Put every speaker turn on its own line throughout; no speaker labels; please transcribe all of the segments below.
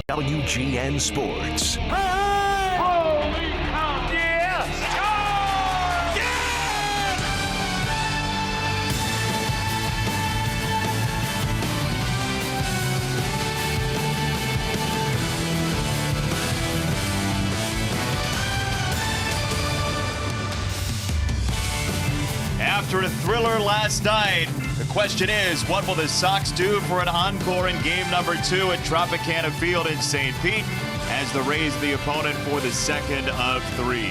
WGN Sports.
Holy cow! Yes! Score! Yes!
After a thriller last night, the question is, what will the Sox do for an encore in game number 2 at Tropicana Field in St. Pete as the Rays the opponent for the second of 3?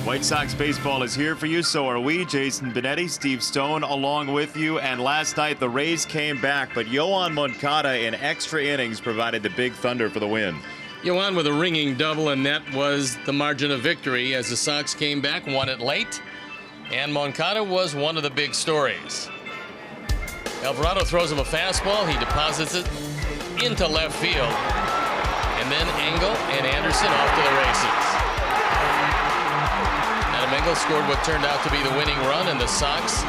White Sox baseball is here for you, so are we. Jason Benetti, Steve Stone along with you. And last night the Rays came back, but Yoan Moncada in extra innings provided the big thunder for the win.
Yoan with a ringing double, and that was the margin of victory as the Sox came back, won it late. And Moncada was one of the big stories. Alvarado throws him a fastball. He deposits it into left field. And then Engel and Anderson off to the races. Adam Engel scored what turned out to be the winning run, and the Sox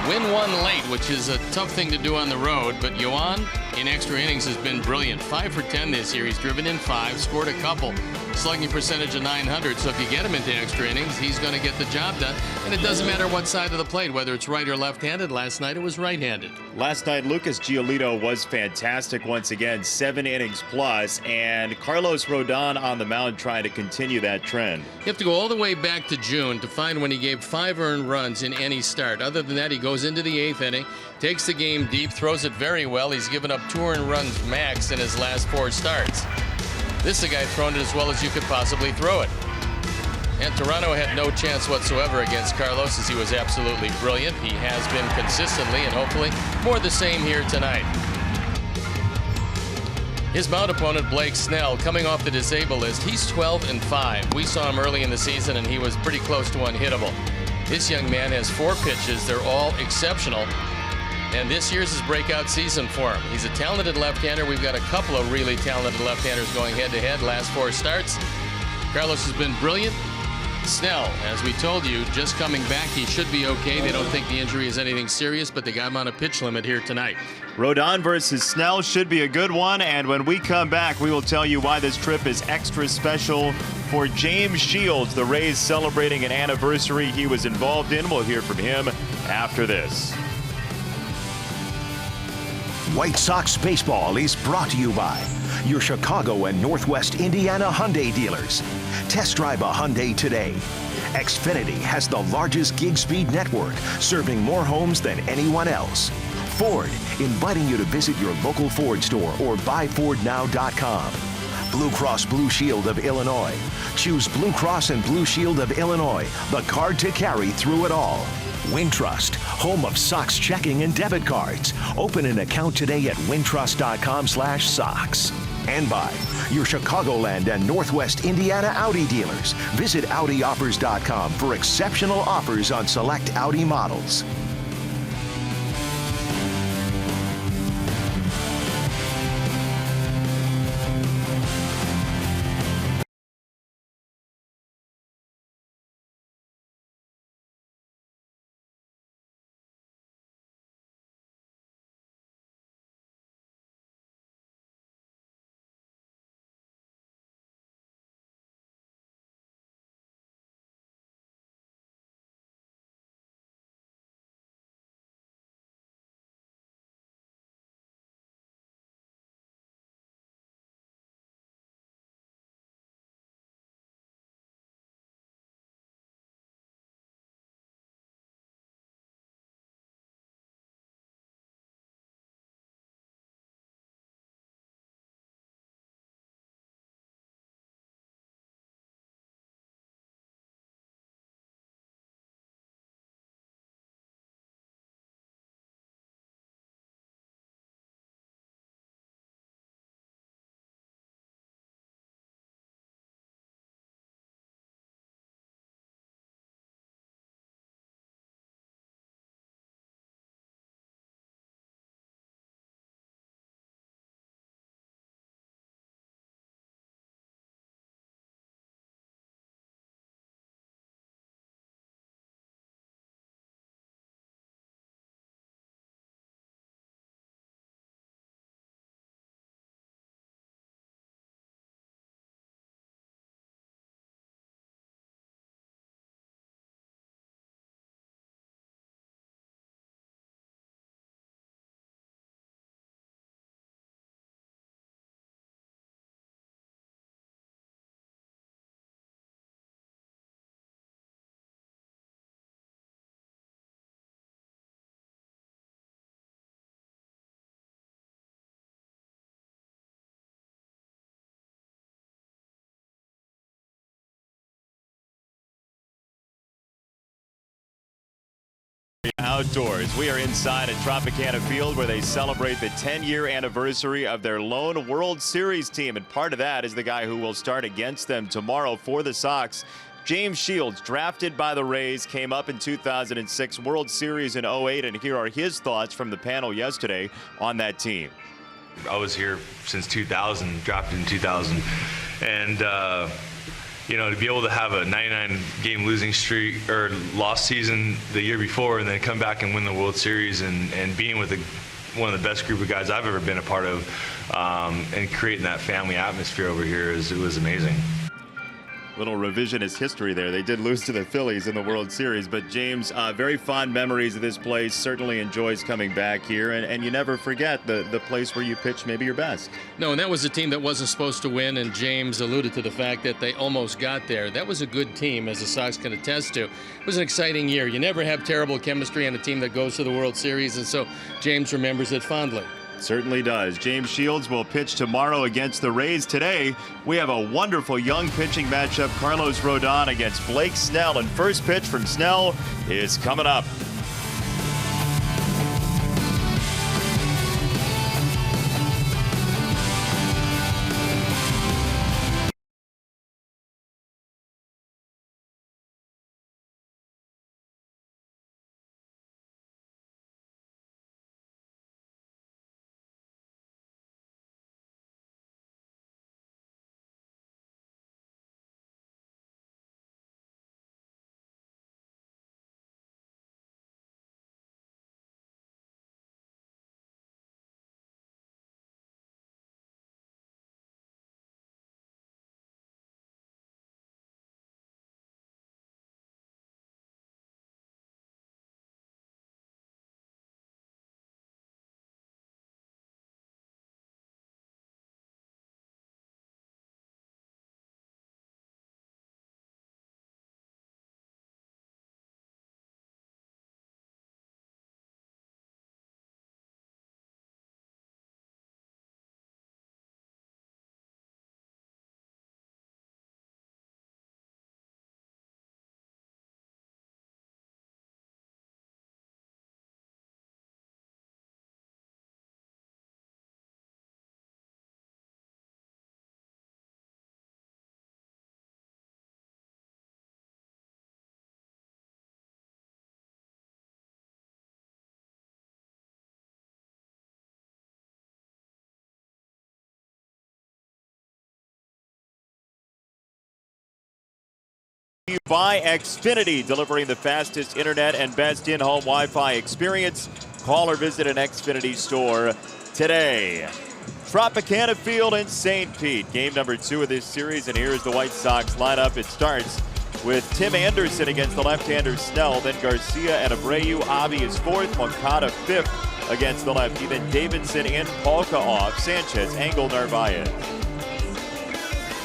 win one late, which is a tough thing to do on the road. But Yoan in extra innings has been brilliant. 5 for 10 this year. He's driven in 5, scored a couple. Slugging percentage of .900, so if you get him into extra innings, he's going to get the job done. And it doesn't matter what side of the plate, whether it's right or left-handed. Last night it was right-handed.
Last night, Lucas Giolito was fantastic once again, 7 innings plus, and Carlos Rodon on the mound trying to continue that trend.
You have to go all the way back to June to find when he gave 5 earned runs in any start. Other than that, he goes into the 8th inning, takes the game deep, throws it very well. He's given up 2 earned runs max in his last 4 starts. This is a guy throwing it as well as you could possibly throw it. And Toronto had no chance whatsoever against Carlos, as he was absolutely brilliant. He has been consistently, and hopefully more the same here tonight. His mound opponent, Blake Snell, coming off the disabled list, he's 12-5. We saw him early in the season, and he was pretty close to unhittable. This young man has 4 pitches. They're all exceptional. And this year's his breakout season for him. He's a talented left-hander. We've got a couple of really talented left-handers going head-to-head last 4 starts. Carlos has been brilliant. Snell, as we told you, just coming back. He should be okay. They don't think the injury is anything serious, but they got him on a pitch limit here tonight.
Rodon versus Snell should be a good one, and when we come back, we will tell you why this trip is extra special for James Shields, the Rays celebrating an anniversary he was involved in. We'll hear from him after this.
White Sox baseball is brought to you by your Chicago and Northwest Indiana Hyundai dealers. Test drive a Hyundai today. Xfinity has the largest gig speed network, serving more homes than anyone else. Ford, inviting you to visit your local Ford store or buyfordnow.com. Blue Cross Blue Shield of Illinois. Choose Blue Cross and Blue Shield of Illinois, the card to carry through it all. Wintrust, home of Sox checking and debit cards. Open an account today at wintrust.com/Sox. And by your Chicagoland and Northwest Indiana Audi dealers. Visit AudiOffers.com for exceptional offers on select Audi models.
Outdoors. We are inside at Tropicana Field where they celebrate the 10-year anniversary of their lone World Series team, and part of that is the guy who will start against them tomorrow for the Sox. James Shields, drafted by the Rays, came up in 2006, World Series in 08, and here are his thoughts from the panel yesterday on that team.
I was here since 2000, drafted in 2000, and you know, to be able to have a 99-game losing streak or lost season the year before, and then come back and win the World Series, and being with one of the best group of guys I've ever been a part of, and creating that family atmosphere over here, it was amazing.
Little revisionist history there. They did lose to the Phillies in the World Series, but James, very fond memories of this place, certainly enjoys coming back here, and you never forget the place where you pitched maybe your best.
No, and that was a team that wasn't supposed to win, and James alluded to the fact that they almost got there. That was a good team, as the Sox can attest to. It was an exciting year. You never have terrible chemistry on a team that goes to the World Series, and so James remembers it fondly.
Certainly does. James Shields will pitch tomorrow against the Rays. Today, we have a wonderful young pitching matchup. Carlos Rodon against Blake Snell, and first pitch from Snell is coming up. By Xfinity, delivering the fastest internet and best in-home Wi-Fi experience. Call or visit an Xfinity store today. Tropicana Field in St. Pete, game number 2 of this series, and here's the White Sox lineup. It starts with Tim Anderson against the left-hander Snell, then Garcia and Abreu. Avi is 4th, Moncada 5th against the lefty, then Davidson in, Polka off, Sanchez, Engel, Narvaez.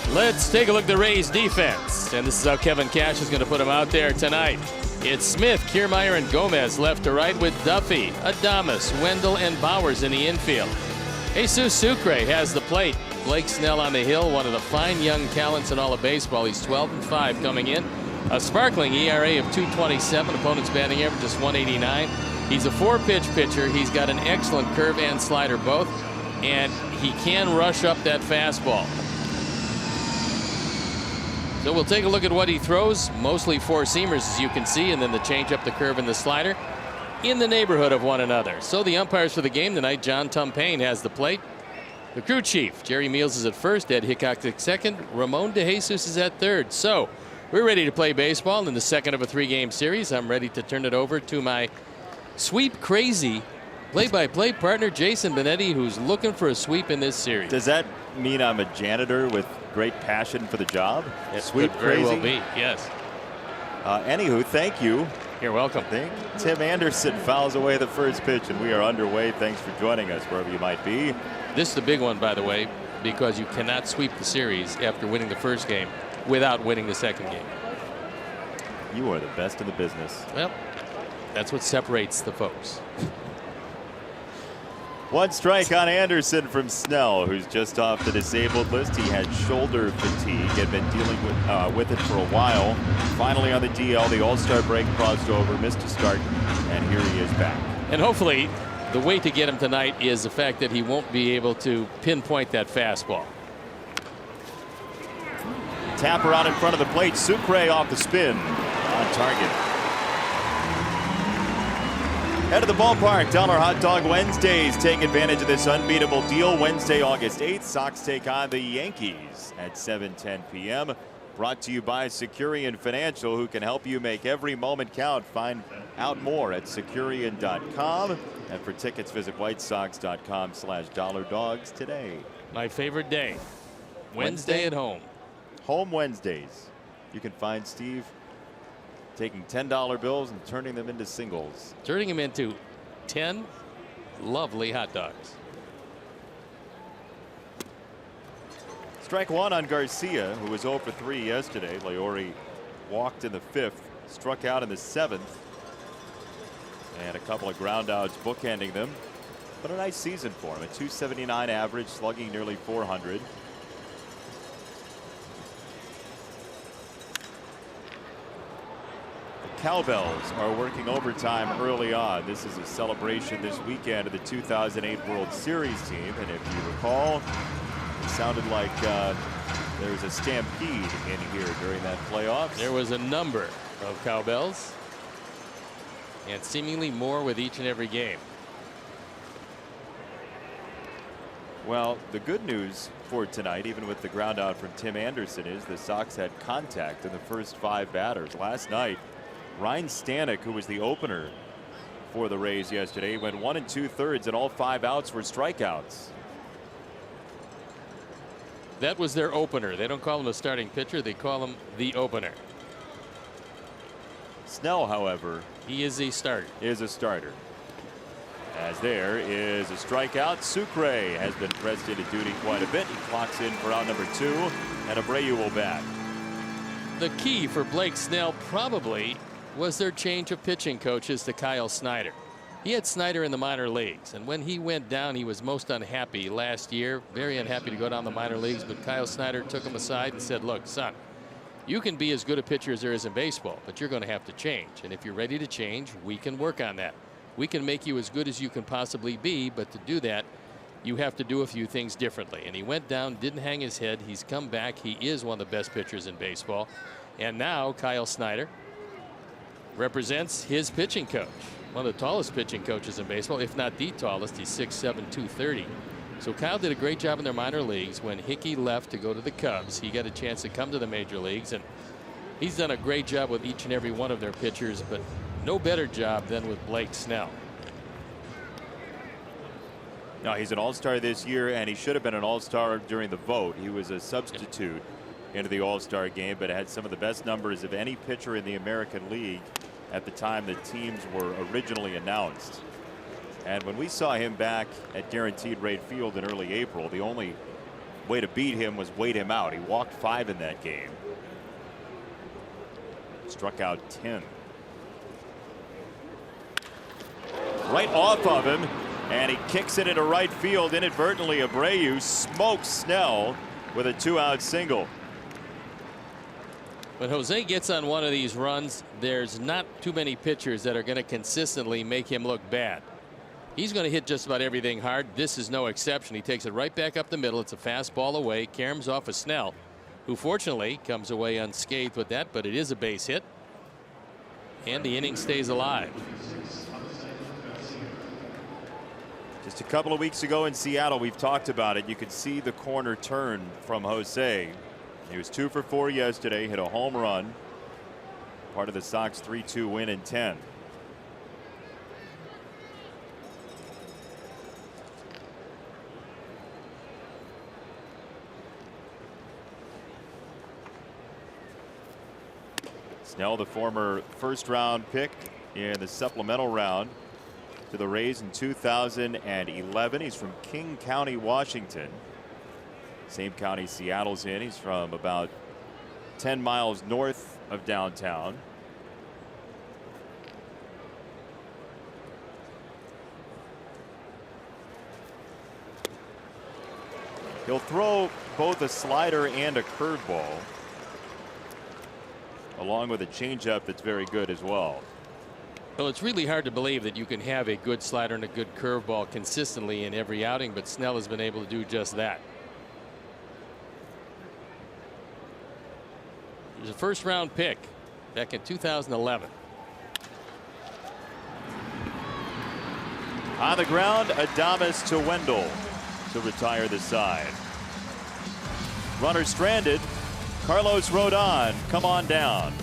Let's take a look at the Rays defense, and this is how Kevin Cash is going to put them out there tonight. It's Smith, Kiermaier, and Gomez left to right, with Duffy, Adames, Wendell, and Bowers in the infield. Jesus Sucre has the plate. Blake Snell on the hill, one of the fine young talents in all of baseball. He's 12-5 coming in. A sparkling ERA of 2.27. Opponent's batting average is 189. He's a 4-pitch pitcher. He's got an excellent curve and slider both, and he can rush up that fastball. So we'll take a look at what he throws. Mostly 4-seamers, as you can see, and then the changeup, the curve, and the slider in the neighborhood of one another. So the umpires for the game tonight, John Tumpane has the plate. The crew chief, Jerry Meals, is at first, Ed Hickok at second, Ramon DeJesus is at third. So we're ready to play baseball in the second of a 3-game series. I'm ready to turn it over to my sweep crazy play-by-play partner, Jason Benetti, who's looking for a sweep in this series.
Does that mean I'm a janitor with great passion for the job?
It
Sweep
could very
crazy?
well be, yes.
Anywho, thank you.
You're welcome.
I think Tim Anderson fouls away the first pitch, and we are underway. Thanks for joining us wherever you might be.
This is the big one, by the way, because you cannot sweep the series after winning the first game without winning the second game.
You are the best in the business.
Well, that's what separates the folks.
One strike on Anderson from Snell, who's just off the disabled list. He had shoulder fatigue, had been dealing with it for a while. Finally on the DL, the All-Star break crossed over, missed a start, and here he is back.
And hopefully, the way to get him tonight is the fact that he won't be able to pinpoint that fastball.
Tapper out in front of the plate. Sucre off the spin. On target. Head of the ballpark. $1 Hot Dog Wednesdays. Take advantage of this unbeatable deal. Wednesday, August 8th. Sox take on the Yankees at 7:10 p.m. Brought to you by Securian Financial, who can help you make every moment count. Find out more at Securian.com. And for tickets, visit WhiteSox.com/$dogs today.
My favorite day. Wednesday at home.
Home Wednesdays. You can find Steve taking $10 bills and turning them into singles.
Turning them into 10 lovely hot dogs.
Strike one on Garcia, who was 0 for 3 yesterday. Leori walked in the 5th, struck out in the 7th, and a couple of ground outs bookending them. But a nice season for him. A .279 average, slugging nearly .400. Cowbells are working overtime early on. This is a celebration this weekend of the 2008 World Series team. And if you recall, it sounded like there was a stampede in here during that playoffs.
There was a number of cowbells, and seemingly more with each and every game.
Well, the good news for tonight, even with the ground out from Tim Anderson, is the Sox had contact in the first 5 batters. Last night, Ryan Stanek, who was the opener for the Rays yesterday, went 1 2/3, and all 5 outs were strikeouts.
That was their opener. They don't call him a starting pitcher. They call him the opener.
Snell, however,
he is a starter.
As there is a strikeout. Sucre has been pressed into duty quite a bit. He clocks in for out number 2, and Abreu will bat.
The key for Blake Snell probably was their change of pitching coaches to Kyle Snyder. He had Snyder in the minor leagues, and when he went down, he was most unhappy last year. Very unhappy to go down the minor leagues, but Kyle Snyder took him aside and said, look, son, you can be as good a pitcher as there is in baseball, but you're going to have to change. And if you're ready to change, we can work on that. We can make you as good as you can possibly be, but to do that, you have to do a few things differently. And he went down, didn't hang his head. He's come back. He is one of the best pitchers in baseball. And now Kyle Snyder represents his pitching coach, one of the tallest pitching coaches in baseball, if not the tallest. He's 6'7", 230. So Kyle did a great job in their minor leagues. When Hickey left to go to the Cubs, he got a chance to come to the major leagues, and he's done a great job with each and every one of their pitchers, but no better job than with Blake Snell.
No, he's an all-star this year, and he should have been an all-star during the vote. He was a substitute into the all-star game, but had some of the best numbers of any pitcher in the American League at the time the teams were originally announced. And when we saw him back at Guaranteed Rate Field in early April, the only way to beat him was wait him out. He walked 5 in that game. Struck out 10. Right off of him, and he kicks it into right field inadvertently. Abreu smokes Snell with a 2-out single.
When Jose gets on one of these runs, there's not too many pitchers that are going to consistently make him look bad. He's going to hit just about everything hard. This is no exception. He takes it right back up the middle. It's a fastball away. Caroms off of Snell, who fortunately comes away unscathed with that, but it is a base hit. And the inning stays alive.
Just a couple of weeks ago in Seattle, we've talked about it. You could see the corner turn from Jose. He was 2 for 4 yesterday, hit a home run. Part of the Sox 3-2 win in 10. Snell, the former first-round pick in the supplemental round to the Rays in 2011. He's from King County, Washington. Same county Seattle's in. He's from about 10 miles north of downtown. He'll throw both a slider and a curveball, along with a changeup that's very good as well.
Well, it's really hard to believe that you can have a good slider and a good curveball consistently in every outing, but Snell has been able to do just that. He was a first-round pick back in 2011.
On the ground, Adames to Wendell to retire the side. Runner stranded. Carlos Rodon, come on down.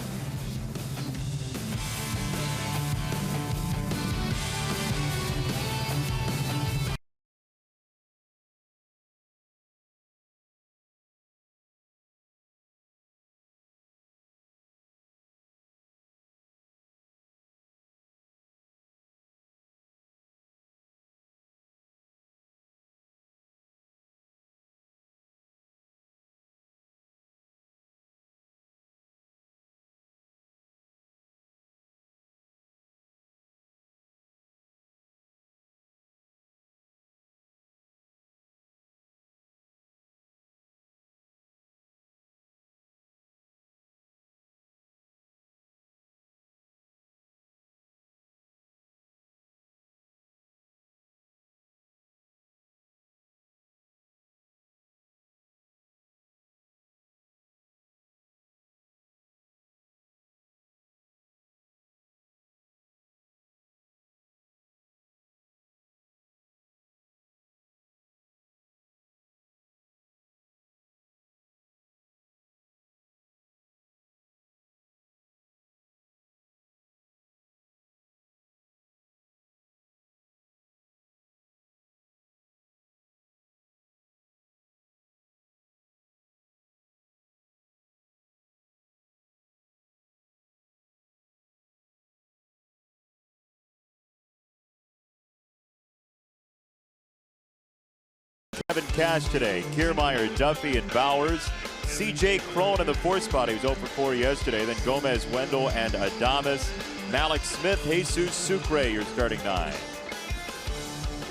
Kevin Cash today. Kiermaier, Duffy, and Bowers. C.J. Cron in the 4th spot. He was 0 for 4 yesterday. Then Gomez, Wendell, and Adames. Malik Smith, Jesus Sucre, your starting 9.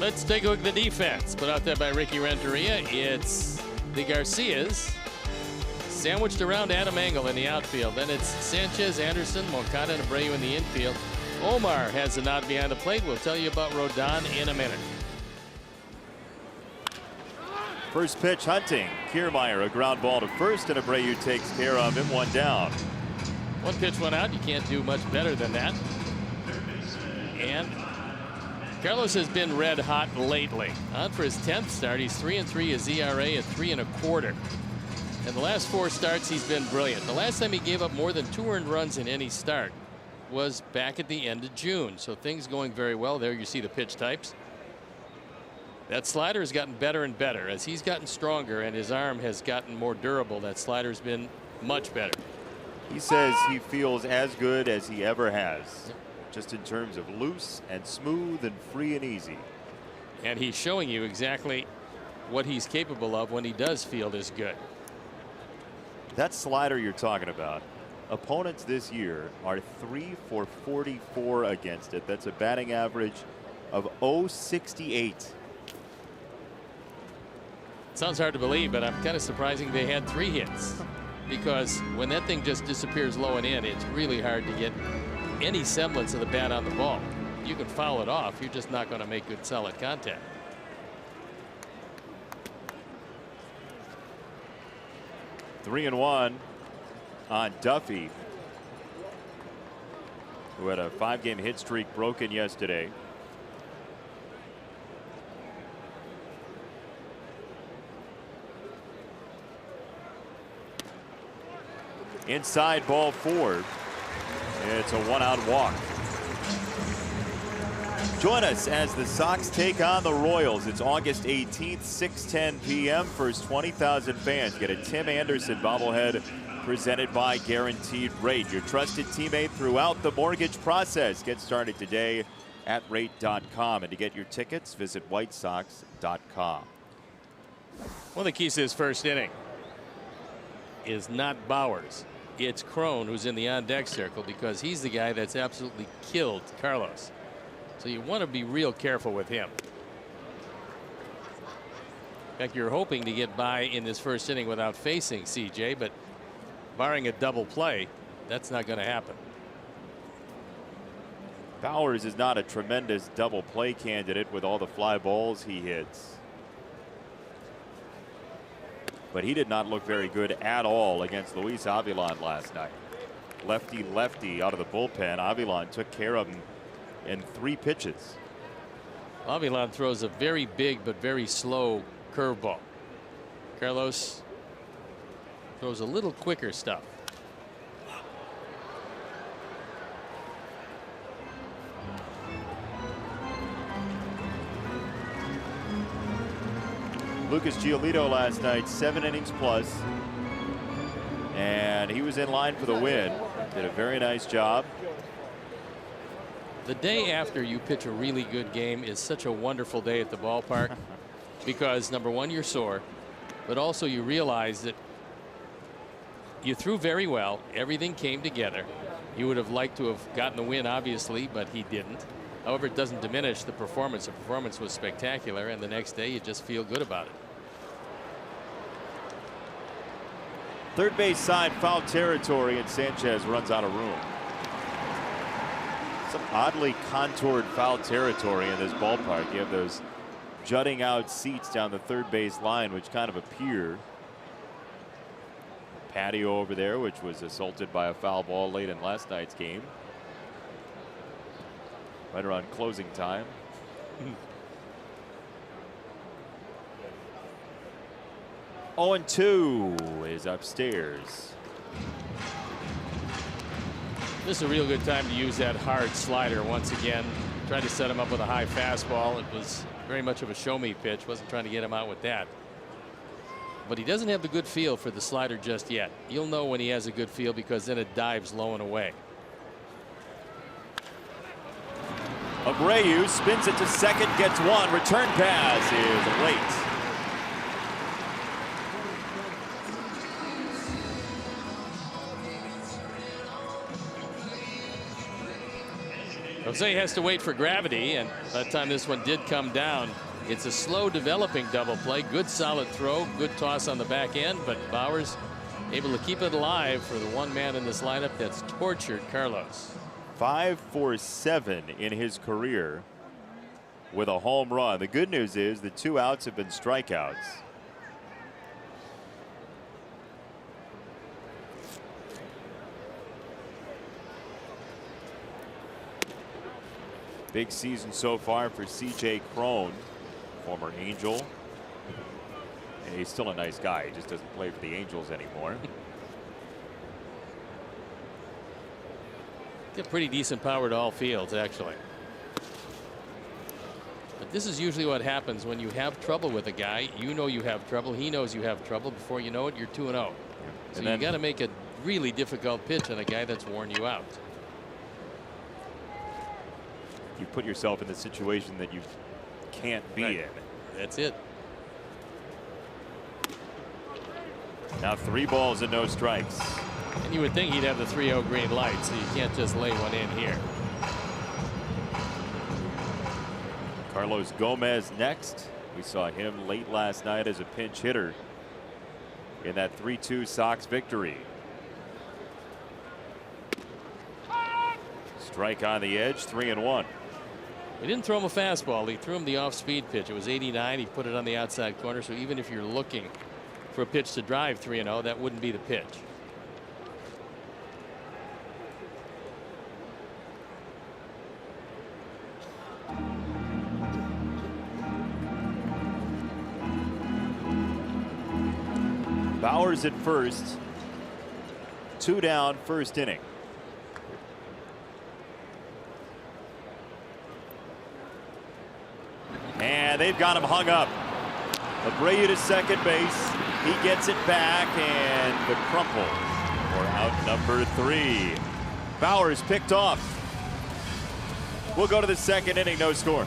Let's take a look at the defense. Put out there by Ricky Renteria. It's the Garcias sandwiched around Adam Engel in the outfield. Then it's Sanchez, Anderson, Moncada, and Abreu in the infield. Omar has a nod behind the plate. We'll tell you about Rodon in a minute.
First pitch, Hunting. Kiermaier, a ground ball to first, and Abreu takes care of him, 1 down.
One pitch went out. You can't do much better than that. And Carlos has been red hot lately. On for his 10th start, he's 3-3, his ERA at 3 1/4. And the last 4 starts, he's been brilliant. The last time he gave up more than 2 earned runs in any start was back at the end of June. So things going very well there. You see the pitch types. That slider has gotten better and better as he's gotten stronger and his arm has gotten more durable. That slider's been much better.
He says he feels as good as he ever has, just in terms of loose and smooth and free and easy.
And he's showing you exactly what he's capable of when he does feel this good.
That slider you're talking about, opponents this year are 3 for 44 against it. That's a batting average of .068.
Sounds hard to believe, but I'm kind of surprising they had 3 hits, because when that thing just disappears low and in, it's really hard to get any semblance of the bat on the ball. You can foul it off. You're just not going to make good solid contact.
Three and 1 on Duffy, who had a 5-game hit streak broken yesterday. Inside, ball 4. It's a 1-out walk. Join us as the Sox take on the Royals. It's August 18th, 6:10 p.m. First 20,000 fans get a Tim Anderson bobblehead presented by Guaranteed Rate, your trusted teammate throughout the mortgage process. Get started today at rate.com. And to get your tickets, visit whitesox.com.
One of the keys to his first inning is not Bowers. It's Cron who's in the on-deck circle, because he's the guy that's absolutely killed Carlos. So you want to be real careful with him. In fact, you're hoping to get by in this first inning without facing CJ, but barring a double play, that's not going to happen.
Bowers is not a tremendous double play candidate with all the fly balls he hits. But he did not look very good at all against Luis Avilan last night. Lefty out of the bullpen. Avilan took care of him in 3 pitches.
Avilan throws a very big but very slow curveball. Carlos throws a little quicker stuff.
Lucas Giolito last night, 7 innings plus, and he was in line for the win. Did a very nice job.
The day after you pitch a really good game is such a wonderful day at the ballpark because, number one, you're sore, but also you realize that you threw very well. Everything came together. You would have liked to have gotten the win, obviously, but he didn't. However, it doesn't diminish the performance. The performance was spectacular, and the next day you just feel good about it.
Third base side, foul territory, and Sanchez runs out of room. Some oddly contoured foul territory in this ballpark. You have those jutting out seats down the third base line, which kind of appear. Patio over there, which was assaulted by a foul ball late in last night's game. Right around closing time. 0-2 is upstairs.
This is a real good time to use that hard slider once again. Tried to set him up with a high fastball. It was very much of a show me pitch. Wasn't trying to get him out with that. But he doesn't have the good feel for the slider just yet. You'll know when he has a good feel because then it dives low and away.
Abreu spins it to second, gets one. Return pass is late.
Jose has to wait for gravity, and by the time this one did come down, it's a slow developing double play. Good solid throw, good toss on the back end, but Bowers able to keep it alive for the one man in this lineup that's tortured Carlos.
5 for 7 in his career with a home run. The good news is the 2 outs have been strikeouts. Big season so far for CJ Cron, former Angel. And he's still a nice guy. He just doesn't play for the Angels anymore.
Get pretty decent power to all fields, actually. But this is usually what happens when you have trouble with a guy. You know you have trouble. He knows you have trouble. Before you know it, you're 2-0. So you got to make a really difficult pitch on a guy that's worn you out.
You put yourself in the situation that you can't be in.
That's it.
Now 3 balls and no strikes.
And you would think he'd have the 3-0 green light, so you can't just lay one in here.
Carlos Gomez next. We saw him late last night as a pinch hitter in that 3-2 Sox victory. Strike on the edge, 3-1.
We didn't throw him a fastball. He threw him the off-speed pitch. It was 89. He put it on the outside corner. So even if you're looking for a pitch to drive 3-0, that wouldn't be the pitch.
Bowers at first. 2 down, first inning. And they've got him hung up. Abreu to second base. He gets it back, and the crumple for out number 3. Bowers picked off. We'll go to the second inning, no score.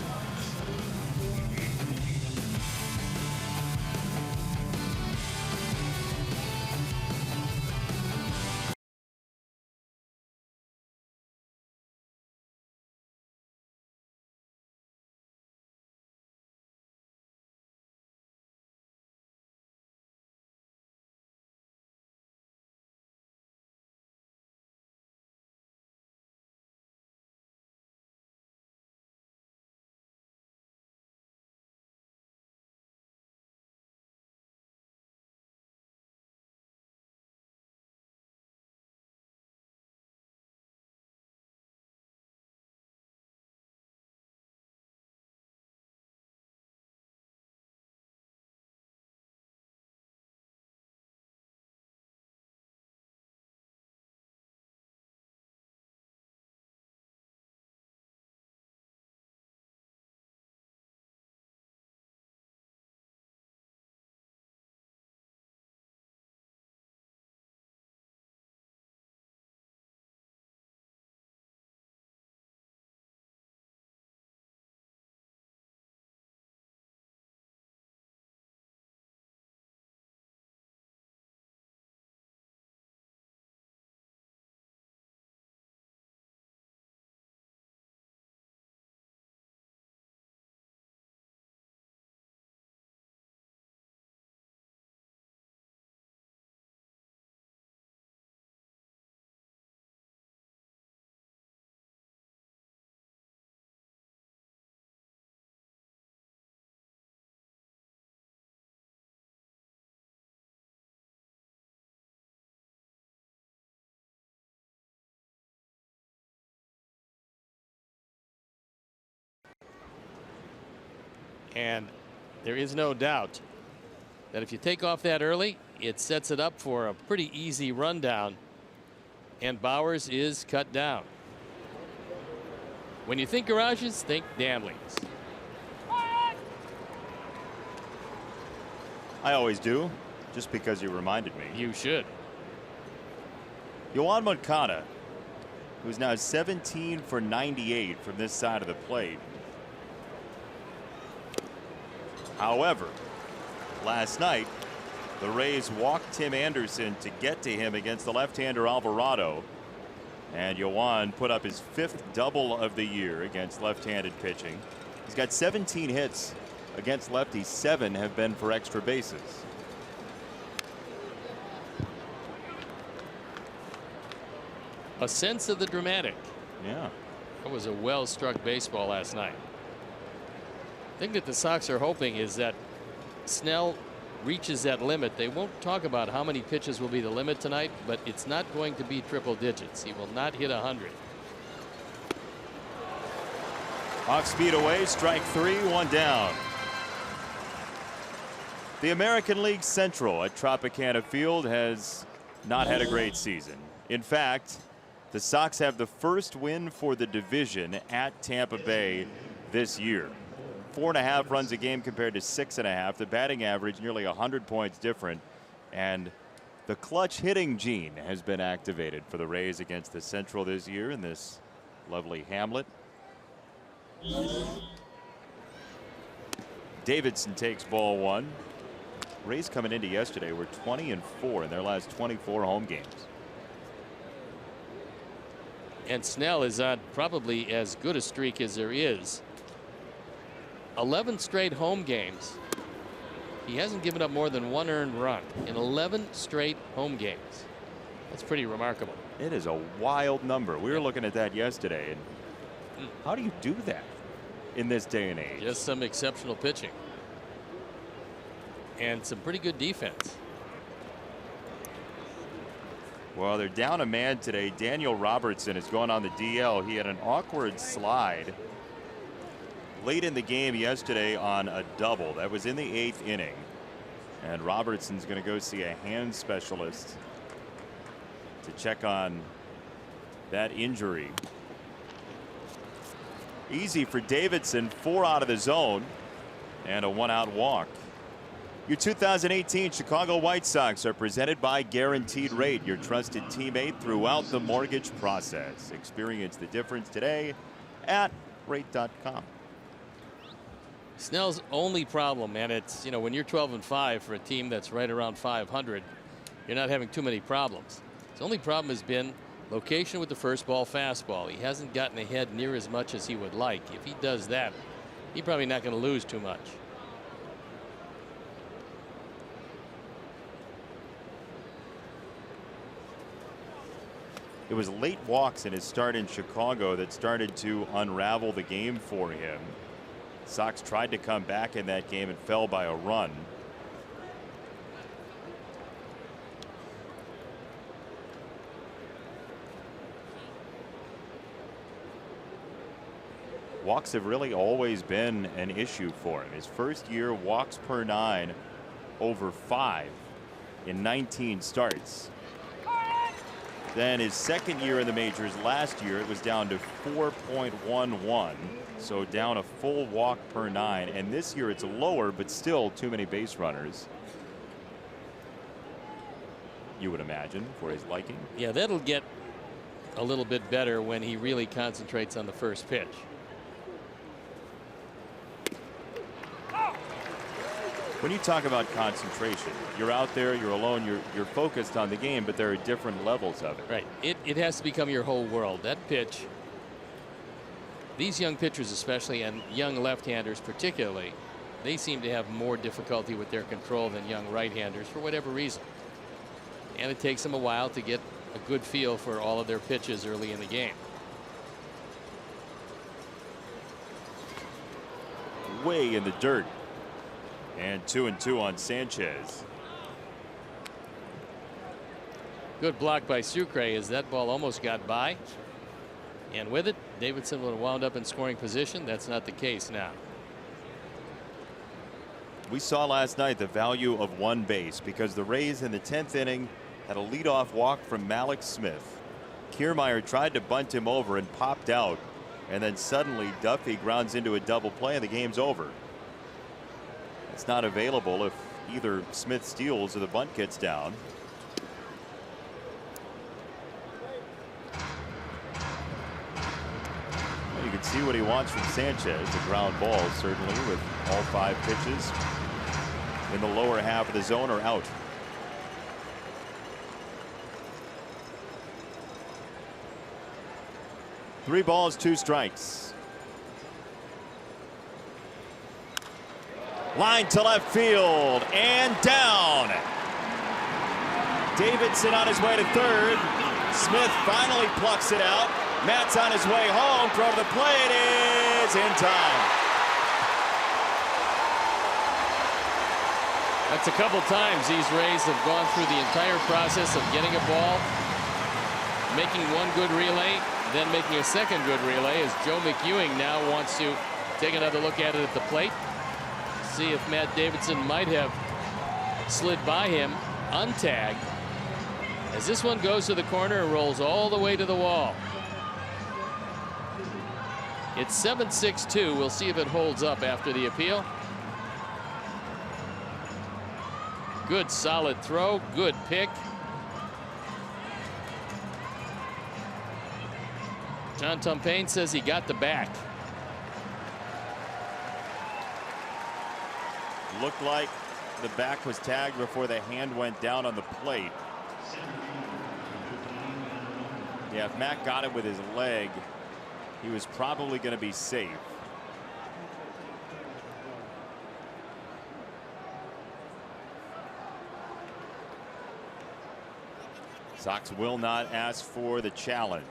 And there is no doubt that if you take off that early, it sets it up for a pretty easy rundown. And Bowers is cut down. When you think garages, think Damley's.
I always do, just because you reminded me.
You should.
Yoan Moncada, who's now 17 for 98 from this side of the plate. However, last night, the Rays walked Tim Anderson to get to him against the left-hander Alvarado. And Yoan put up his 5th double of the year against left-handed pitching. He's got 17 hits against lefties. 7 have been for extra bases.
A sense of the dramatic.
Yeah.
That was a well-struck baseball last night. The thing that the Sox are hoping is that Snell reaches that limit. They won't talk about how many pitches will be the limit tonight, but it's not going to be triple digits. He will not hit 100.
Off speed away, strike 3, 1 down. The American League Central at Tropicana Field has not had a great season. In fact, the Sox have the first win for the division at Tampa Bay this year. 4.5 runs a game compared to 6.5. The batting average nearly 100 points different. And the clutch hitting gene has been activated for the Rays against the Central this year in this lovely hamlet. Davidson takes ball 1. Rays coming into yesterday were 20-4 in their last 24 home games.
And Snell is on probably as good a streak as there is. 11 straight home games. He hasn't given up more than 1 earned run in 11 straight home games. That's pretty remarkable.
It is a wild number. We were looking at that yesterday. And how do you do that in this day and age?
Just some exceptional pitching. And some pretty good defense.
Well, they're down a man today. Daniel Robertson has gone on the DL. He had an awkward slide late in the game yesterday on a double. That was in the 8th inning. And Robertson's going to go see a hand specialist to check on that injury. Easy for Davidson, 4 out of the zone and a 1-out walk. Your 2018 Chicago White Sox are presented by Guaranteed Rate, your trusted teammate throughout the mortgage process. Experience the difference today at rate.com.
Snell's only problem, and it's, you know, when you're 12-5 for a team that's right around 500, you're not having too many problems. His only problem has been location with the first ball fastball. He hasn't gotten ahead near as much as he would like. If he does that, he's probably not going to lose too much.
It was late walks in his start in Chicago that started to unravel the game for him. Sox tried to come back in that game and fell by a run. Walks have really always been an issue for him. His first year, walks per 9 over 5 in 19 starts. Then his second year in the majors last year, it was down to 4.11. So down a full walk per 9. And this year it's lower, but still too many base runners, you would imagine, for his liking.
Yeah, that'll get a little bit better when he really concentrates on the first pitch.
When you talk about concentration, you're out there, you're alone, you're focused on the game, but there are different levels of it.
Right. It has to become your whole world. That pitch, these young pitchers especially, and young left-handers particularly, they seem to have more difficulty with their control than young right-handers for whatever reason. And it takes them a while to get a good feel for all of their pitches early in the game.
Way in the dirt. And 2-2 on Sanchez.
Good block by Sucre as that ball almost got by. And with it, Davidson would have wound up in scoring position. That's not the case now.
We saw last night the value of one base because the Rays in the 10th inning had a leadoff walk from Malik Smith. Kiermaier tried to bunt him over and popped out, and then suddenly Duffy grounds into a double play and the game's over. It's not available if either Smith steals or the bunt gets down. You can see what he wants from Sanchez. A ground ball, certainly, with all 5 pitches in the lower half of the zone or out. Three balls, 2 strikes. Line to left field and down. Davidson on his way to third. Smith finally plucks it out. Matt's on his way home. Throw to the plate is in time.
That's a couple times these Rays have gone through the entire process of getting a ball, making one good relay, then making a second good relay, as Joe McEwing now wants to take another look at it at the plate. See if Matt Davidson might have slid by him untagged, as this one goes to the corner and rolls all the way to the wall. It's 7-6-2. We'll see if it holds up after the appeal. Good solid throw, good pick. John Tumpain says he got the back.
Looked like the back was tagged before the hand went down on the plate. Yeah, if Matt got it with his leg, he was probably going to be safe. Sox will not ask for the challenge.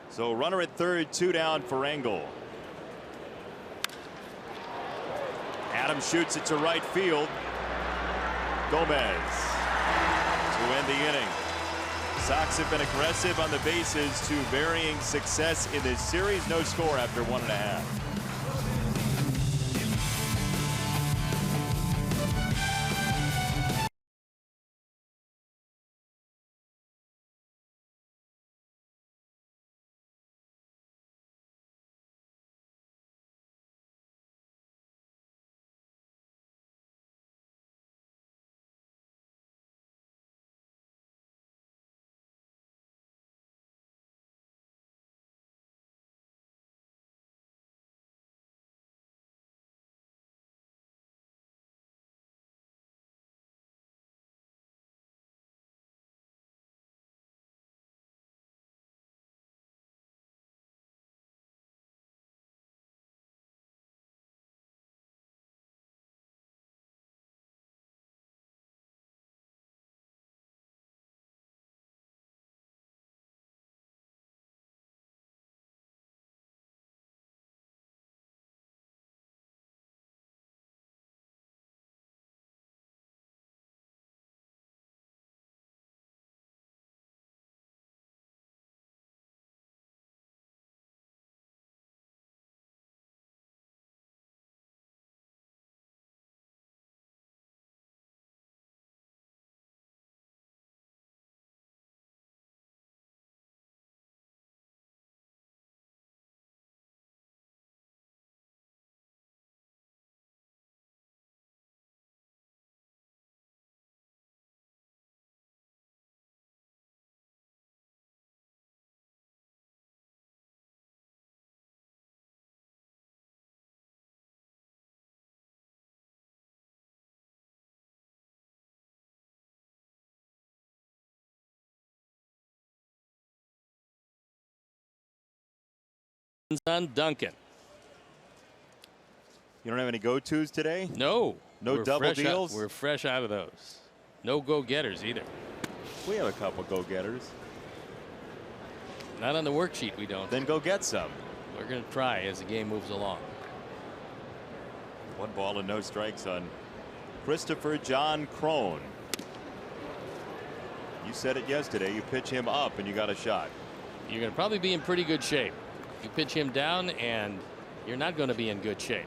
So runner at third, 2 down for Engel. Adams shoots it to right field. Gomez to end the inning. Sox have been aggressive on the bases to varying success in this series. No score after 1.5.
On Duncan.
You don't have any go-tos today?
No.
No double deals?
We're fresh out of those. No go-getters either.
We have a couple go-getters.
Not on the worksheet, we don't.
Then go get some.
We're going to try as the game moves along.
1 ball and no strikes on Christopher John Crone. You said it yesterday. You pitch him up and you got a shot.
You're going to probably be in pretty good shape. You pitch him down and you're not going to be in good shape.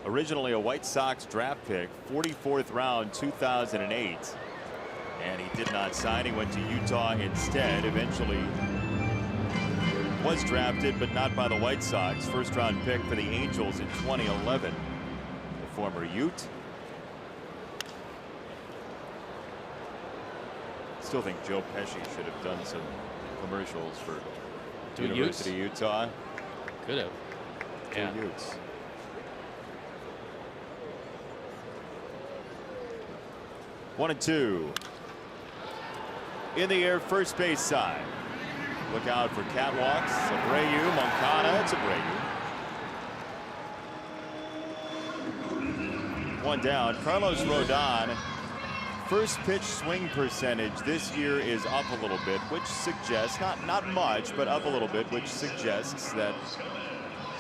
Originally a White Sox draft pick, 44th round, 2008. And he did not sign. He went to Utah instead. Eventually was drafted, but not by the White Sox. First round pick for the Angels in 2011. The former Ute. Still think Joe Pesci should have done some commercials for University of Utah.
Could have. Yeah.
Utes. One and two. In the air, first base side. Look out for catwalks. Abreu, Moncada. It's Abreu. One down. Carlos Rodon. First pitch swing percentage this year is up a little bit, which suggests, not much, but up a little bit, which suggests that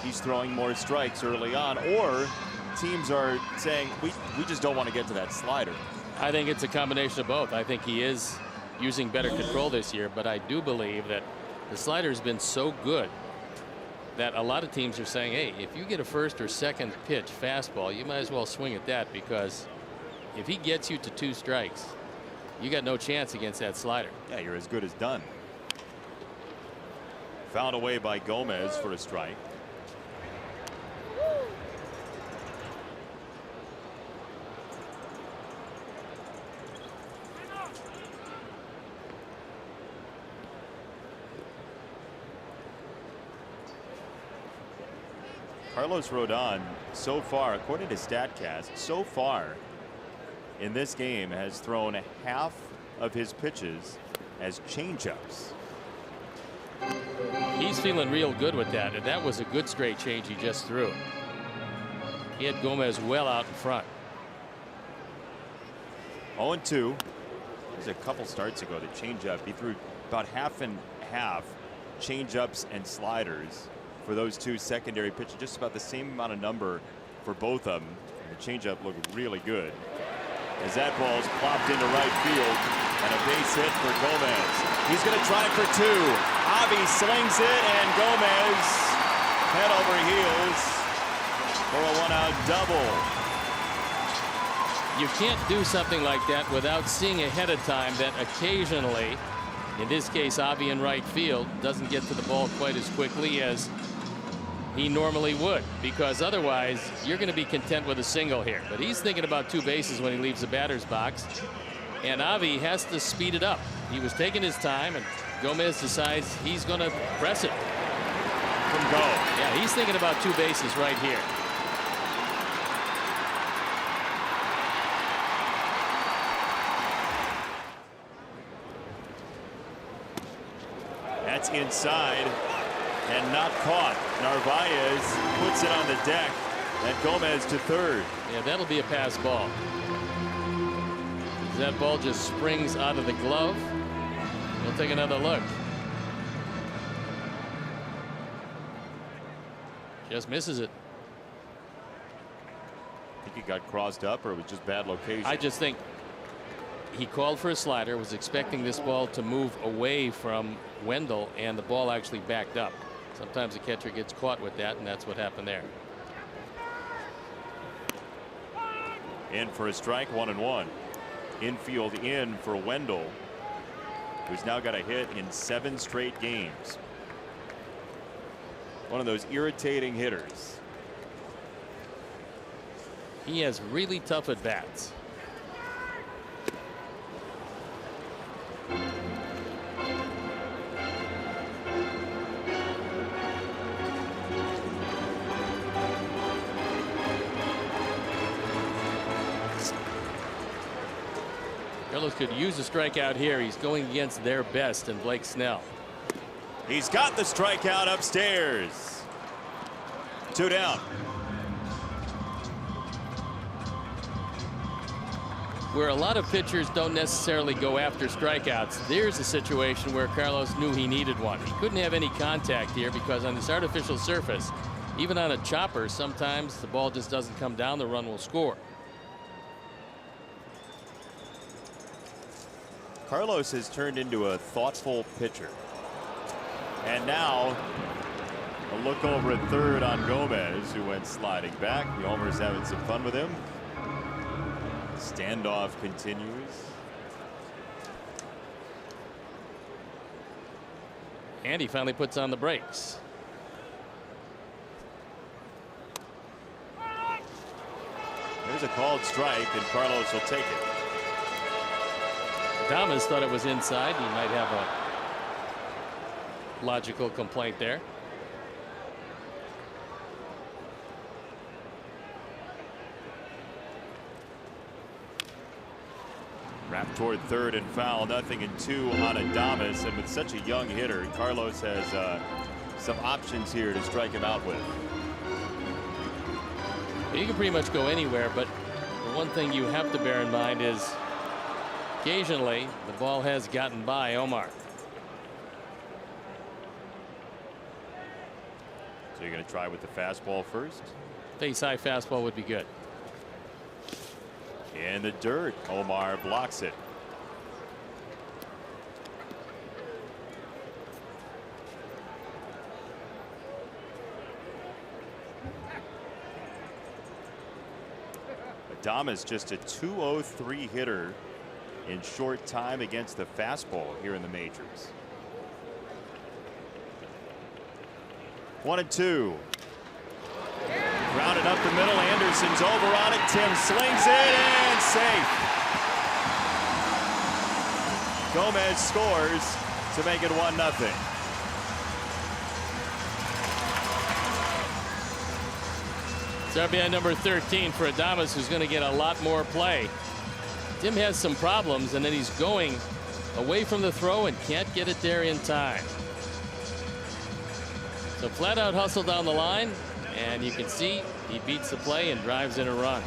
he's throwing more strikes early on, or teams are saying we just don't want to get to that slider.
I think it's a combination of both. I think he is using better control this year, but I do believe that the slider's been so good that a lot of teams are saying, hey, if you get a first or second pitch fastball, you might as well swing at that, because if he gets you to 2 strikes, you got no chance against that slider.
Yeah, you're as good as done. Fouled away by Gomez for a strike. Carlos Rodon, so far, according to StatCast, so far in this game has thrown half of his pitches as changeups.
He's feeling real good with that, and that was a good straight change he just threw. He had Gomez well out in front.
0-2. There's a couple starts ago, the changeup. He threw about half and half changeups and sliders for those 2 secondary pitches, just about the same amount of number for both of them. And the changeup looked really good. As that ball's plopped into right field, and a base hit for Gomez. He's going to try for 2. Avi slings it, and Gomez head over heels for a 1-out double.
You can't do something like that without seeing ahead of time that occasionally, in this case Avi in right field, doesn't get to the ball quite as quickly as he normally would, because otherwise you're going to be content with a single here. But he's thinking about 2 bases when he leaves the batter's box, and Avi has to speed it up. He was taking his time, and Gomez decides he's going to press it from go. Yeah, he's thinking about 2 bases right here.
That's inside and not caught. Narvaez puts it on the deck, and Gomez to third.
Yeah, that'll be a pass ball. That ball just springs out of the glove. We'll take another look. Just misses it.
I think he got crossed up, or it was just bad location.
I just think he called for a slider, was expecting this ball to move away from Wendell, and the ball actually backed up. Sometimes the catcher gets caught with that, and that's what happened there.
In for a strike, 1-1. Infield in for Wendell, who's now got a hit in 7 straight games. One of those irritating hitters.
He has really tough at bats. Carlos could use a strikeout here. He's going against their best in Blake Snell.
He's got the strikeout upstairs. 2 down.
Where a lot of pitchers don't necessarily go after strikeouts, there's a situation where Carlos knew he needed one. He couldn't have any contact here because on this artificial surface, even on a chopper, sometimes the ball just doesn't come down, the run will score.
Carlos has turned into a thoughtful pitcher. And now A look over at third on Gomez, who went sliding back. The homer's having some fun with him. Standoff continues.
And he finally puts on the brakes.
There's a called strike, and Carlos will take it.
Thomas thought it was inside. He might have a logical complaint there.
Wrapped toward third and foul. 0-2 on Adames, and with such a young hitter, Carlos has some options here to strike him out with.
You can pretty much go anywhere, but the one thing you have to bear in mind is occasionally the ball has gotten by Omar.
So you're going to try with the fastball first?
Face high fastball would be good.
In the dirt, Omar blocks it. Adames just a .203 hitter in short time against the fastball here in the majors. 1-2. Grounded up the middle. Anderson's over on it. Tim slings it and safe. Gomez scores to make it 1-0.
It's RBI number 13 for Adames, who's going to get a lot more play. Tim has some problems, and then he's going away from the throw and can't get it there in time. So flat out hustle down the line, and you can see he beats the play and drives in a run.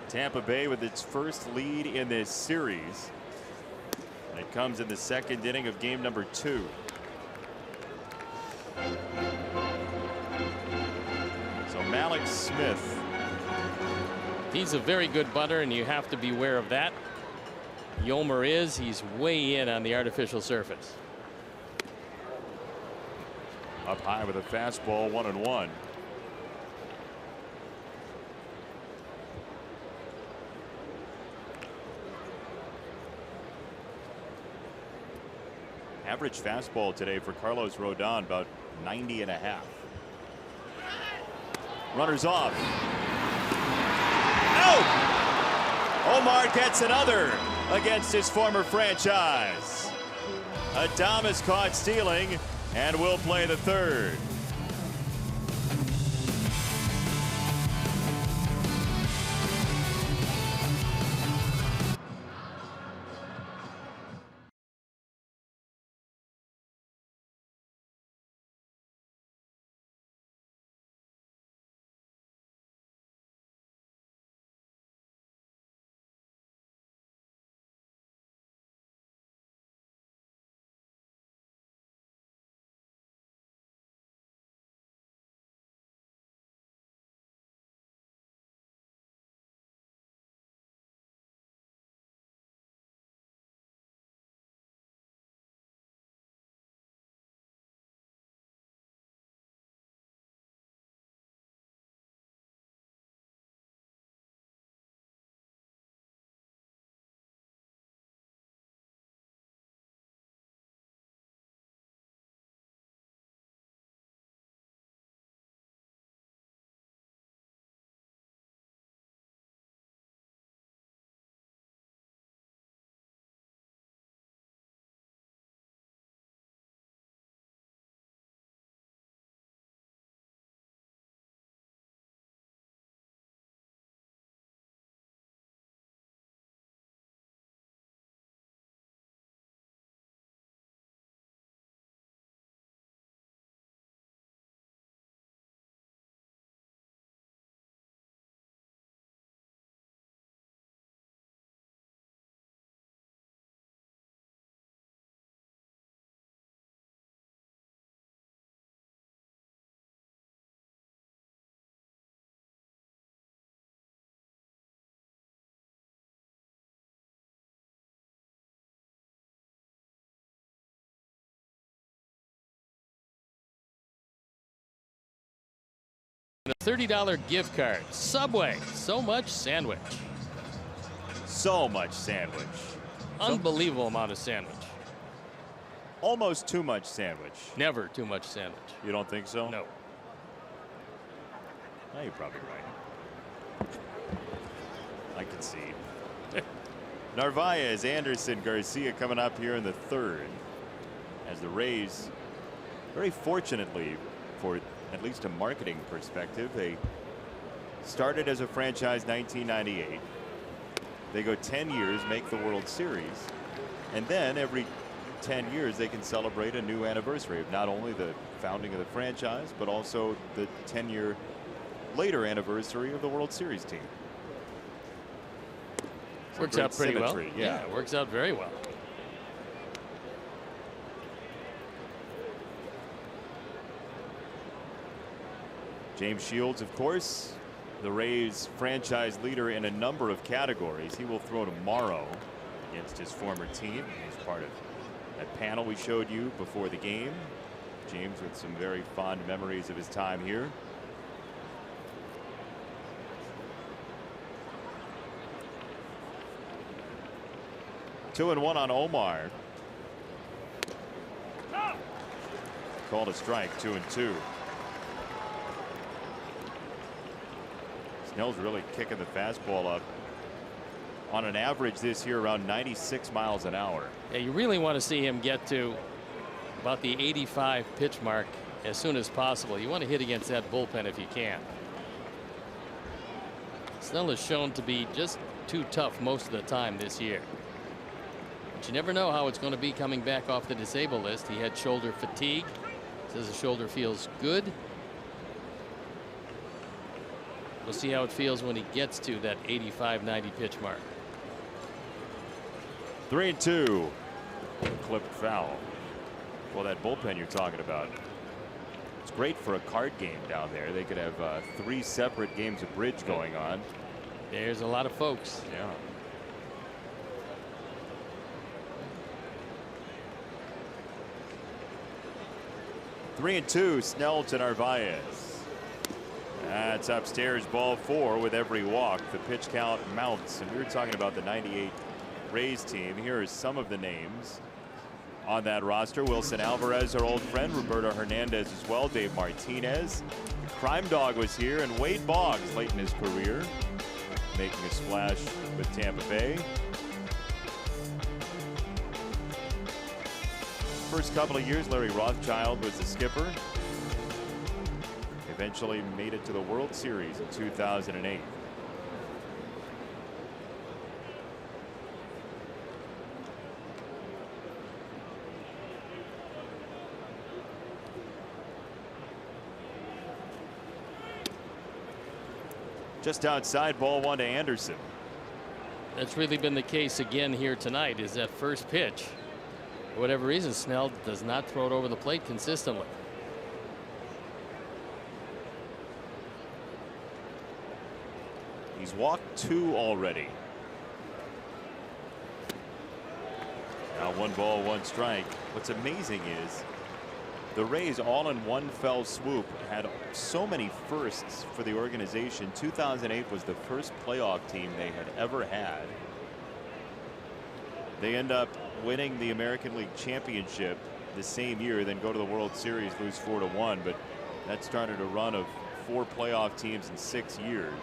Tampa Bay with its first lead in this series. And it comes in the second inning of game number 2. So Malik Smith.
He's a very good butter, and you have to beware of that. Yomer is. He's way in on the artificial surface.
Up high with a fastball, 1-1. Average fastball today for Carlos Rodon about 90.5. Runners off. Out! Omar gets another against his former franchise. Adames caught stealing and will play the third.
and a $30 gift card. Subway, so much sandwich.
So much sandwich.
Unbelievable amount of sandwich.
Almost too much sandwich.
Never too much sandwich.
You don't think so?
No.
No, you're probably right. I concede. Narvaez, Anderson, Garcia coming up here in the third. As the Rays, very fortunately for at least a marketing perspective, they started as a franchise 1998. They go 10 years, make the World Series, and then every 10 years they can celebrate a new anniversary of not only the founding of the franchise, but also the 10-year later anniversary of the World Series team.
Works out pretty well.
Yeah,
it works out very well.
James Shields, of course, the Rays franchise leader in a number of categories. He will throw tomorrow against his former team. He's part of that panel we showed you before the game. James with some very fond memories of his time here. Two and one on Omar. Called a strike, 2-2. Snell's really kicking the fastball up. On an average this year around 96 miles an hour.
Yeah, you really want to see him get to about the 85 pitch mark as soon as possible. You want to hit against that bullpen if you can. Snell has shown to be just too tough most of the time this year. But you never know how it's going to be coming back off the disabled list. He had shoulder fatigue. Says the shoulder feels good. We'll see how it feels when he gets to that 85-90 pitch mark.
3-2. Clipped foul. Well, that bullpen you're talking about, it's great for a card game down there. They could have 3 separate games of bridge going on.
There's a lot of folks.
Yeah. Three and two, Snell to Narvaez. That's upstairs, ball 4 with every walk. The pitch count mounts, and we were talking about the 98 Rays team. Here are some of the names on that roster. Wilson Alvarez, our old friend. Roberto Hernandez as well. Dave Martinez. Crime Dog was here, and Wade Boggs late in his career, making a splash with Tampa Bay. First couple of years, Larry Rothschild was the skipper. Eventually made it to the World Series in 2008. Just outside, ball 1 to Anderson.
That's really been the case again here tonight, is that first pitch. For whatever reason, Snell does not throw it over the plate consistently.
He's walked 2 already. Now 1 ball, 1 strike. What's amazing is the Rays, all in one fell swoop, had so many firsts for the organization. 2008 was the first playoff team they had ever had. They end up winning the American League Championship the same year, then go to the World Series, lose 4-1. But that started a run of 4 playoff teams in 6 years,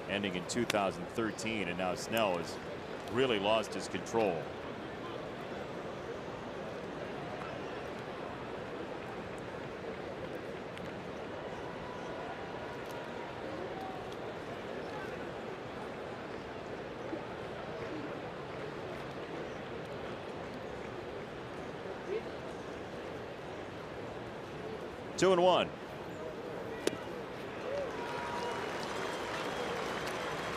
ending in 2013. And now Snell has really lost his control. Two and 1.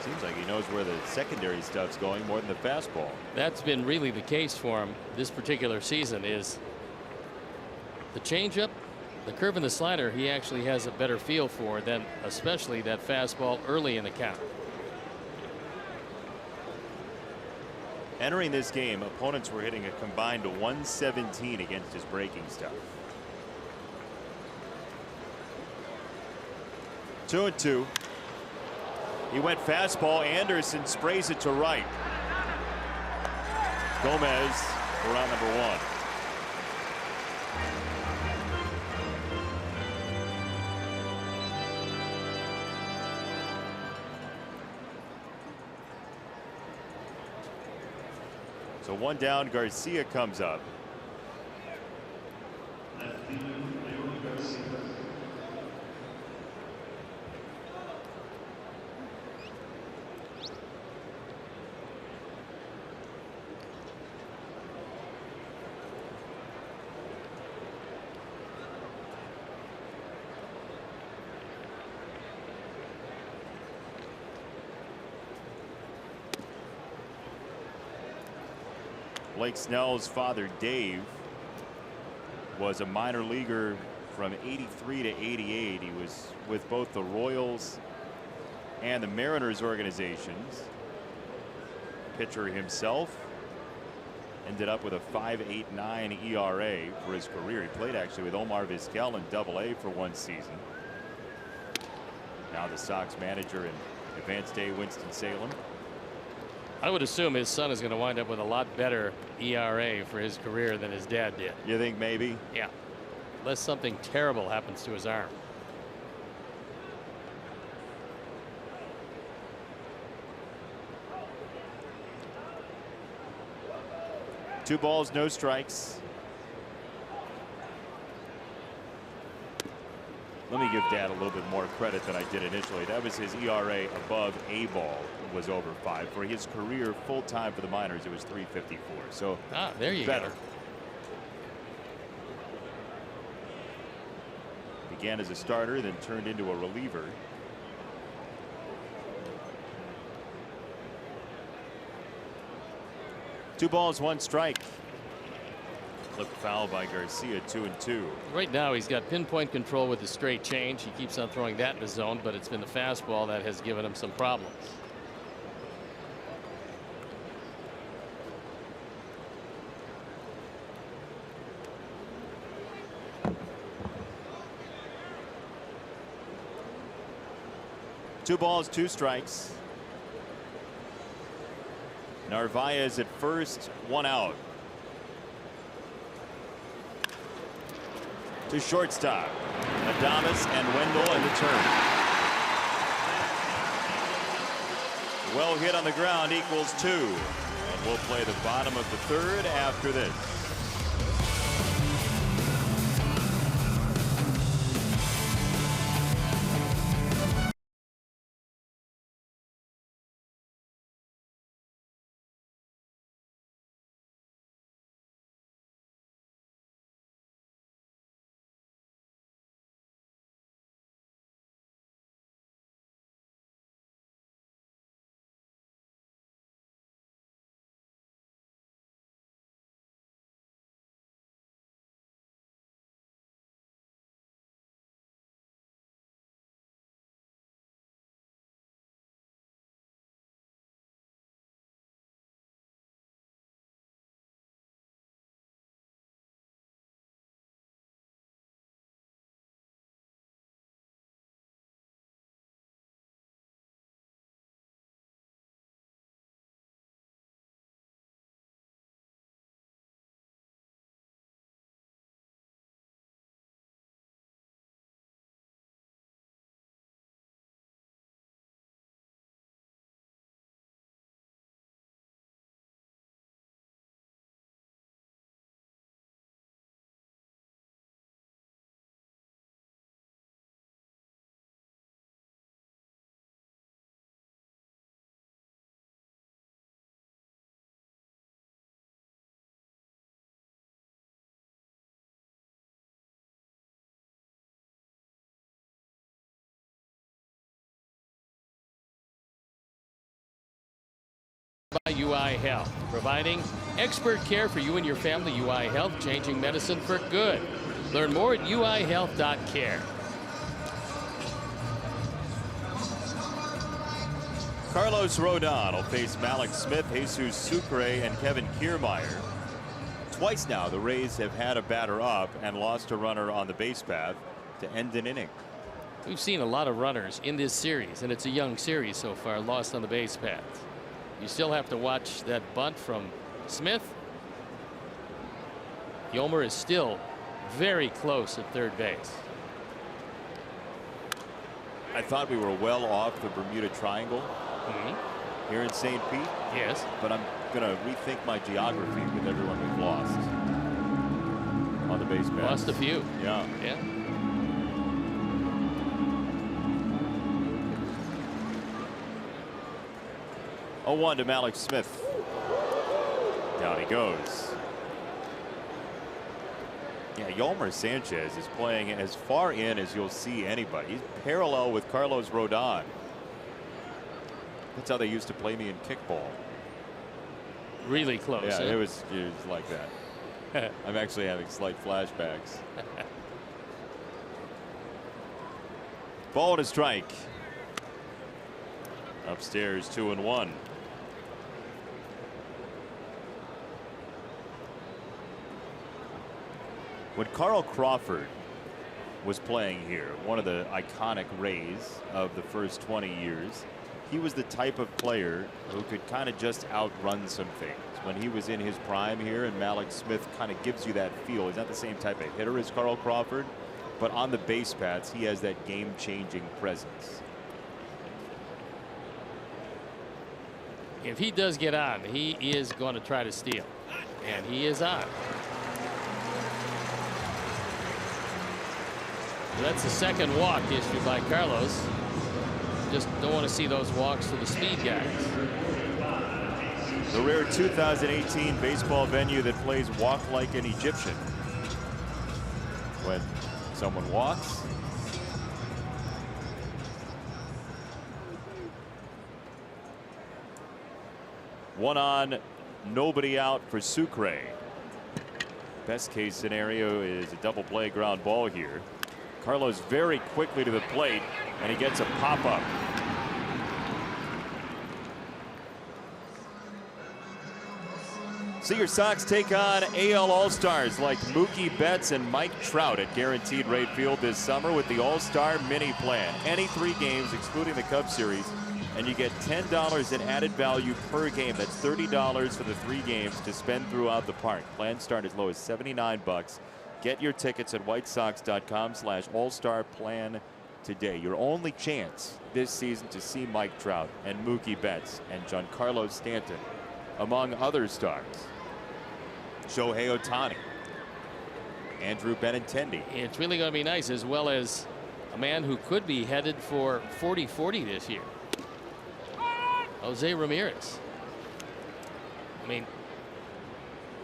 Seems like he knows where the secondary stuff's going more than the fastball.
That's been really the case for him this particular season. Is the changeup, the curve, and the slider he actually has a better feel for than especially that fastball early in the count.
Entering this game, opponents were hitting a combined 117 against his breaking stuff. 2-2. He went fastball. Anderson sprays it to right. Gomez for round number 1. So 1 down. Garcia comes up. Blake Snell's father, Dave, was a minor leaguer from '83 to '88. He was with both the Royals and the Mariners organizations. Pitcher himself. Ended up with a 5.89 ERA for his career. He played actually with Omar Vizquel in Double-A for 1 season. Now the Sox manager in Advanced Day, Winston-Salem.
I would assume his son is going to wind up with a lot better ERA for his career than his dad did.
You think maybe?
Yeah. Unless something terrible happens to his arm.
Two balls, no strikes. Let me give Dad a little bit more credit than I did initially. That was his ERA above A ball, was over 5. For his career full time for the minors, it was 3.54. So
there you
better.
go.
Began as a starter, then turned into a reliever. Two balls, 1 strike. Clipped foul by Garcia, 2-2.
Right now he's got pinpoint control with the straight change. He keeps on throwing that in the zone, but it's been the fastball that has given him some problems.
Two balls, 2 strikes. Narvaez at first, 1 out. To shortstop. Adames and Wendell in the turn. Well hit on the ground equals 2. And we'll play the bottom of the 3rd after this.
By UI Health, providing expert care for you and your family. UI Health, changing medicine for good. Learn more at uihealth.care.
Carlos Rodon will face Malik Smith, Jesus Sucre, and Kevin Kiermaier. Twice now the Rays have had a batter up and lost a runner on the base path to end an inning.
We've seen a lot of runners in this series, and it's a young series so far, lost on the base paths. You still have to watch that bunt from Smith. Yolmer is still very close at third base.
I thought we were well off the Bermuda Triangle here in St. Pete.
Yes.
But I'm going to rethink my geography with everyone we've lost on the base paths.
Lost a few.
Yeah.
Yeah.
Oh, 1 to Malik Smith. Down he goes. Yeah, Yolmer Sanchez is playing as far in as you'll see anybody. He's parallel with Carlos Rodon. That's how they used to play me in kickball.
Really close.
Yeah,
huh?
it was like that. I'm actually having slight flashbacks. Ball and a strike. Upstairs 2-1. When Carl Crawford was playing here, one of the iconic Rays of the first 20 years, he was the type of player who could kind of just outrun some things. When he was in his prime here, and Malik Smith kind of gives you that feel. He's not the same type of hitter as Carl Crawford, but on the base paths, he has that game-changing presence.
If he does get on, he is going to try to steal, and he is on. That's the second walk issued by Carlos. Just don't want to see those walks to the speed guys.
The rare 2018 baseball venue that plays walk like an Egyptian. When someone walks, one on, nobody out for Sucre. Best case scenario is a double play ground ball here. Carlos very quickly to the plate, and he gets a pop-up. See your Sox take on AL All-Stars like Mookie Betts and Mike Trout at Guaranteed Rate Field this summer with the All-Star Mini Plan. Any 3 games, excluding the Cup Series, and you get $10 in added value per game. That's $30 for the 3 games to spend throughout the park. Plans start as low as $79. Get your tickets at whitesox.com/all-star-plan today. Your only chance this season to see Mike Trout and Mookie Betts and Giancarlo Stanton, among other stars. Shohei Ohtani, Andrew Benintendi.
It's really going to be nice, as well as a man who could be headed for 40-40 this year. Jose Ramirez. I mean,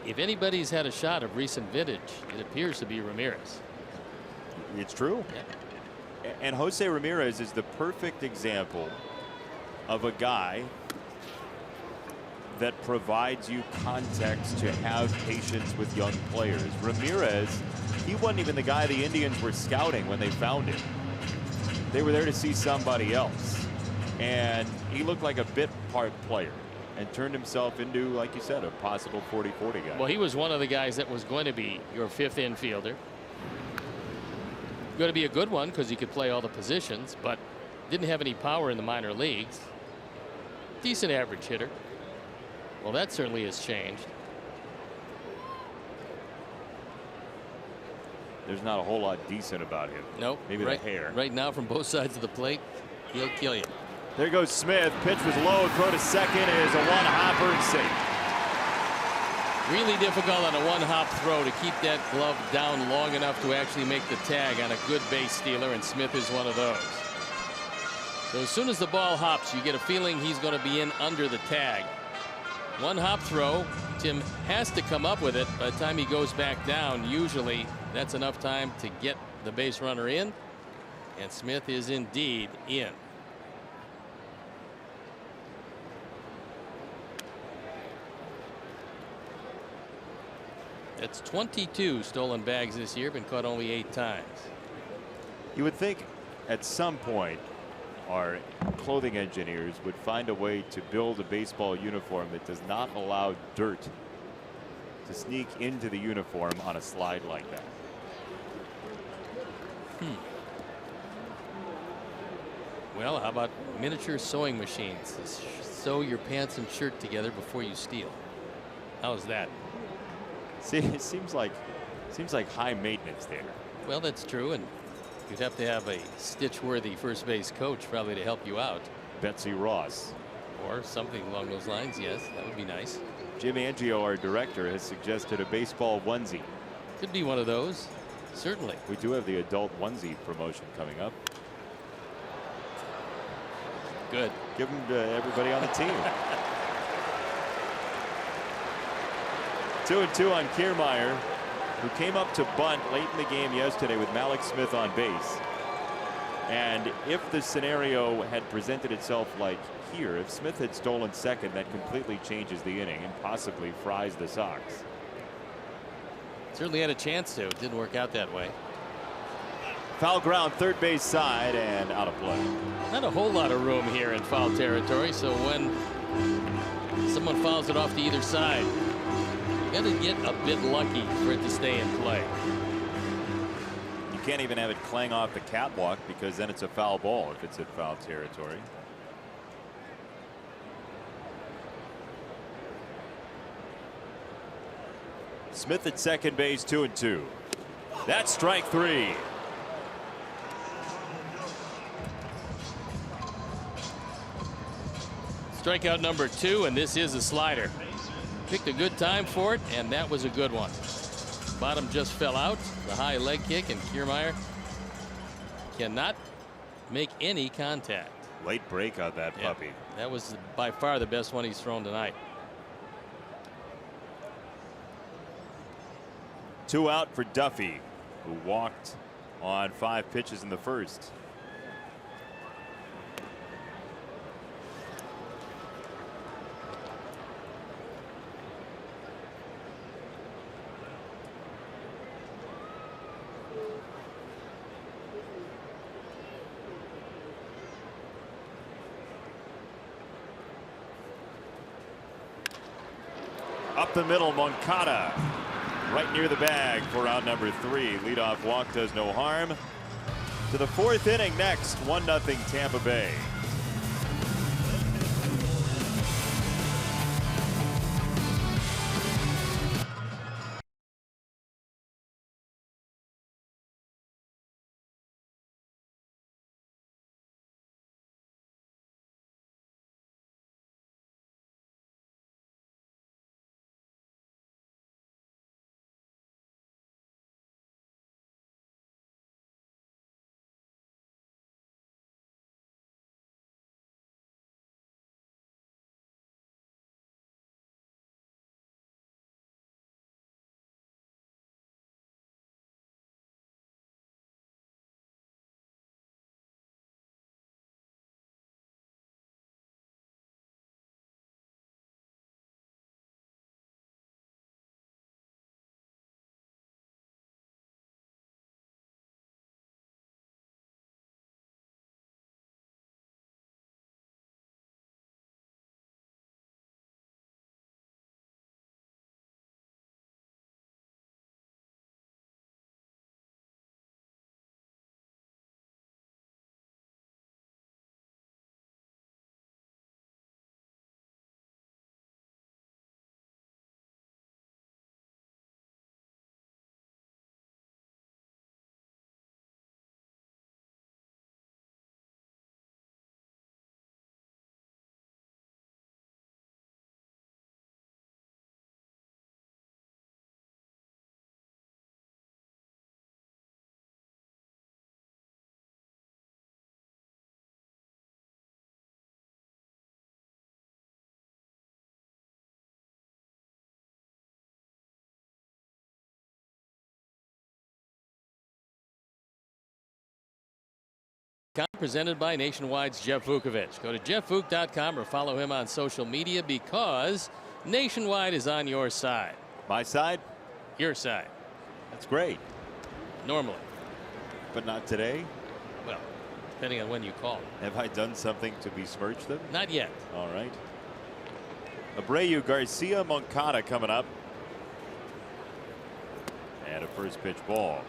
if anybody's had a shot of recent vintage, it appears to be Ramirez.
It's true.
Yeah.
And Jose Ramirez is the perfect example of a guy that provides you context to have patience with young players. Ramirez, he wasn't even the guy the Indians were scouting when they found him. They were there to see somebody else. And he looked like a bit part player and turned himself into, like you said, a possible 40-40 guy.
Well, he was one of the guys that was going to be your 5th infielder. Going to be a good one because he could play all the positions, but didn't have any power in the minor leagues. Decent average hitter. Well, that certainly has changed.
There's not a whole lot decent about him.
Nope.
Maybe the hair.
Right now, from both sides of the plate, he'll kill you.
There goes Smith. Pitch was low. Throw to second is a one-hopper and safe.
Really difficult on a one-hop throw to keep that glove down long enough to actually make the tag on a good base stealer, and Smith is one of those. So as soon as the ball hops, you get a feeling he's going to be in under the tag. One hop throw, Tim has to come up with it. By the time he goes back down, usually that's enough time to get the base runner in, and Smith is indeed in. That's 22 stolen bags this year, been caught only 8 times.
You would think at some point our clothing engineers would find a way to build a baseball uniform that does not allow dirt to sneak into the uniform on a slide like that.
Well, how about miniature sewing machines? Sew your pants and shirt together before you steal. How's that?
See, it seems like high maintenance there.
Well, that's true, and you'd have to have a stitch-worthy first base coach probably to help you out.
Betsy Ross.
Or something along those lines, yes, that would be nice.
Jim Angio, our director, has suggested a baseball onesie.
Could be one of those, certainly.
We do have the adult onesie promotion coming up.
Good.
Give them to everybody on the team. 2-2 on Kiermaier, who came up to bunt late in the game yesterday with Malik Smith on base. And if the scenario had presented itself like here, if Smith had stolen second, that completely changes the inning and possibly fries the Sox.
Certainly had a chance to. It didn't work out that way.
Foul ground, third base side, and out of play.
Not a whole lot of room here in foul territory, so when someone fouls it off to either side, you got to get a bit lucky for it to stay in play.
You can't even have it clang off the catwalk because then it's a foul ball if it's in foul territory. Smith at second base, 2-2. That's strike three.
Strikeout number 2, and this is a slider. Picked a good time for it, and that was a good one. Bottom just fell out. The high leg kick, and Kiermaier cannot make any contact.
Late break on that puppy.
That was by far the best one he's thrown tonight.
2 out for Duffy, who walked on 5 pitches in the first. Up the middle, Moncada. Right near the bag for out number 3. Leadoff walk does no harm. To the 4th inning next. 1-0 Tampa Bay.
Presented by Nationwide's Jeff Vukovich. Go to jeffvuk.com or follow him on social media because Nationwide is on your side.
My side?
Your side.
That's great.
Normally.
But not today?
Well, depending on when you call.
Have I done something to besmirch them?
Not yet.
All right. Abreu, Garcia, Moncada coming up. And a first pitch ball.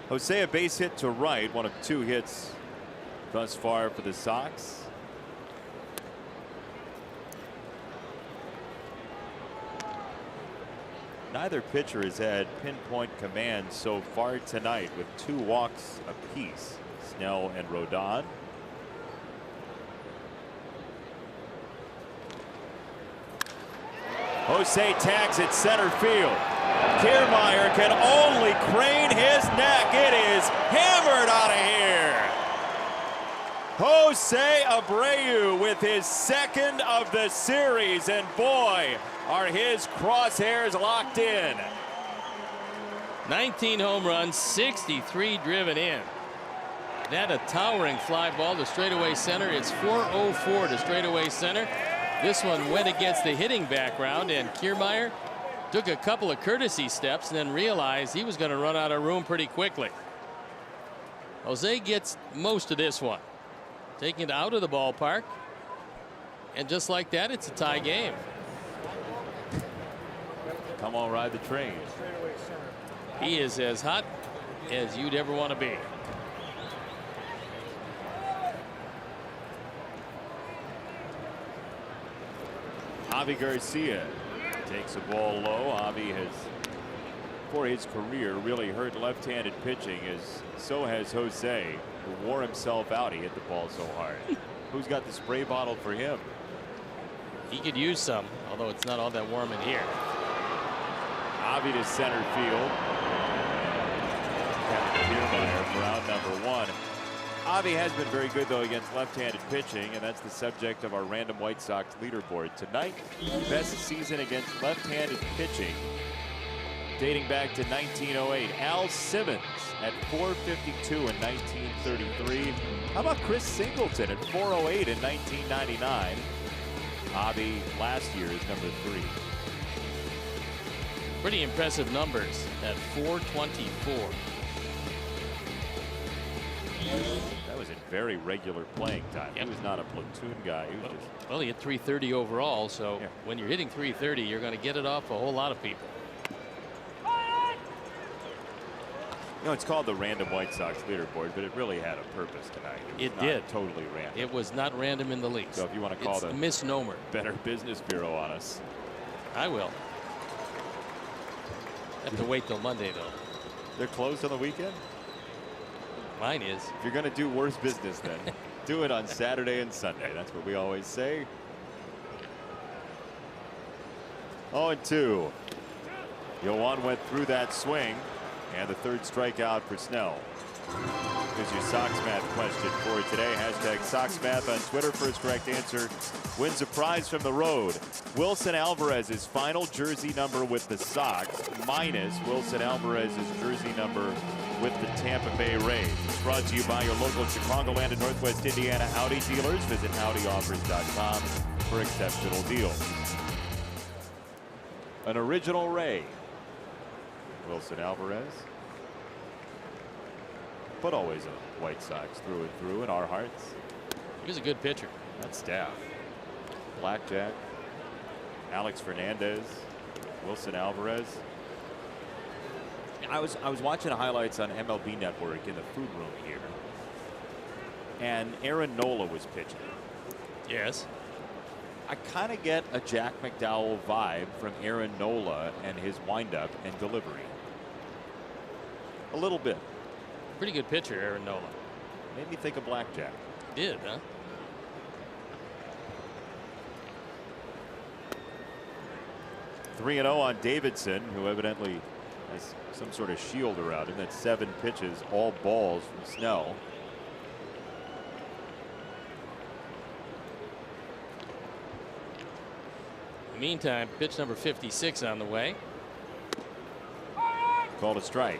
Jose, a base hit to right, one of 2 hits thus far for the Sox. Neither pitcher has had pinpoint command so far tonight with 2 walks apiece, Snell and Rodon. Jose tags at center field. Kiermaier can only crane his neck. It is hammered out of here. Jose Abreu with his 2nd of the series, and boy, are his crosshairs locked in.
19 home runs, 63 driven in. That a towering fly ball to straightaway center. It's 404 to straightaway center. This one went against the hitting background, and Kiermaier took a couple of courtesy steps and then realized he was going to run out of room pretty quickly. Jose gets most of this one, taking it out of the ballpark, and just like that, it's a tie game.
Come on, ride the train.
He is as hot as you'd ever want to be.
Avi Garcia takes a ball low. Avi has, for his career, really hurt left-handed pitching, as so has Jose, who wore himself out. He hit the ball so hard. Who's got the spray bottle for him?
He could use some, although it's not all that warm in here.
Avi to center field. Kiermaier for out number 1. Avi has been very good, though, against left-handed pitching, and that's the subject of our random White Sox leaderboard tonight. Best season against left-handed pitching dating back to 1908. Al Simmons at 452 in 1933. How about Chris Singleton at 408 in 1999? Avi last year is number 3.
Pretty impressive numbers at 424.
That was in very regular playing time.
Yep.
He was not a platoon guy. He was just,
well, he hit 330 overall, so
yeah.
When you're hitting 330, you're going to get it off a whole lot of people.
you know, it's called the random White Sox leaderboard, but it really had a purpose tonight.
It
was
did.
not totally random.
It was not random in the least.
So if you want to call
it's
the
a misnomer.
Better Business Bureau on us.
I will. Have to wait till Monday, though.
They're closed on the weekend?
Mine is.
If you're going to do worse business, then do it on Saturday and Sunday. That's what we always say. 0-2. Yoan went through that swing, and the 3rd strikeout for Snell. Here's your Sox Math question for today. Hashtag Sox Math on Twitter. First correct answer wins a prize from the road. Wilson Alvarez's final jersey number with the Sox minus Wilson Alvarez's jersey number with the Tampa Bay Rays. It's brought to you by your local Chicagoland and Northwest Indiana Audi dealers. Visit AudiOffers.com for exceptional deals. An original Ray, Wilson Alvarez, but always a White Sox through and through in our hearts.
He was a good pitcher.
That's staff. Blackjack, Alex Fernandez, Wilson Alvarez. I was watching highlights on MLB Network in the food room here, and Aaron Nola was pitching.
Yes.
I kind of get a Jack McDowell vibe from Aaron Nola and his windup and delivery. A little bit.
Pretty good pitcher, Aaron Nola.
Made me think of Blackjack.
Did, huh?
Three 3-0 on Davidson, who evidently has some sort of shield around him. That's 7 pitches, all balls from Snell.
Meantime, pitch number 56 on the way.
Called a strike.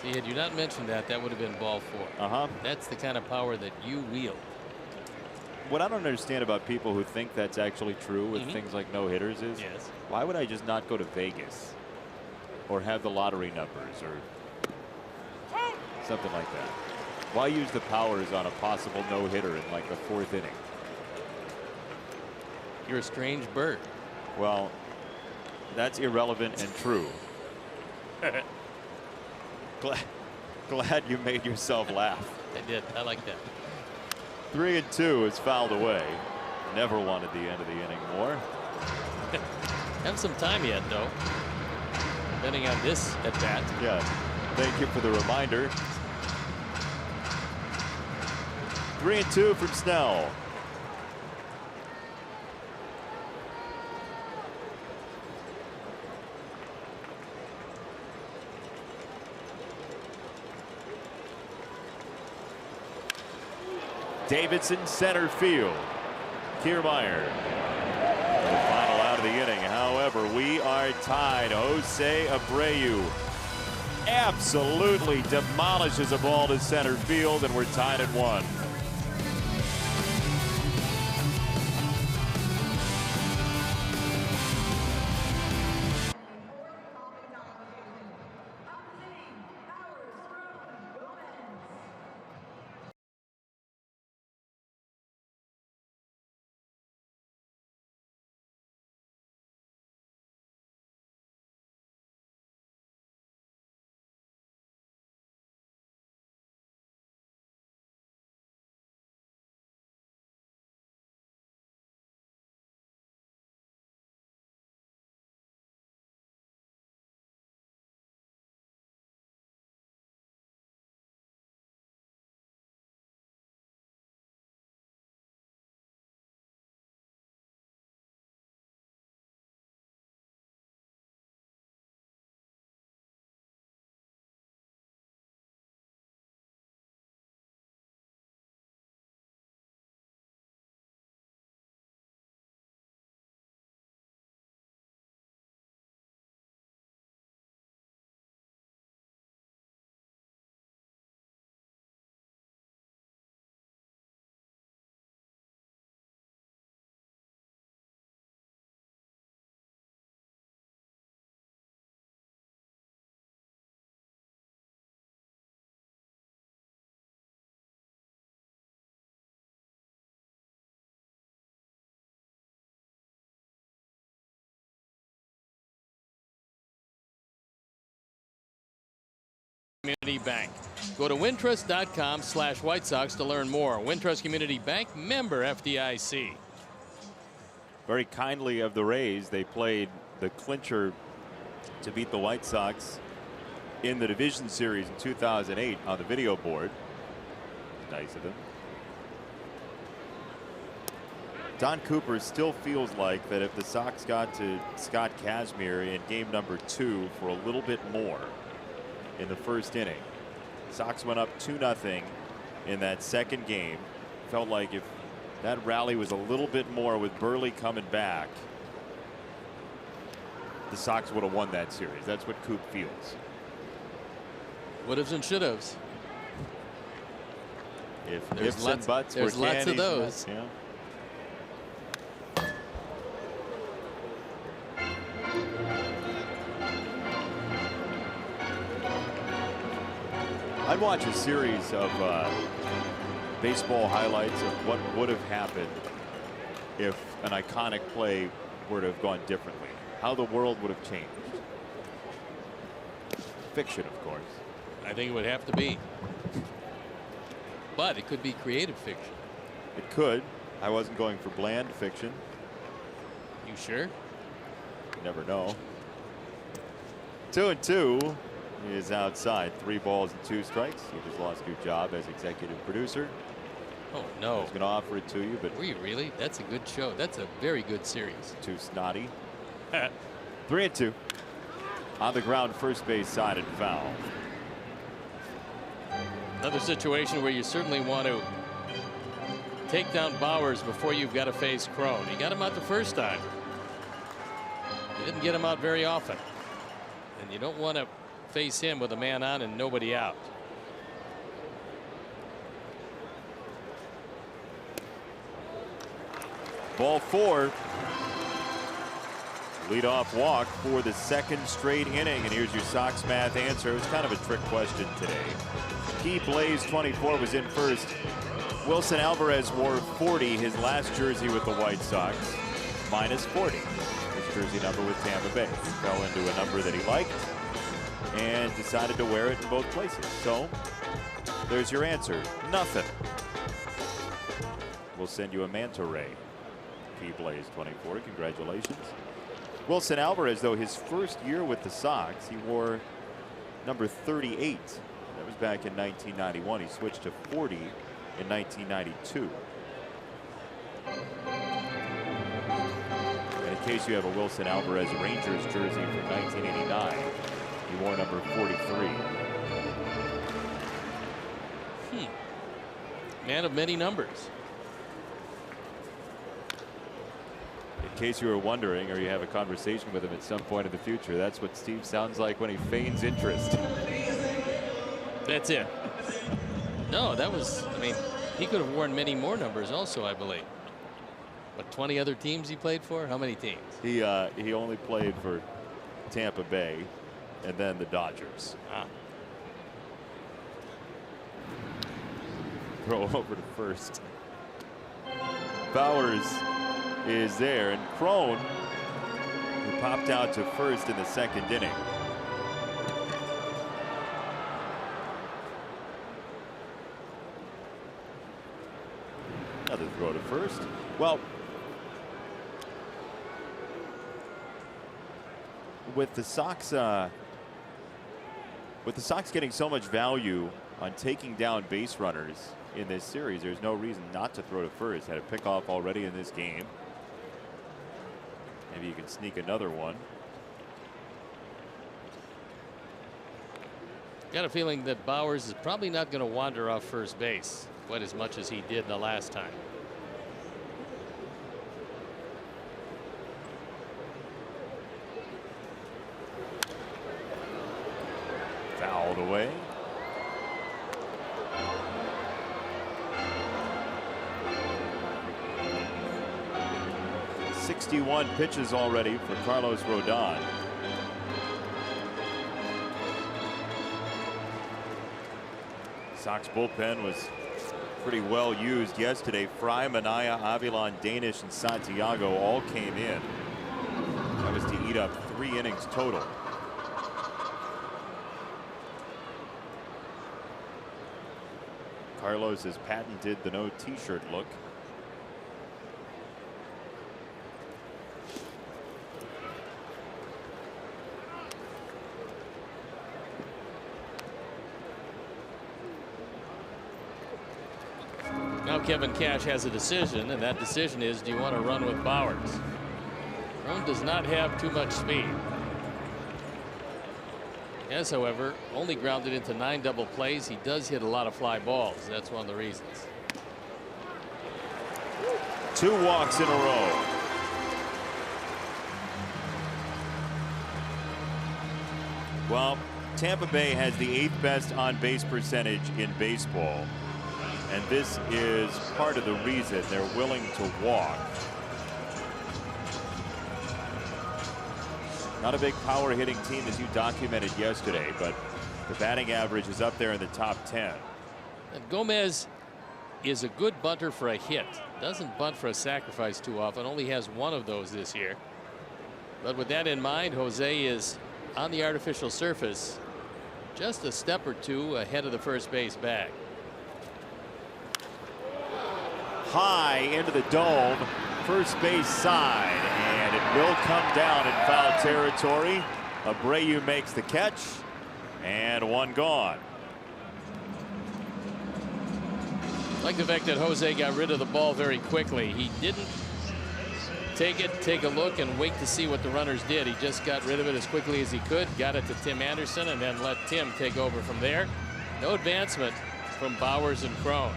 See, had you not mentioned that, that would have been ball 4. That's the kind of power that you wield.
What I don't understand about people who think that's actually true with things like no-hitters is,
Yes.
why would I just not go to Vegas or have the lottery numbers or something like that? Why use the powers on a possible no-hitter in like the 4th inning?
You're a strange bird.
Well, that's irrelevant and true. Glad you made yourself laugh.
I did. I like that.
3-2 is fouled away. Never wanted the end of the inning more.
Have some time yet, though. Depending on this at bat.
Yeah. Thank you for the reminder. 3-2 from Snell. Davidson center field. Kiermaier. The final out of the inning. However, we are tied. Jose Abreu absolutely demolishes a ball to center field, and we're tied at 1.
Community Bank. Go to wintrust.com/White Sox to learn more. Wintrust Community Bank, member FDIC.
Very kindly of the Rays, they played the clincher to beat the White Sox in the division series in 2008 on the video board. Nice of them. Don Cooper still feels like that if the Sox got to Scott Kazmir in game number 2 for a little bit more in the first inning. Sox went up 2-0 in that second game. Felt like if that rally was a little bit more with Burley coming back, the Sox would have won that series. That's what Coop feels.
Would-haves and should-haves.
If
There's
ifs
lots,
and buts
there's
were
lots
candies,
of those.
yeah. I'd watch a series of baseball highlights of what would have happened if an iconic play were to have gone differently. How the world would have changed. Fiction, of course.
I think it would have to be. But it could be creative fiction.
It could. I wasn't going for bland fiction.
You sure?
You never know. 2-2 is outside. 3 balls and 2 strikes. You just lost your job as executive producer.
Oh
I
no.
was going to offer it to you, but
Were you really? That's a good show. That's a very good series.
too snotty. 3-2. On the ground, first base side and foul.
Another situation where you certainly want to take down Bowers before you've got to face Crone. He got him out the first time. You didn't get him out very often. And you don't want to face him with a man on and nobody out.
Ball 4. Leadoff walk for the second straight inning. And here's your Sox math answer. It was kind of a trick question today. Key Blaze 24 was in first. Wilson Alvarez wore 40, his last jersey with the White Sox, minus 40. His jersey number with Tampa Bay. He fell into a number that he liked. and decided to wear it in both places. So there's your answer. Nothing. We'll send you a manta ray. P-Blaze 24. Congratulations. Wilson Alvarez, though, his first year with the Sox, he wore number 38. That was back in 1991. He switched to 40 in 1992. And in case you have a Wilson Alvarez Rangers jersey from 1989, he wore number 43.
Man of many numbers.
In case you were wondering, or you have a conversation with him at some point in the future, that's what Steve sounds like when he feigns interest.
That's it. No, that was, I mean, he could have worn many more numbers also, I believe. What, 20 other teams he played for? How many teams?
He only played for Tampa Bay and then the Dodgers. Throw over to first. Bowers is there, and Crone, who popped out to first in the second inning. Another throw to first. Well, with the Sox getting so much value on taking down base runners in this series, there's no reason not to throw to first. Had a pickoff already in this game. Maybe you can sneak another one.
Got a feeling that Bowers is probably not going to wander off first base quite as much as he did the last time.
Fouled away. '61 pitches already for Carlos Rodon. Sox bullpen was pretty well used yesterday. Fry, Minaya, Avilan, Danish, and Santiago all came in. That was to eat up 3 innings total. Carlos has patented the no t-shirt look.
Now Kevin Cash has a decision, and that decision is, do you want to run with Bowers? Crone does not have too much speed. Yes, however, only grounded into 9 double plays. He does hit a lot of fly balls. That's one of the reasons.
2 walks in a row. Well, Tampa Bay has the 8th best on-base percentage in baseball. And this is part of the reason they're willing to walk. Not a big power hitting team, as you documented yesterday, but the batting average is up there in the top 10.
And Gomez is a good bunter for a hit. Doesn't bunt for a sacrifice too often. Only has 1 of those this year. But with that in mind, Jose is on the artificial surface, just a step or 2 ahead of the first base bag.
High into the dome, first base side, and it will come down in foul territory. Abreu makes the catch, and 1 gone.
I like the fact that Jose got rid of the ball very quickly. He didn't take a look and wait to see what the runners did. He just got rid of it as quickly as he could, got it to Tim Anderson, and then let Tim take over from there. No advancement from Bowers and Crone.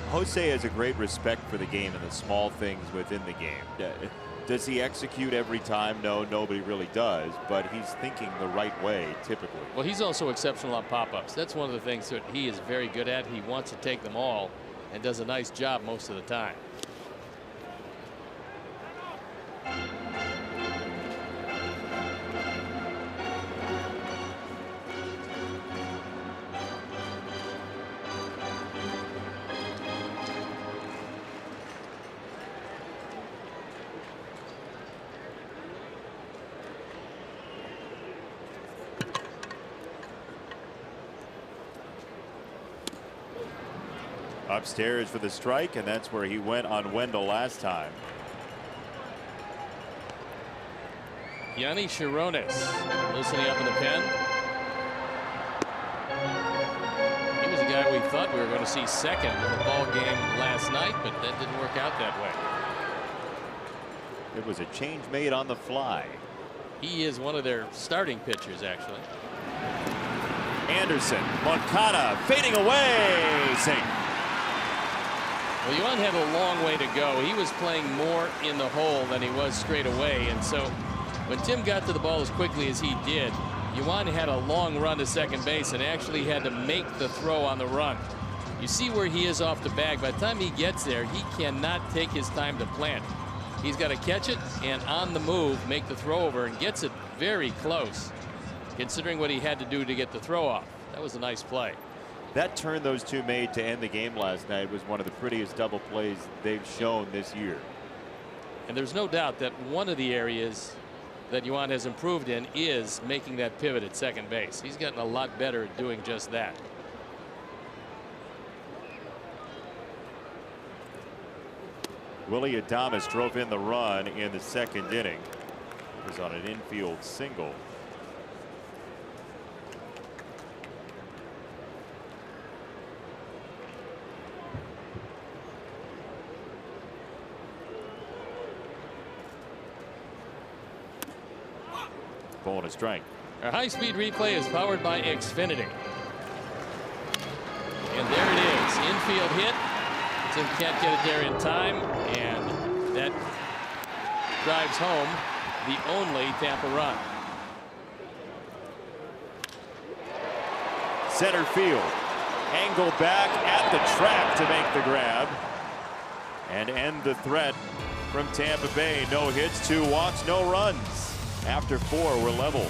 Jose has a great respect for the game and the small things within the game. Does he execute every time? No, nobody really does, but he's thinking the right way typically.
Well, he's also exceptional on pop-ups. That's one of the things that he is very good at. He wants to take them all and does a nice job most of the time.
Upstairs for the strike, and that's where he went on Wendell last time.
Yanni Chirones loosening up in the pen. He was a guy we thought we were going to see second in the ball game last night, but that didn't work out that way.
It was a change made on the fly.
He is one of their starting pitchers, actually.
Anderson, Moncada fading away. Sing.
Well, Yuan had a long way to go. He was playing more in the hole than he was straight away, and so when Tim got to the ball as quickly as he did, Yuan had a long run to second base and actually had to make the throw on the run. You see where he is off the bag. By the time he gets there, he cannot take his time to plant. He's got to catch it and on the move make the throw over, and gets it very close considering what he had to do to get the throw off. That was a nice play.
That turn those two made to end the game last night was one of the prettiest double plays they've shown this year.
And there's no doubt that one of the areas that Yuan has improved in is making that pivot at second base. He's gotten a lot better at doing just that.
Willie Adames drove in the run in the second inning. It was on an infield single. Ball and a strike.
Our high-speed replay is powered by Xfinity. And there it is. Infield hit. Tim can't get it there in time, and that drives home the only Tampa run.
Center field. Angle back at the track to make the grab and end the threat from Tampa Bay. No hits, 2 walks, no runs. After 4, we're level.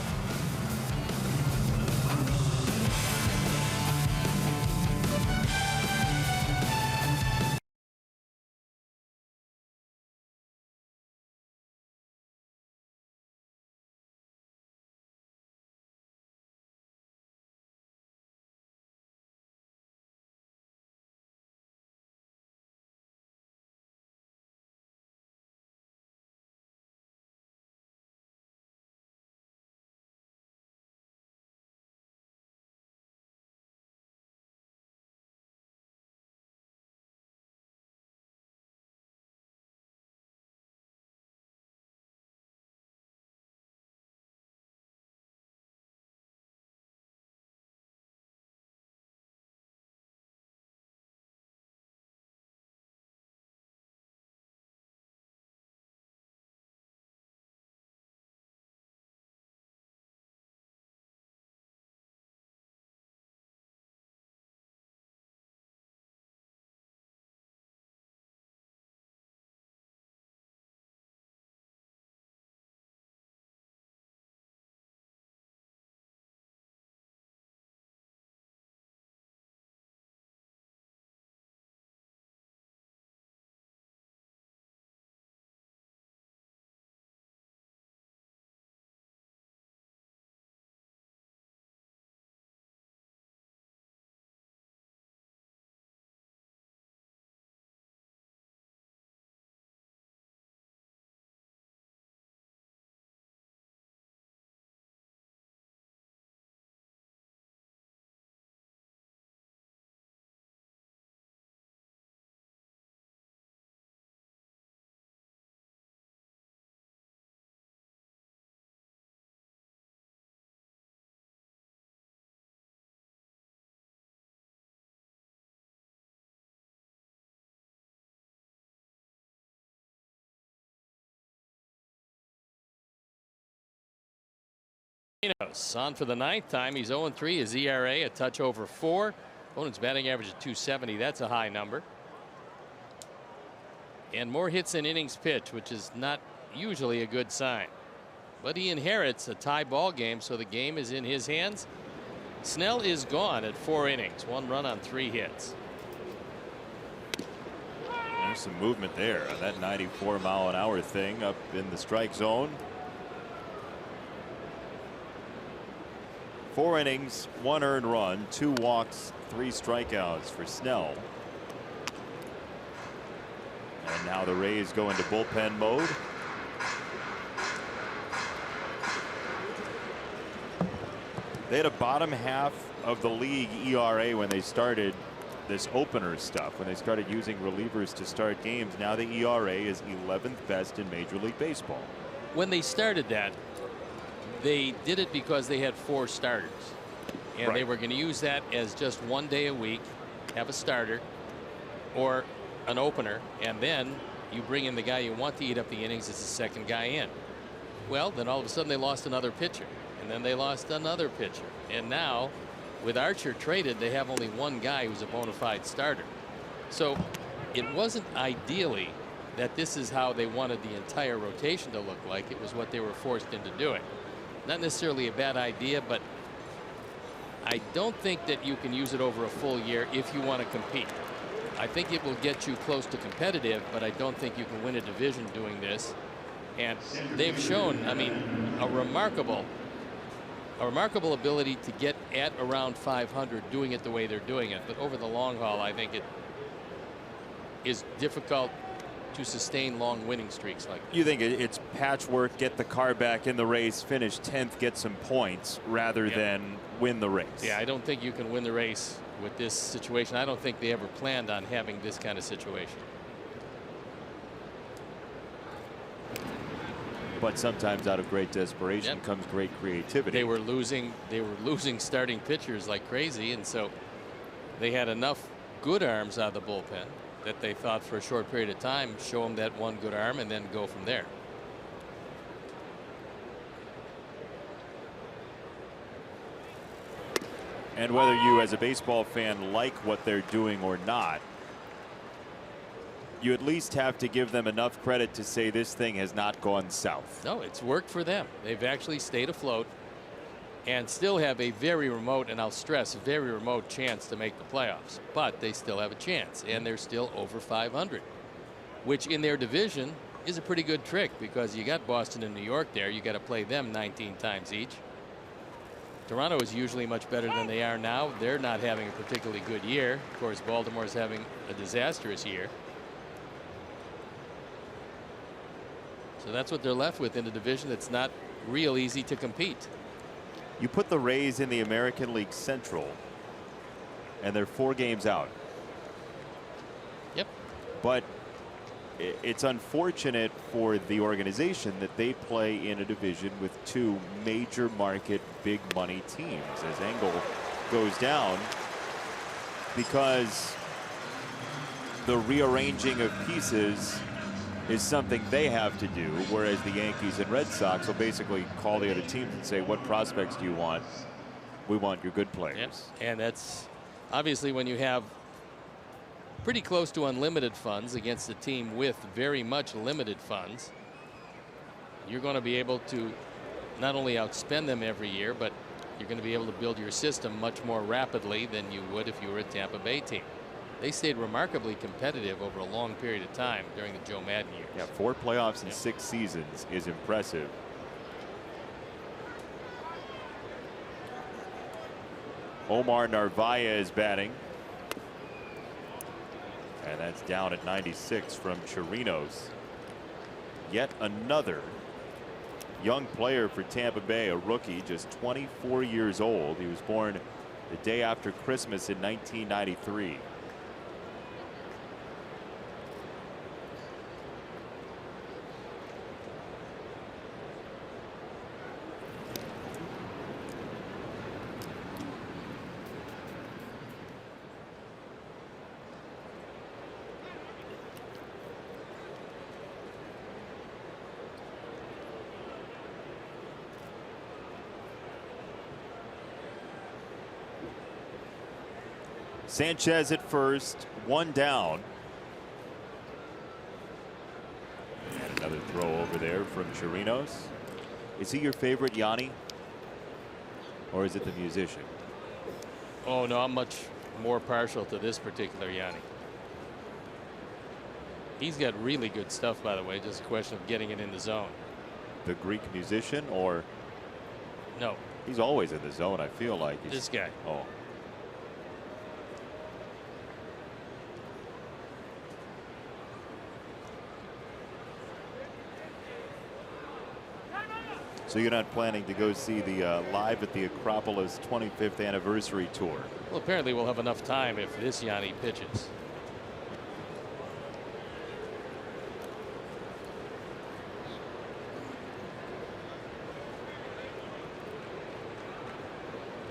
On for the 9th time. He's 0-3. His ERA a touch over 4. Opponent's batting average at 270. That's a high number. And more hits than innings pitched, which is not usually a good sign. But he inherits a tie ball game, so the game is in his hands. Snell is gone at 4 innings. 1 run on 3 hits.
There's some movement there on that 94-mile-an-hour thing up in the strike zone. 4 innings, 1 earned run, 2 walks, 3 strikeouts for Snell. now the Rays go into bullpen mode. They had a bottom half of the league ERA when they started this opener stuff, when they started using relievers to start games. Now the ERA is 11th best in Major League Baseball.
When they started that, they did it because they had 4 starters. And they were going to use that as just 1 day a week, have a starter or an opener, and then you bring in the guy you want to eat up the innings as the second guy in. Well, then all of a sudden they lost another pitcher, and then they lost another pitcher. And now, with Archer traded, they have only 1 guy who's a bona fide starter. So it wasn't ideally that this is how they wanted the entire rotation to look like. It was what they were forced into doing. Not necessarily a bad idea, but I don't think that you can use it over a full year if you want to compete. I think it will get you close to competitive, but I don't think you can win a division doing this. And they've shown, I mean, a remarkable ability to get at around 500 doing it the way they're doing it. But over the long haul, I think it is difficult to sustain long winning streaks like that.
You think it's patchwork, get the car back in the race, finish 10th, get some points rather than win the race.
Yeah, I don't think you can win the race with this situation. I don't think they ever planned on having this kind of situation.
But sometimes out of great desperation comes great creativity.
They were losing starting pitchers like crazy, and so they had enough good arms out of the bullpen that they thought for a short period of time, show them that one good arm and then go from there.
And whether you as a baseball fan like what they're doing or not, you at least have to give them enough credit to say this thing has not gone south.
No, it's worked for them. They've actually stayed afloat and still have a very remote, and I'll stress, a very remote chance to make the playoffs. But they still have a chance, and they're still over 500, which in their division is a pretty good trick because you got Boston and New York there. You got to play them 19 times each. Toronto is usually much better than they are now. They're not having a particularly good year. Of course, Baltimore's having a disastrous year. So that's what they're left with in a division that's not real easy to compete.
You put the Rays in the American League Central, and they're 4 games out.
Yep.
But it's unfortunate for the organization that they play in a division with 2 major market big money teams as Engel goes down, because the rearranging of pieces is something they have to do, whereas the Yankees and Red Sox will basically call the other teams and say, what prospects do you want? We want your good players.
Yep. And that's obviously when you have pretty close to unlimited funds against a team with very much limited funds, you're going to be able to not only outspend them every year, but you're going to be able to build your system much more rapidly than you would if you were a Tampa Bay team. They stayed remarkably competitive over a long period of time during the Joe Madden years.
Yeah, 4 playoffs in 6 seasons is impressive. Omar Narvaez batting. And that's down at 96 from Chirinos. Yet another young player for Tampa Bay, a rookie, just 24 years old. He was born the day after Christmas in 1993. Sanchez at first, 1 down. And another throw over there from Chirinos. Is he your favorite Yanni? Or is it the musician?
Oh, no, I'm much more partial to this particular Yanni. He's got really good stuff, by the way. Just a question of getting it in the zone.
The Greek musician, or?
No.
He's always in the zone, I feel like.
This guy.
Oh. So you're not planning to go see the Live at the Acropolis 25th anniversary tour?
Well, apparently we'll have enough time if this Yanni pitches.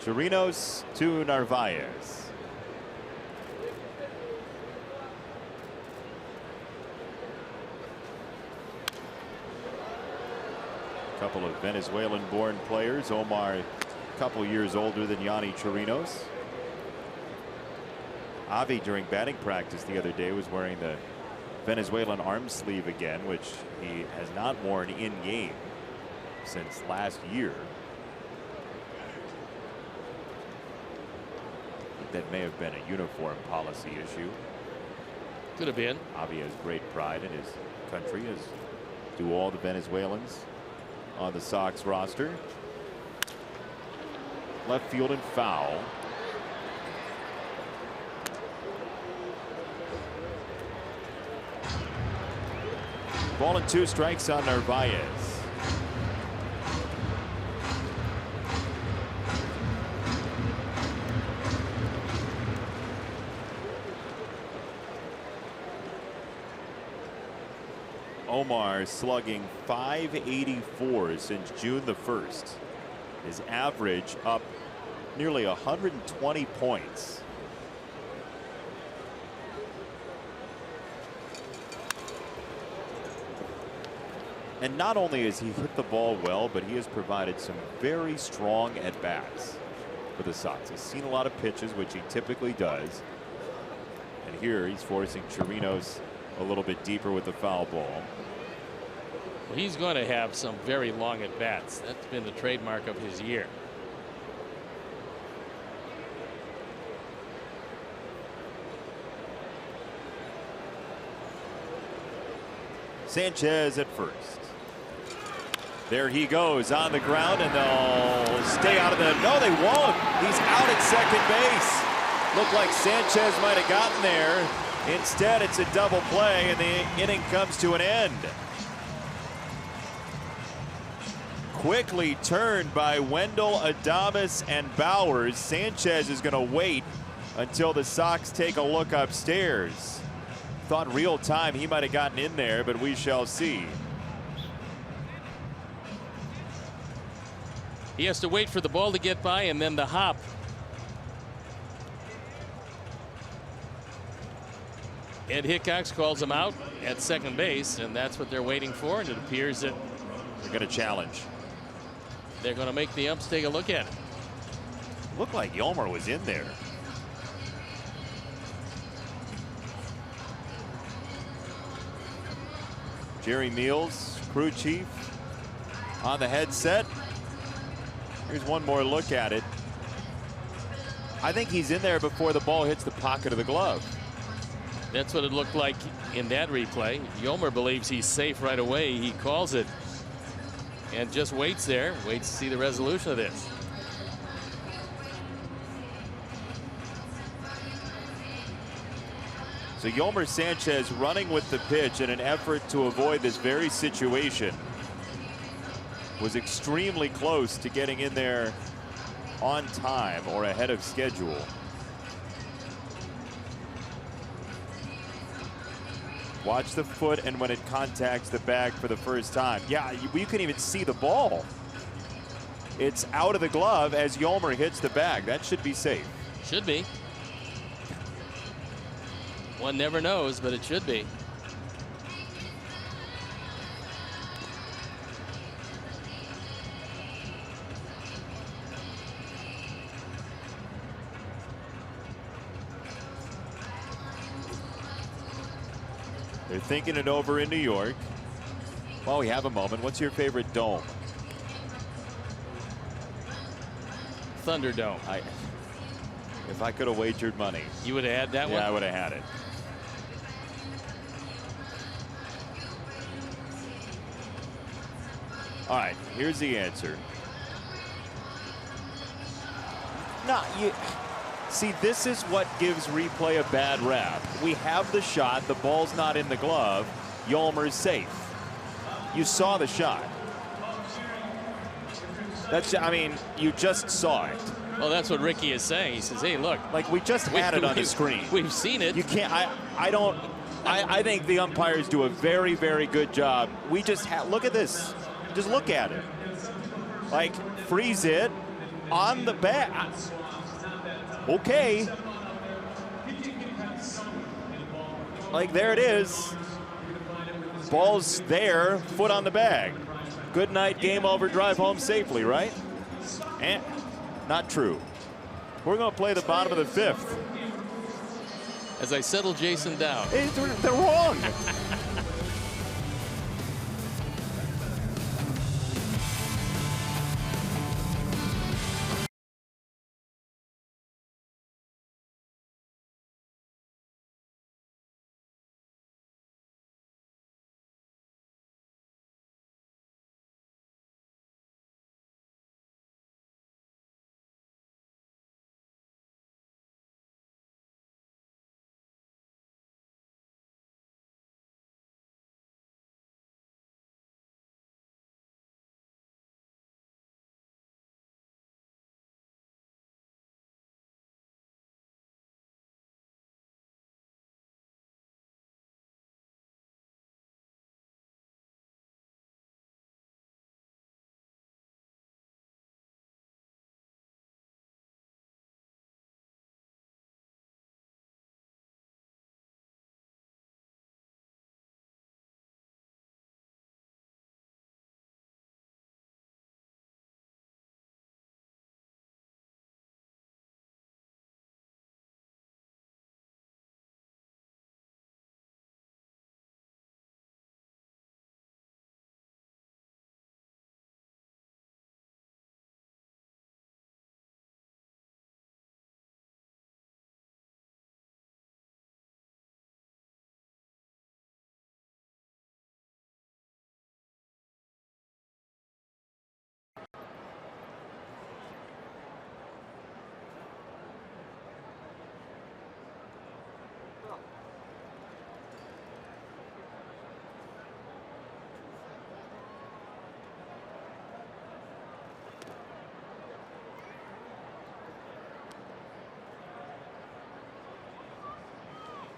Chirinos to Narvaez. Couple of Venezuelan-born players. Omar, a couple years older than Yanni Chirinos. Avi, during batting practice the other day, was wearing the Venezuelan arm sleeve again, which he has not worn in game since last year. That may have been a uniform policy issue.
Could have been.
Avi has great pride in his country, as do all the Venezuelans on the Sox roster. Left field and foul. Ball and 2 strikes on Narvaez. Omar slugging .584 since June the 1st. His average up nearly 120 points. And not only has he hit the ball well, but he has provided some very strong at-bats for the Sox. He's seen a lot of pitches, which he typically does. And here he's forcing Chirinos a little bit deeper with the foul ball.
Well, he's going to have some very long at bats. That's been the trademark of his year.
Sanchez at first. There he goes on the ground, and they'll stay out of the. No, they won't. He's out at second base. Looked like Sanchez might have gotten there. Instead, it's a double play, and the inning comes to an end. Quickly turned by Wendell, Adames, and Bowers. Sanchez is going to wait until the Sox take a look upstairs. Thought real time he might have gotten in there, but we shall see.
He has to wait for the ball to get by and then the hop. Ed Hickox calls him out at second base, and that's what they're waiting for, and it appears that
they're going to challenge.
They're going to make the umps take a look at it.
Looked like Yolmer was in there. Jerry Meals, crew chief, on the headset. Here's one more look at it. I think he's in there before the ball hits the pocket of the glove.
That's what it looked like in that replay. Yolmer believes he's safe right away. He calls it and just waits there, waits to see the resolution of this.
So Yolmer Sanchez running with the pitch in an effort to avoid this very situation. Was extremely close to getting in there on time or ahead of schedule. Watch the foot and when it contacts the bag for the first time. Yeah, you can even see the ball. It's out of the glove as Yolmer hits the bag. That should be safe.
Should be. One never knows, but it should be.
They're thinking it over in New York. While we have a moment, what's your favorite dome?
Thunderdome.
If I could have wagered money.
You would have had that one?
Yeah, I would have had it. All right, here's the answer. No, see, this is what gives replay a bad rap. We have the shot, the ball's not in the glove, Yolmer's safe. You saw the shot. That's, I mean, you just saw it.
Well, that's what Ricky is saying. He says, hey, look.
Like, we just had it on the screen.
We've seen it.
You can't, I think the umpires do a very, very good job. We just look at this. Just look at it. Like, freeze it on the back. Okay. Like, there it is. Ball's there, foot on the bag. Good night, game over, drive home safely, right? And not true. We're going to play the bottom of the fifth.
As I settle Jason down.
They're wrong.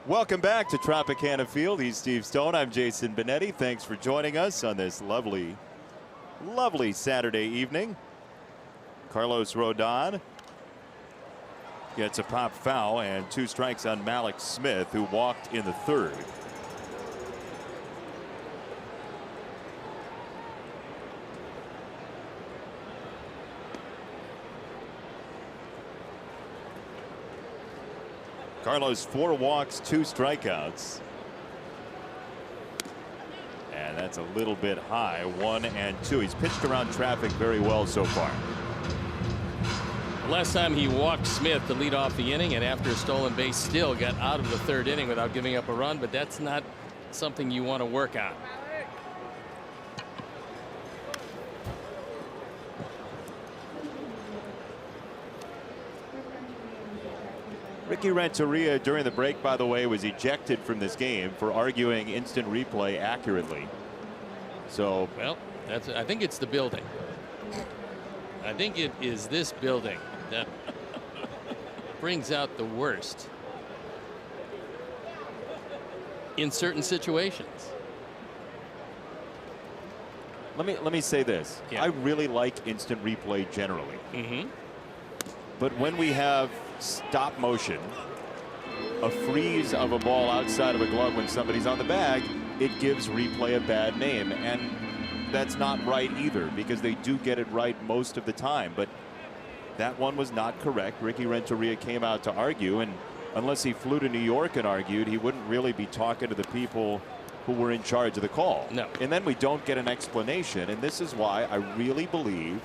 Welcome back to Tropicana Field. He's Steve Stone. I'm Jason Benetti. Thanks for joining us on this lovely, lovely Saturday evening. Carlos Rodon gets a pop foul and 2 strikes on Malik Smith, who walked in the third. Carlos 4 walks, 2 strikeouts. And that's a little bit high, 1 and 2. He's pitched around traffic very well so far.
Last time he walked Smith to lead off the inning, and after a stolen base still got out of the third inning without giving up a run, but that's not something you want to work on.
Ricky Renteria during the break, by the way, was ejected from this game for arguing instant replay accurately. So,
well, I think it's the building. I think it is this building that brings out the worst in certain situations.
Let me say this.
Yeah.
I really like instant replay generally.
Mm-hmm.
But when we have stop motion, a freeze of a ball outside of a glove when somebody's on the bag, it gives replay a bad name. And that's not right either, because they do get it right most of the time. But that one was not correct. Ricky Renteria came out to argue, and unless he flew to New York and argued, he wouldn't really be talking to the people who were in charge of the call.
No.
And then we don't get an explanation, and this is why I really believe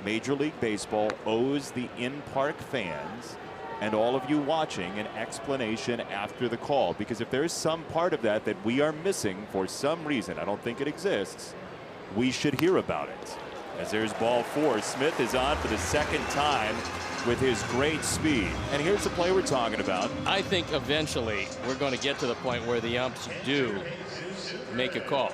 Major League Baseball owes the in-park fans and all of you watching an explanation after the call, because if there's some part of that that we are missing for some reason, I don't think it exists, we should hear about it. As there's ball 4, Smith is on for the second time with his great speed. And here's the play we're talking about.
I think eventually we're going to get to the point where the umps do make a call.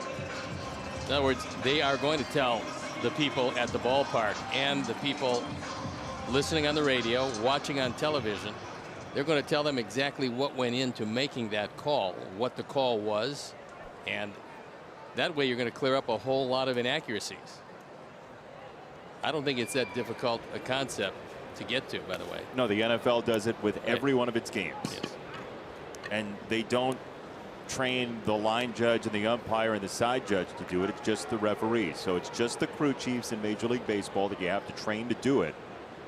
In other words, they are going to tell the people at the ballpark and the people listening on the radio, watching on television. They're going to tell them exactly what went into making that call, what the call was, and that way you're going to clear up a whole lot of inaccuracies. I don't think it's that difficult a concept to get to, by the way.
No, the NFL does it with every one of its games.
Yes.
And they don't train the line judge and the umpire and the side judge to do it. It's just the referees. So it's just the crew chiefs in Major League Baseball that you have to train to do it.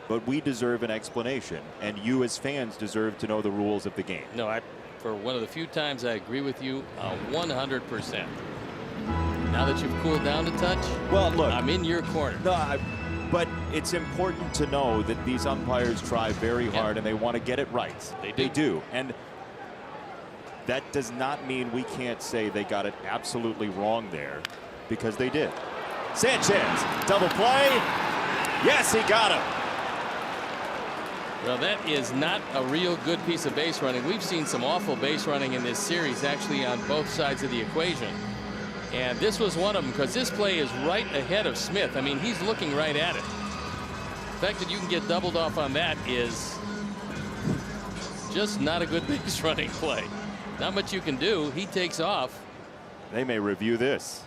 But we deserve an explanation, and you as fans deserve to know the rules of the game.
No, for one of the few times I agree with you 100%. Now that you've cooled down a touch,
well, look,
I'm in your corner.
No, but it's important to know that these umpires try very hard and they want to get it right. They do. And that does not mean we can't say they got it absolutely wrong there, because they did. Sanchez, double play. Yes, he got him.
Well, that is not a real good piece of base running. We've seen some awful base running in this series, actually, on both sides of the equation. And this was one of them, because this play is right ahead of Smith. I mean, he's looking right at it. The fact that you can get doubled off on that is just not a good base running play. Not much you can do. He takes off.
They may review this.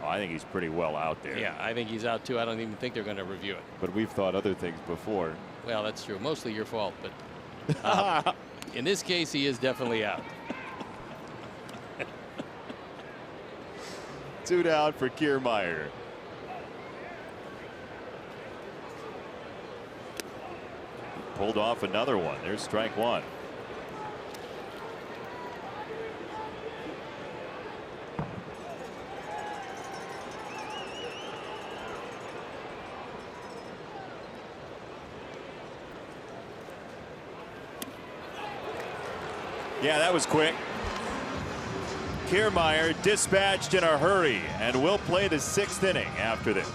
Oh, I think he's pretty well out there.
Yeah, I think he's out too. I don't even think they're going to review it.
But we've thought other things before.
Well, that's true. Mostly your fault. But in this case, he is definitely out.
2 down for Kiermaier. Pulled off another one. There's strike one. Yeah, that was quick. Kiermaier dispatched in a hurry, and we'll play the 6th inning after this.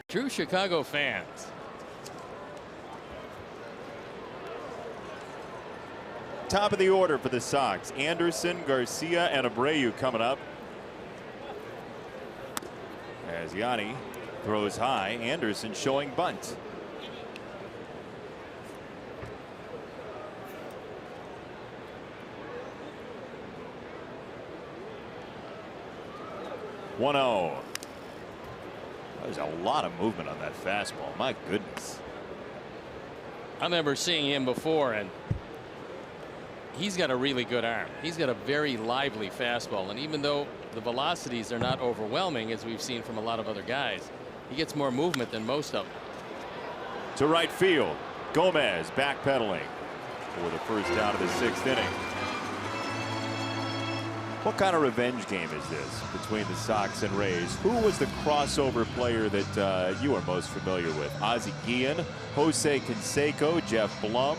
True Chicago fans.
Top of the order for the Sox. Anderson, Garcia, and Abreu coming up. As Yanni throws high, Anderson showing bunt. (1-0). There's a lot of movement on that fastball. My goodness.
I remember seeing him before, and he's got a really good arm. He's got a very lively fastball, and even though the velocities are not overwhelming, as we've seen from a lot of other guys, he gets more movement than most of them.
to right field. Gomez backpedaling for the first out of the 6th inning. What kind of revenge game is this between the Sox and Rays? Who was the crossover player that you are most familiar with? Ozzie Guillen, Jose Canseco, Jeff Blum,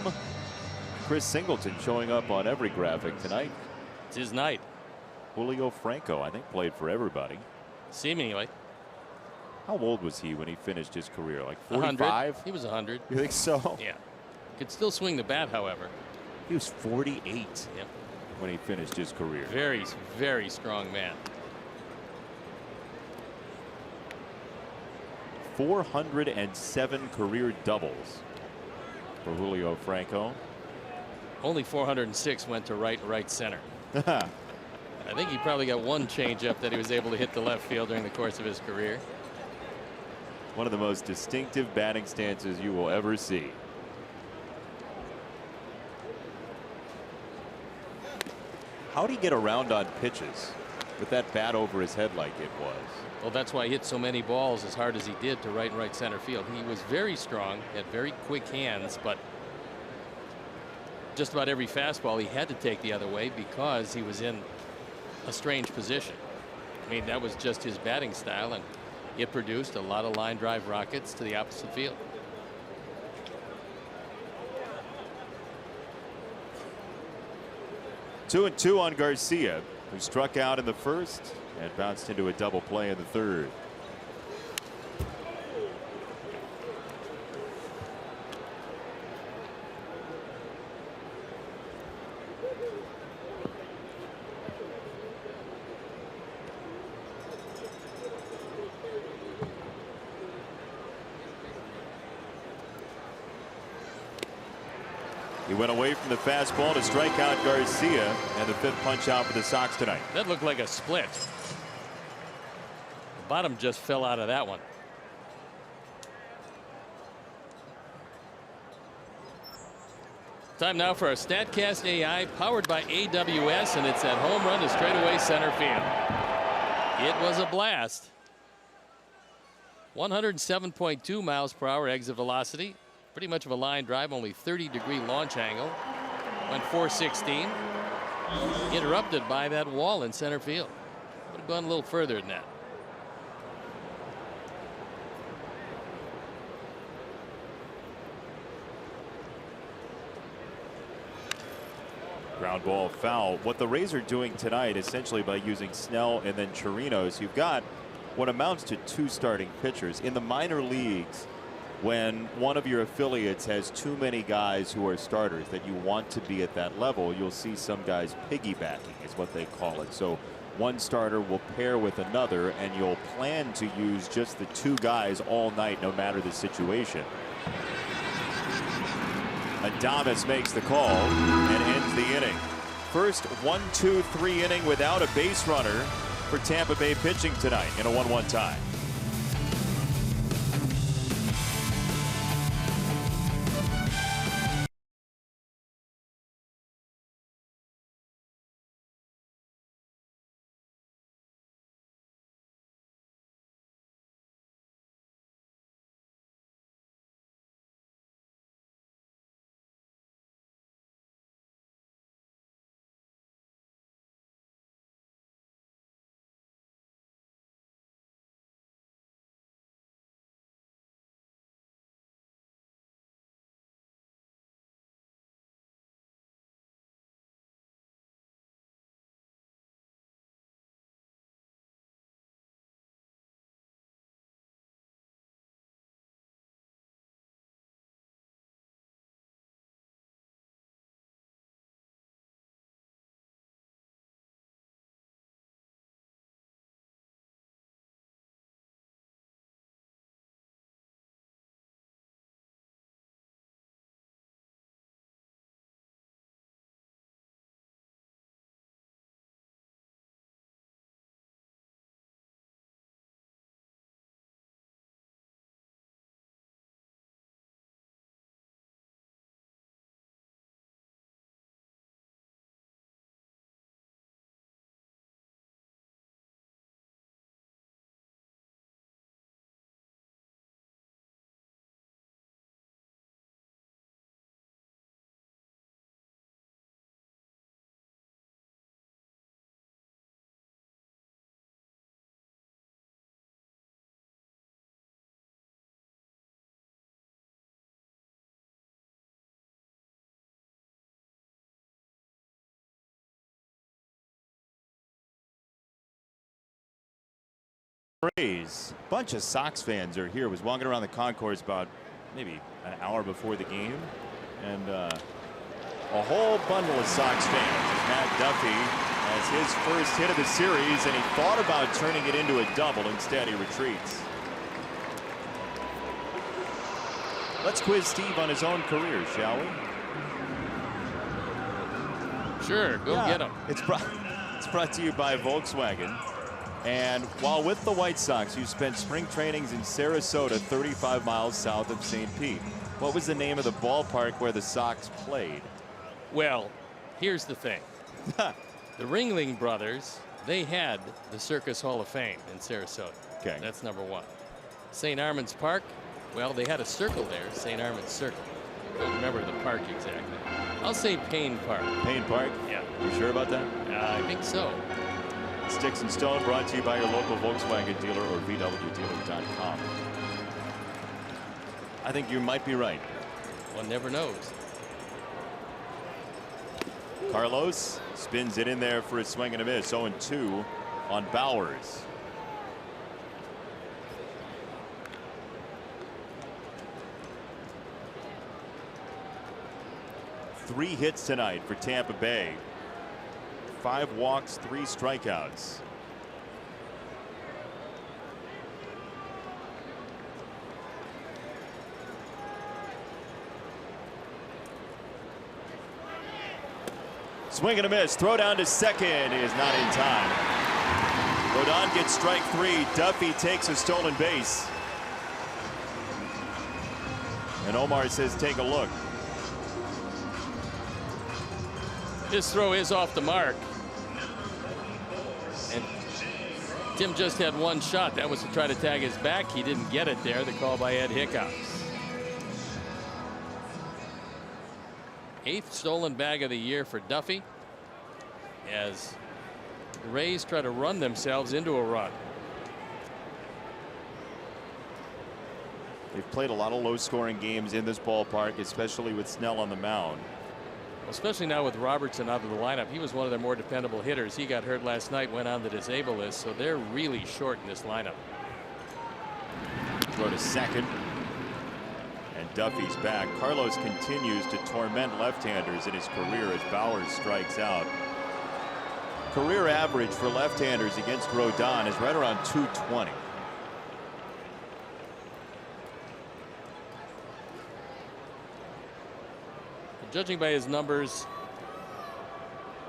Chris Singleton showing up on every graphic tonight.
It's his night.
Julio Franco, I think, played for everybody.
Seemingly.
How old was he when he finished his career? Like
100.
45?
He was 100.
You think so?
Yeah. Could still swing the bat, however.
He was 48
Yep.
when he finished his career.
Very, very strong man.
407 career doubles for Julio Franco.
Only 406 went to right center. I think he probably got one changeup that he was able to hit the left field during the course of his career.
One of the most distinctive batting stances you will ever see. How'd he get around on pitches with that bat over his head like it was?
Well, that's why he hit so many balls as hard as he did to right center field. He was very strong, had very quick hands, but just about every fastball he had to take the other way because he was in a strange position. I mean, that was just his batting style, and it produced a lot of line drive rockets to the opposite field.
Two and two on Garcia, who struck out in the first and bounced into a double play in the third. He went away from the fastball to strike out Garcia, and the 5th punch out for the Sox tonight.
That looked like a split. The bottom just fell out of that one. Time now for our StatCast AI powered by AWS, and it's that home run to straightaway center field. It was a blast. 107.2 miles per hour exit velocity. Pretty much of a line drive, only 30-degree launch angle. Went 416. Interrupted by that wall in center field. Would have gone a little further than that.
Ground ball foul. What the Rays are doing tonight, essentially by using Snell and then Chirinos, you've got what amounts to 2 starting pitchers. In the minor leagues, when one of your affiliates has too many guys who are starters that you want to be at that level, you'll see some guys piggybacking is what they call it. So one starter will pair with another, and you'll plan to use just the 2 guys all night, no matter the situation. Adames makes the call and ends the inning. First 1-2-3 inning without a base runner for Tampa Bay pitching tonight in a 1-1 tie. Rays. A bunch of Sox fans are here. Was walking around the concourse about maybe an hour before the game, and a whole bundle of Sox fans. As Matt Duffy has his first hit of the series, and he thought about turning it into a double. Instead, he retreats. Let's quiz Steve on his own career, shall we?
Sure, go get him.
It's brought to you by Volkswagen. And while with the White Sox, you spent spring trainings in Sarasota, 35 miles south of St. Pete. What was the name of the ballpark where the Sox played?
Well, here's the thing. The Ringling Brothers, they had the Circus Hall of Fame in Sarasota.
Okay.
That's number one. St. Armand's Park, well, they had a circle there, St. Armand's Circle. I don't remember the park exactly. I'll say Payne Park.
Payne Park?
Yeah.
You sure about that?
I think so.
Sticks and Stone brought to you by your local Volkswagen dealer or VWdealer.com. I think you might be right.
One never knows.
Carlos spins it in there for a swing and a miss. 0-2 on Bowers. Three hits tonight for Tampa Bay. 5 walks, 3 strikeouts. Swing and a miss. Throw down to second is not in time. Rodon gets strike 3. Duffy takes a stolen base. And Omar says, take a look.
His throw is off the mark. And Tim just had one shot. That was to try to tag his back. He didn't get it there. The call by Ed Hickox. 8th stolen bag of the year for Duffy, as the Rays try to run themselves into a run.
They've played a lot of low-scoring games in this ballpark, especially with Snell on the mound.
Especially now with Robertson out of the lineup. He was one of their more dependable hitters. He got hurt last night, went on the disabled list, so they're really short in this lineup.
Throw to second. And Duffy's back. Carlos continues to torment left-handers in his career as Bowers strikes out. Career average for left-handers against Rodon is right around 220.
Judging by his numbers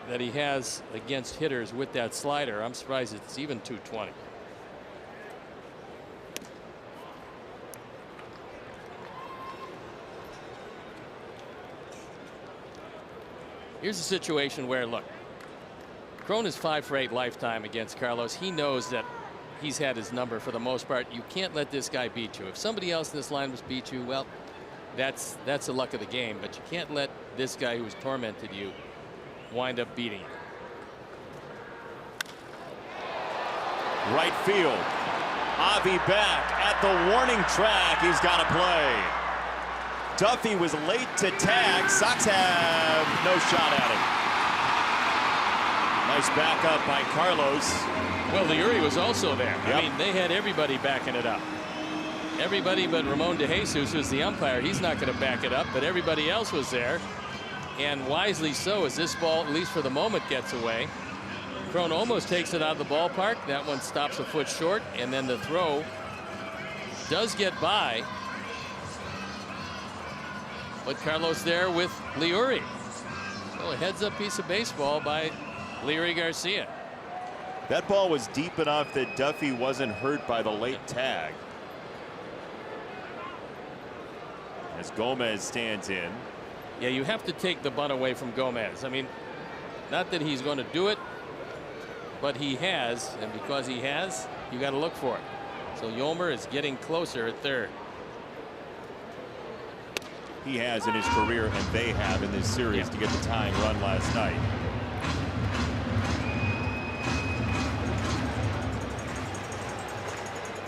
that he has against hitters with that slider, I'm surprised it's even 220. Here's a situation where, look, Cron is 5 for 8 lifetime against Carlos. He knows that he's had his number for the most part. You can't let this guy beat you. If somebody else in this line was beat you, well, that's the luck of the game, but you can't let this guy who's tormented you wind up beating you.
Right field. Avi back at the warning track. He's got to play. Duffy was late to tag. Sox have no shot at him. Nice backup by Carlos.
Well, Liuri was also there.
Yep.
I mean, they had everybody backing it up. Everybody but Ramon DeJesus, who's the umpire. He's not going to back it up, but everybody else was there. And wisely so, as this ball, at least for the moment, gets away. Cron almost takes it out of the ballpark. That one stops a foot short, and then the throw does get by. But Carlos there with Liuri. So a heads-up piece of baseball by Liuri Garcia.
That ball was deep enough that Duffy wasn't hurt by the late tag. As Gomez stands in.
Yeah, you have to take the bunt away from Gomez. I mean, not that he's going to do it, but he has, and because he has, you got to look for it. So Yolmer is getting closer at third.
He has in his career, and they have in this series to get the tying run last night.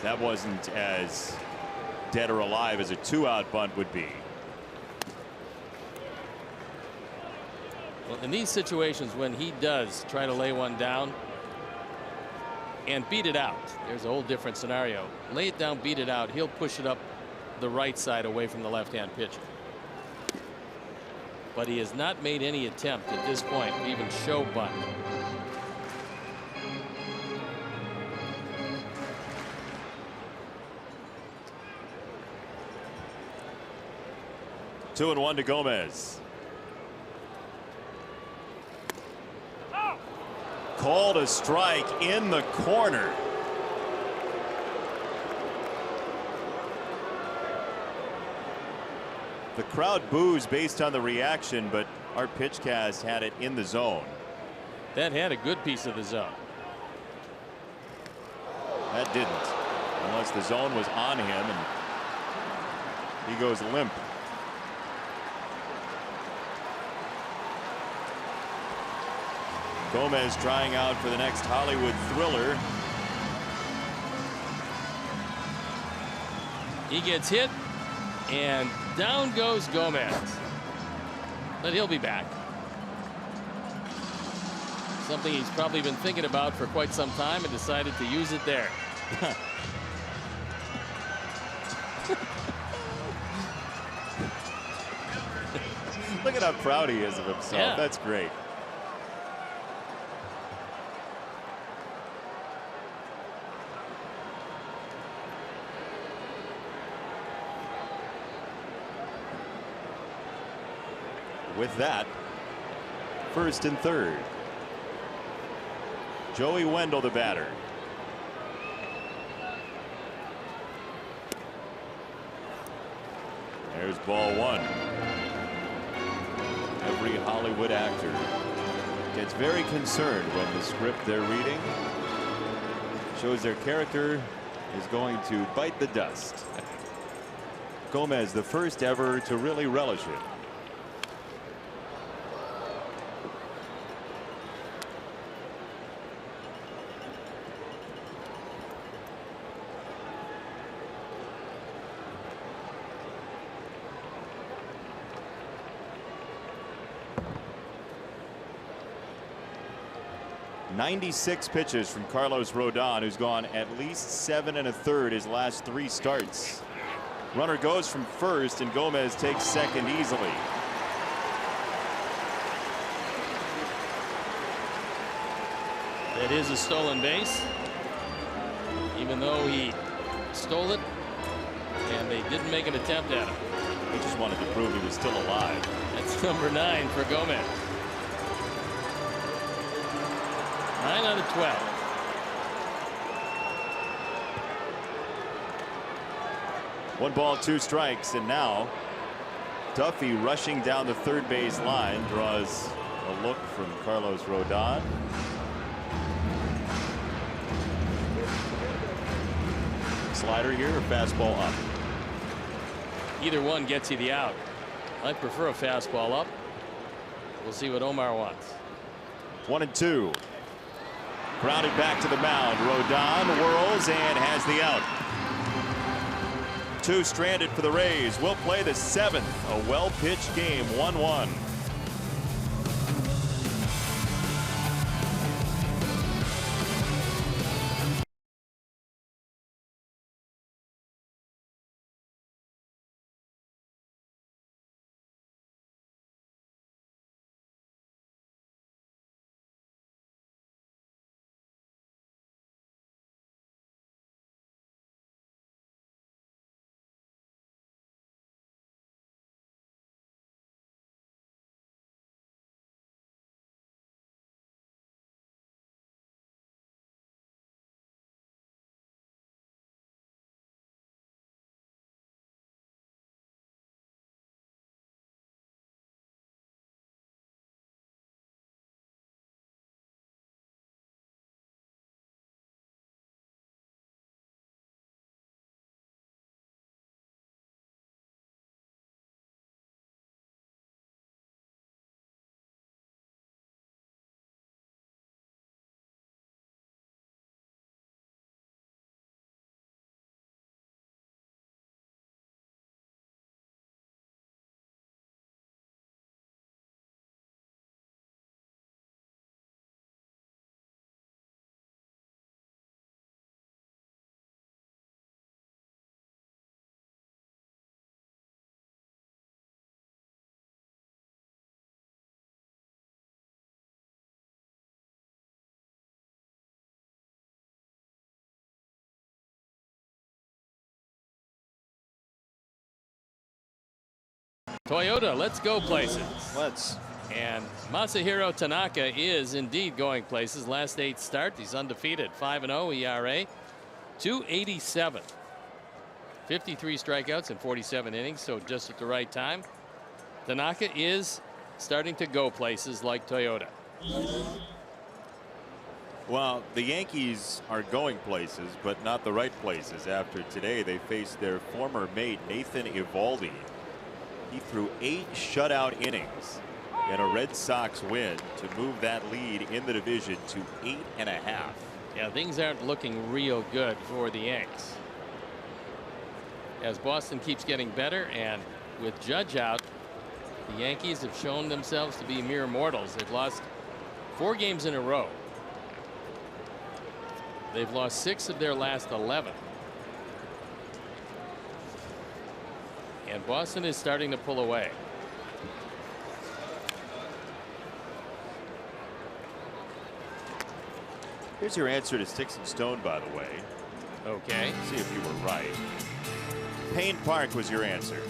That wasn't as dead or alive as a 2-out bunt would be.
Well, in these situations, when he does try to lay one down, and beat it out. There's a whole different scenario. Lay it down, beat it out. He'll push it up the right side away from the left-hand pitcher. But he has not made any attempt at this point to even show bunt.
Two and one to Gomez. Called a strike in the corner. The crowd boos based on the reaction, but our pitchcast had it in the zone.
That had a good piece of the zone.
That didn't, unless the zone was on him and he goes limp. Gomez trying out for the next Hollywood thriller.
He gets hit, and down goes Gomez. But he'll be back. Something he's probably been thinking about for quite some time and decided to use it there.
Look at how proud he is of himself.
Yeah.
That's great. With that, first and third. Joey Wendell, the batter. There's ball one. Every Hollywood actor gets very concerned when the script they're reading shows their character is going to bite the dust. Gomez, the first ever to really relish it. .96 pitches from Carlos Rodon, who's gone at least 7 1/3 his last 3 starts. Runner goes from first, and Gomez takes second easily.
That is a stolen base, even though he stole it and they didn't make an attempt at him.
He just wanted to prove he was still alive.
That's number 9 for Gomez. 9 out of 12.
One ball, 2 strikes, and now Duffy rushing down the third base line draws a look from Carlos Rodon. Slider here or fastball up?
Either one gets you the out. I'd prefer a fastball up. We'll see what Omar wants.
1-2. Grounded back to the mound. Rodon whirls and has the out. 2 stranded for the Rays. We'll play the 7th. A well-pitched game, 1-1.
Toyota, let's go places.
Let's.
And Masahiro Tanaka is indeed going places. Last 8 starts, he's undefeated. 5-0 ERA, 287. 53 strikeouts in 47 innings, so just at the right time. Tanaka is starting to go places like Toyota.
Well, the Yankees are going places, but not the right places. After today, they faced their former mate, Nathan Eovaldi. He threw 8 shutout innings in a Red Sox win to move that lead in the division to 8.5.
Yeah, things aren't looking real good for the Yanks. As Boston keeps getting better, and with Judge out, the Yankees have shown themselves to be mere mortals. They've lost 4 games in a row. They've lost 6 of their last 11. And Boston is starting to pull away.
Here's your answer to Sticks and Stone, by the way.
Okay.
See if you were right. Payne Park was your answer.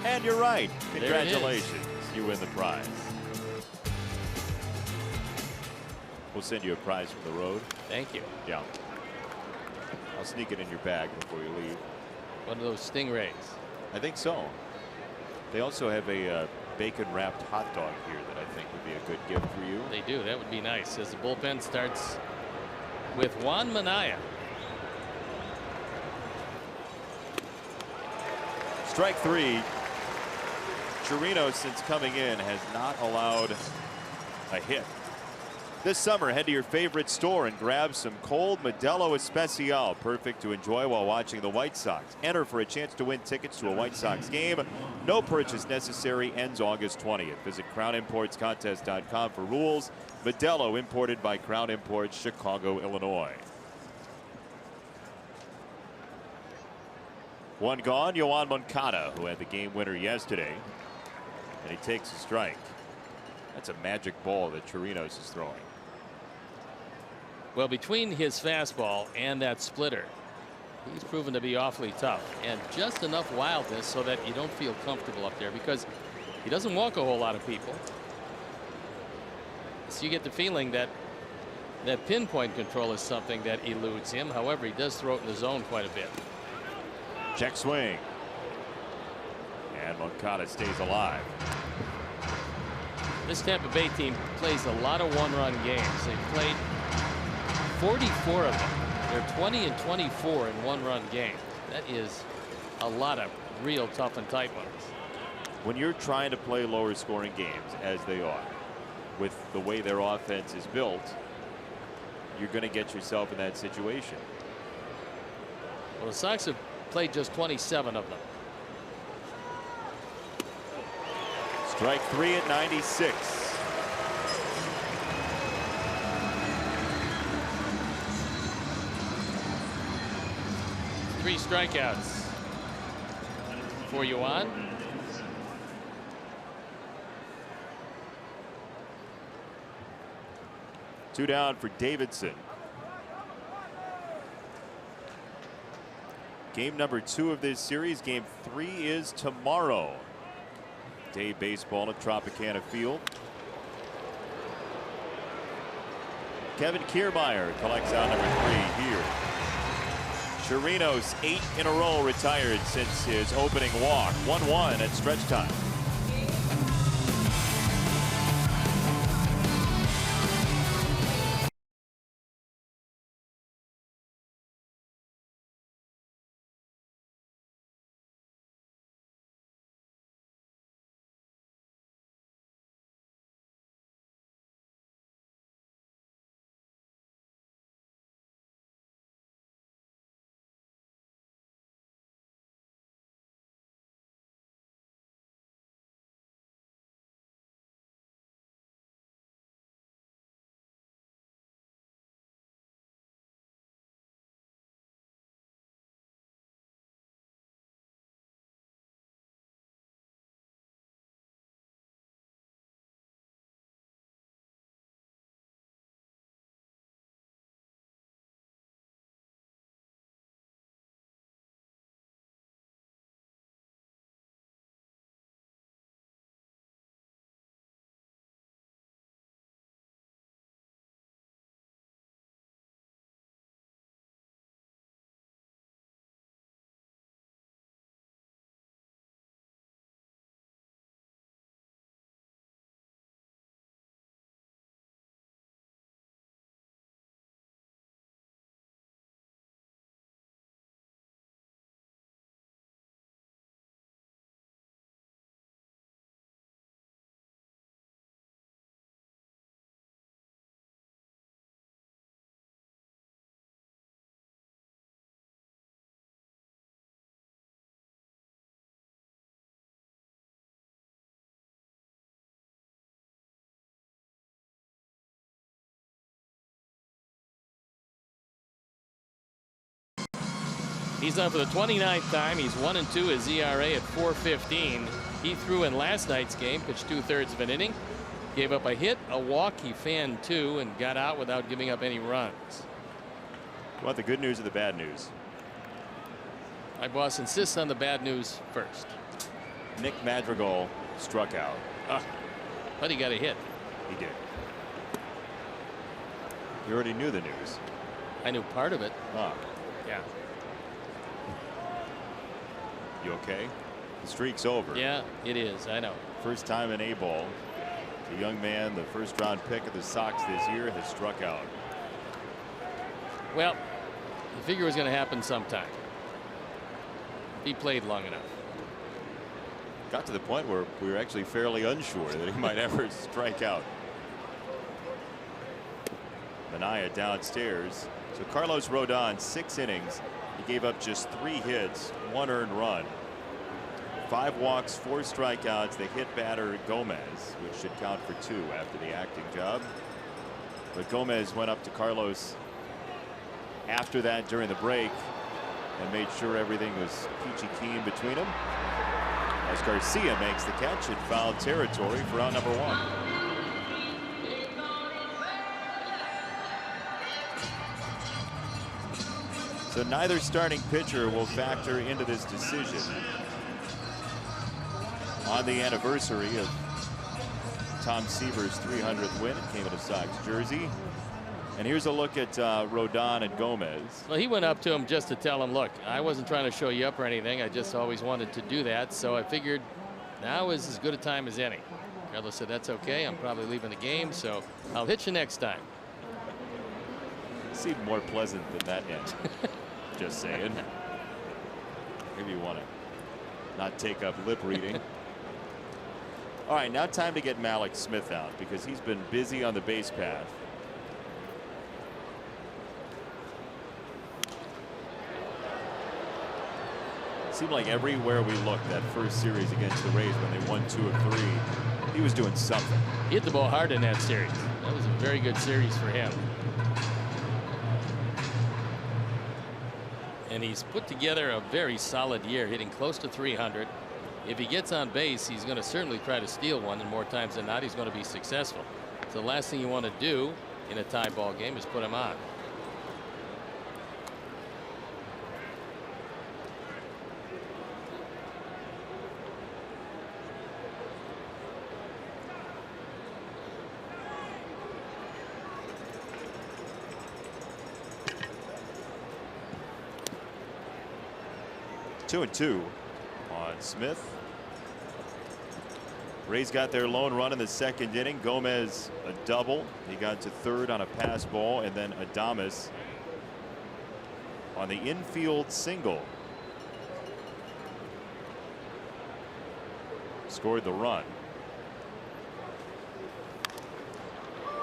And you're right. Congratulations. You win the prize. We'll send you a prize from the road.
Thank you.
Yeah. I'll sneak it in your bag before you leave.
One of those stingrays.
I think so. They also have a bacon wrapped hot dog here that I think would be a good gift for you.
They do. That would be nice as the bullpen starts with Juan Minaya.
Strike 3. Chirino, since coming in, has not allowed a hit. This summer, head to your favorite store and grab some cold Modelo Especial, perfect to enjoy while watching the White Sox. Enter for a chance to win tickets to a White Sox game. No purchase necessary. Ends August 20th. Visit crownimportscontest.com for rules. Modelo, imported by Crown Imports, Chicago, Illinois. One gone, Yoan Moncada, who had the game winner yesterday. And he takes a strike. That's a magic ball that Chirinos is throwing.
Well, between his fastball and that splitter, he's proven to be awfully tough, and just enough wildness so that you don't feel comfortable up there, because he doesn't walk a whole lot of people. So you get the feeling that that pinpoint control is something that eludes him. However, he does throw it in the zone quite a bit.
Check swing. And Moncada stays alive.
This Tampa Bay team plays a lot of one-run games. They've played 44 of them. They're 20 and 24 in one-run games. That is a lot of real tough and tight ones.
When you're trying to play lower scoring games, as they are, with the way their offense is built, you're going to get yourself in that situation.
Well, the Sox have played just 27 of them.
Strike 3 at 96.
Three strikeouts for Yoan.
Two down for Davidson. Game number 2 of this series. Game 3 is tomorrow. Day baseball at Tropicana Field. Kevin Kiermaier collects out number 3 here. Chirinos 8 in a row retired since his opening walk. 1-1 at stretch time.
He's on for the 29th time. He's 1-2. His ERA at 4.15. He threw in last night's game, pitched 2/3 of an inning, gave up a hit, a walk. He fanned 2 and got out without giving up any runs.
Want the good news or the bad news?
My boss insists on the bad news first.
Nick Madrigal struck out.
But he got a hit.
He did. You already knew the news.
I knew part of it. Yeah.
You okay? The streak's over.
Yeah, it is. I know.
First time in A-ball. The young man, the first-round pick of the Sox this year, has struck out.
Well, you figure it was going to happen sometime. He played long enough.
Got to the point where we were actually fairly unsure that he might ever strike out. Manaea downstairs. So Carlos Rodon, 6 innings. He gave up just 3 hits, 1 earned run. 5 walks, 4 strikeouts. The hit batter Gomez, which should count for 2 after the acting job. But Gomez went up to Carlos after that during the break and made sure everything was peachy keen between them. As Garcia makes the catch in foul territory for out number 1. So neither starting pitcher will factor into this decision on the anniversary of Tom Seaver's 300th win. It came in a Sox jersey. And here's a look at Rodon and Gomez.
Well, he went up to him just to tell him, look, I wasn't trying to show you up or anything. I just always wanted to do that. So I figured now is as good a time as any. Carlos said, that's okay. I'm probably leaving the game, so I'll hit you next time.
Seemed more pleasant than that end. Just saying. Maybe you want to not take up lip reading. All right, now time to get Mallex Smith out because he's been busy on the base path. Seemed like everywhere we looked that first series against the Rays when they won 2 of 3, he was doing something.
He hit the ball hard in that series. That was a very good series for him. And he's put together a very solid year, hitting close to 300. If he gets on base, he's going to certainly try to steal one, and more times than not, he's going to be successful. So the last thing you want to do in a tie ball game is put him on.
Two and 2 on Smith. Rays got their lone run in the 2nd inning. Gomez a double. He got to 3rd on a pass ball, and then Adames on the infield single scored the run.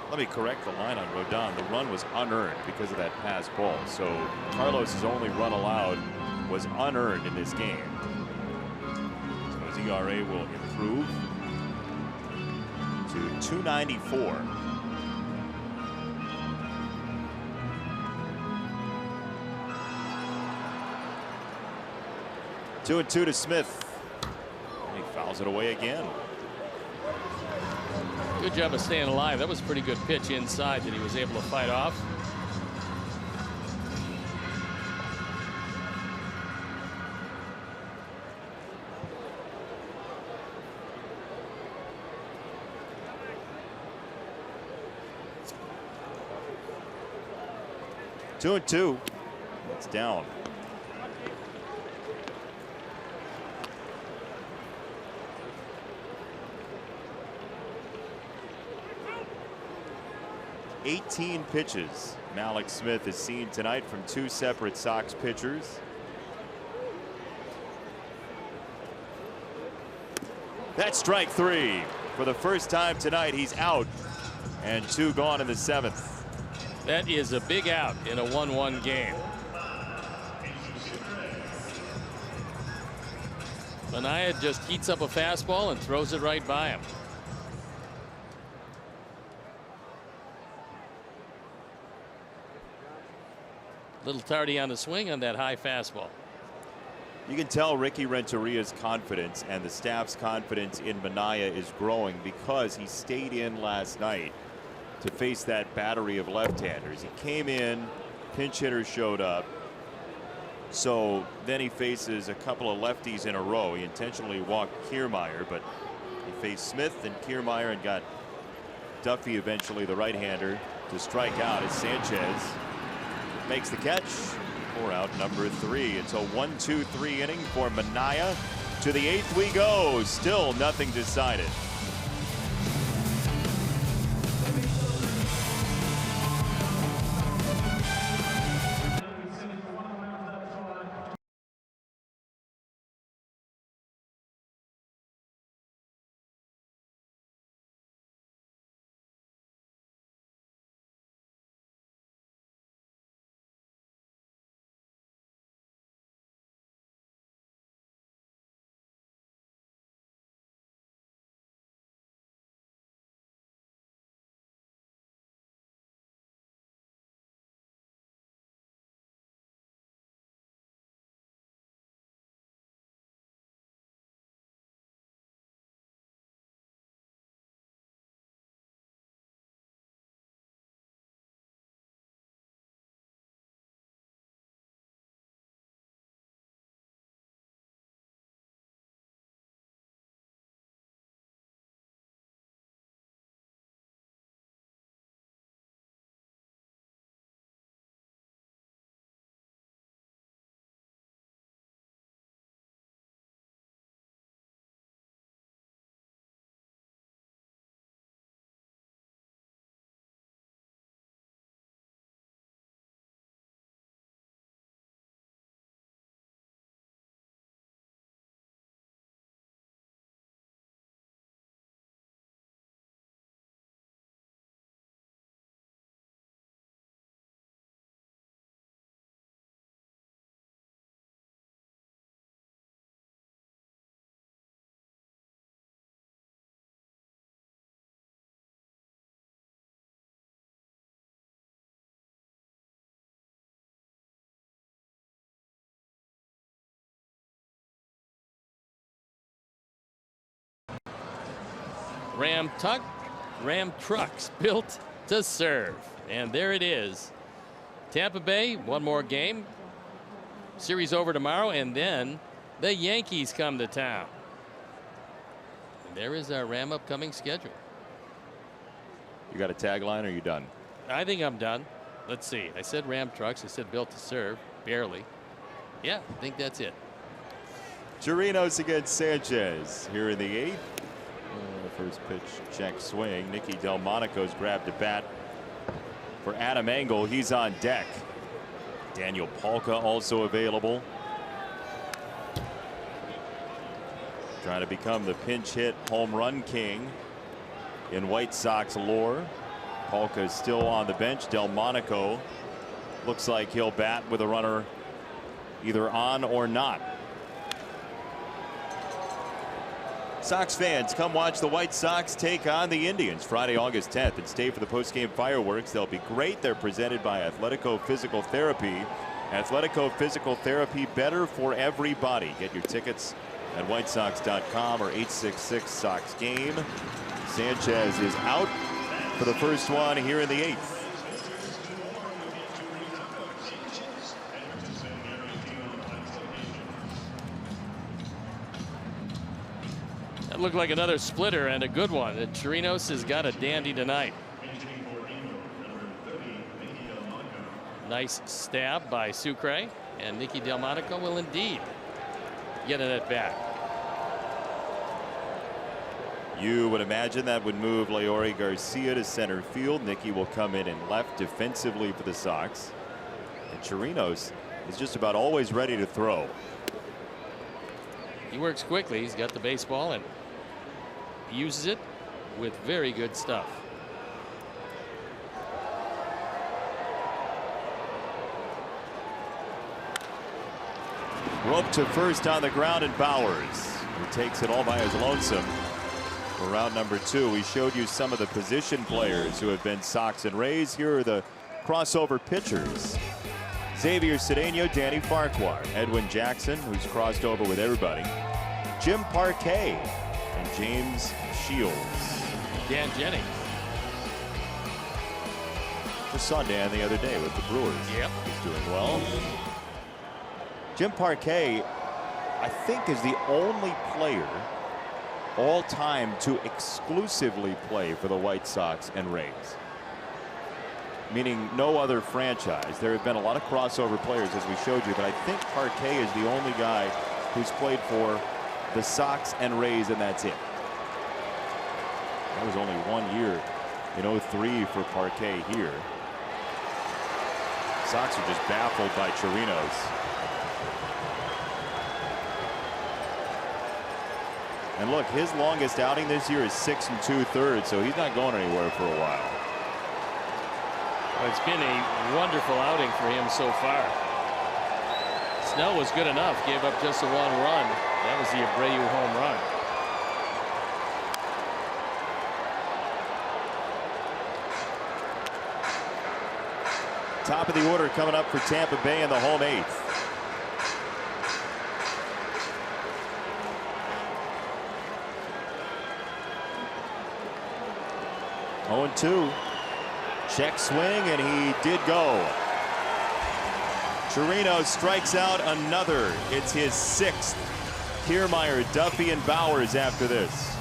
Let me correct the line on Rodon. The run was unearned because of that pass ball. So Carlos's only run allowed was unearned in this game. So his ERA will improve to 2.94. Two and 2 to Smith. And he fouls it away again.
Good job of staying alive. That was a pretty good pitch inside that he was able to fight off.
Two and 2. It's down. $18 pitches Mallex Smith has seen tonight from 2 separate Sox pitchers. That's strike 3. For the first time tonight, he's out, and 2 gone in the 7th.
That is a big out in a 1-1 game. Manaea just heats up a fastball and throws it right by him. Little tardy on the swing on that high fastball.
You can tell Ricky Renteria's confidence and the staff's confidence in Minaya is growing because he stayed in last night to face that battery of left-handers. He came in, pinch hitters showed up, so then he faces a couple of lefties in a row. He intentionally walked Kiermaier, but he faced Smith and Kiermaier and got Duffy, eventually the right-hander, to strike out as Sanchez makes the catch for out number 3. It's a 1-2-3 inning for Minaya. To the 8th we go. Still nothing decided.
Ram trucks built to serve. And there it is. Tampa Bay, one more game. Series over tomorrow, and then the Yankees come to town. And there is our Ram upcoming schedule.
You got a tagline, or are you done?
I think I'm done. Let's see. I said Ram trucks. I said built to serve. Barely. Yeah, I think that's it.
Chirinos against Sanchez here in the 8th. First pitch, check swing. Nicky Delmonico's grabbed a bat for Adam Engel. He's on deck. Daniel Palka also available. Trying to become the pinch hit home run king in White Sox lore. Palka is still on the bench. Delmonico looks like he'll bat with a runner either on or not. Sox fans, come watch the White Sox take on the Indians Friday, August 10th, and stay for the postgame fireworks. They'll be great. They're presented by Athletico Physical Therapy. Athletico Physical Therapy, better for everybody. Get your tickets at whitesox.com or 866-SOX-GAME. Sanchez is out for the first one here in the 8th.
Looked like another splitter, and a good one. And Chirinos has got a dandy tonight. Nice stab by Sucre, and Nicky Delmonico will indeed get an at bat.
You would imagine that would move Leori Garcia to center field. Nicky will come in and left defensively for the Sox. And Chirinos is just about always ready to throw.
He works quickly. He's got the baseball and he uses it with very good stuff.
Rope to first on the ground, and Bowers, who takes it all by his lonesome for round number 2. We showed you some of the position players who have been Sox and Rays. Here are the crossover pitchers. Xavier Cedeno, Danny Farquhar, Edwin Jackson, who's crossed over with everybody, Jim Parquet, and James Shields.
Dan Jennings.
Just saw Dan the other day with the Brewers.
Yep.
He's doing well. Jim Parquet, I think, is the only player all time to exclusively play for the White Sox and Rays. Meaning no other franchise. There have been a lot of crossover players, as we showed you, but I think Parquet is the only guy who's played for the Sox and Rays, and that's it. That was only 1 year in 03 for Parquet here. Sox are just baffled by Chirinos. And look, his longest outing this year is 6 2/3, so he's not going anywhere for a while.
Well, it's been a wonderful outing for him so far. Snell was good enough, gave up just a 1 run. That was the Abreu home run.
Top of the order coming up for Tampa Bay in the home 8th. Oh, 2. Check swing, and he did go. Chirinos strikes out another. It's his 6th. Kiermaier, Duffy, and Bowers after this.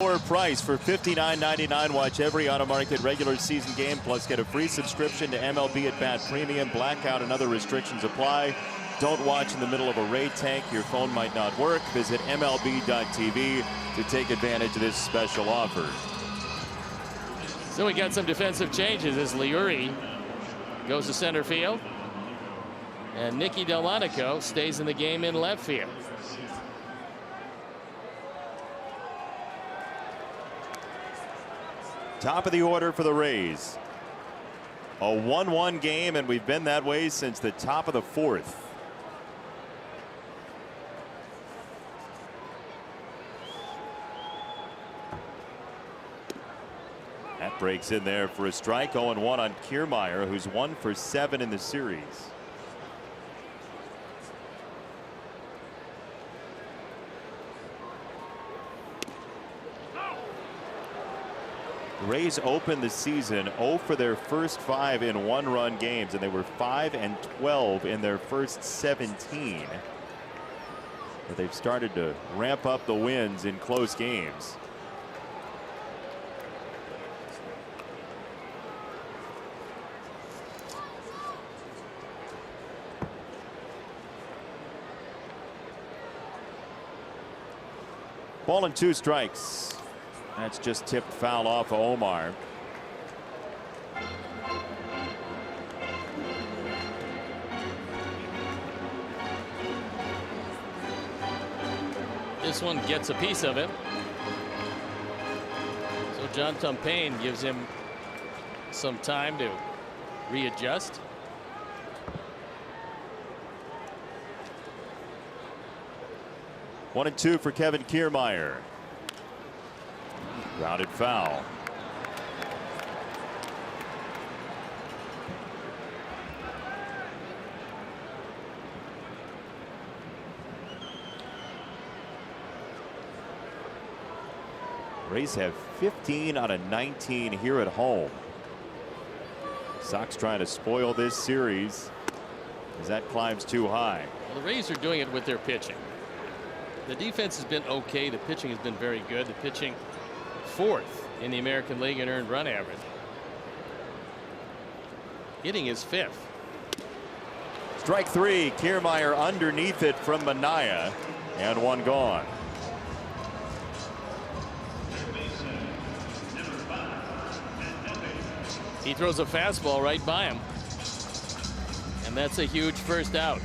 Lower price for $59.99. Watch every on-market regular season game, plus get a free subscription to MLB at Bat Premium. Blackout and other restrictions apply. Don't watch in the middle of a raid tank. Your phone might not work. Visit MLB.tv to take advantage of this special offer.
So we got some defensive changes as Liuri goes to center field, and Nicky Delmonico stays in the game in left field.
Top of the order for the Rays. A 1-1 game, and we've been that way since the top of the 4th. That breaks in there for a strike. 0-1 on Kiermaier, who's 1 for 7 in the series. The Rays opened the season 0 for their first 5 in 1-run games, and they were 5-12 in their first 17. But they've started to ramp up the wins in close games. Ball and 2 strikes. That's just tipped foul off of Omar.
This one gets a piece of it. John Tumpain gives him some time to readjust.
One and two for Kevin Kiermaier. Grounded foul. Rays have 15 out of 19 here at home. Sox trying to spoil this series as that climbs too high.
Well, the Rays are doing it with their pitching. The defense has been okay. The pitching has been very good. The pitching fourth in the American League in earned run average. Hitting is fifth.
Strike three. Kiermaier underneath it from Manaea, and one gone.
He throws a fastball right by him, and that's a huge first out.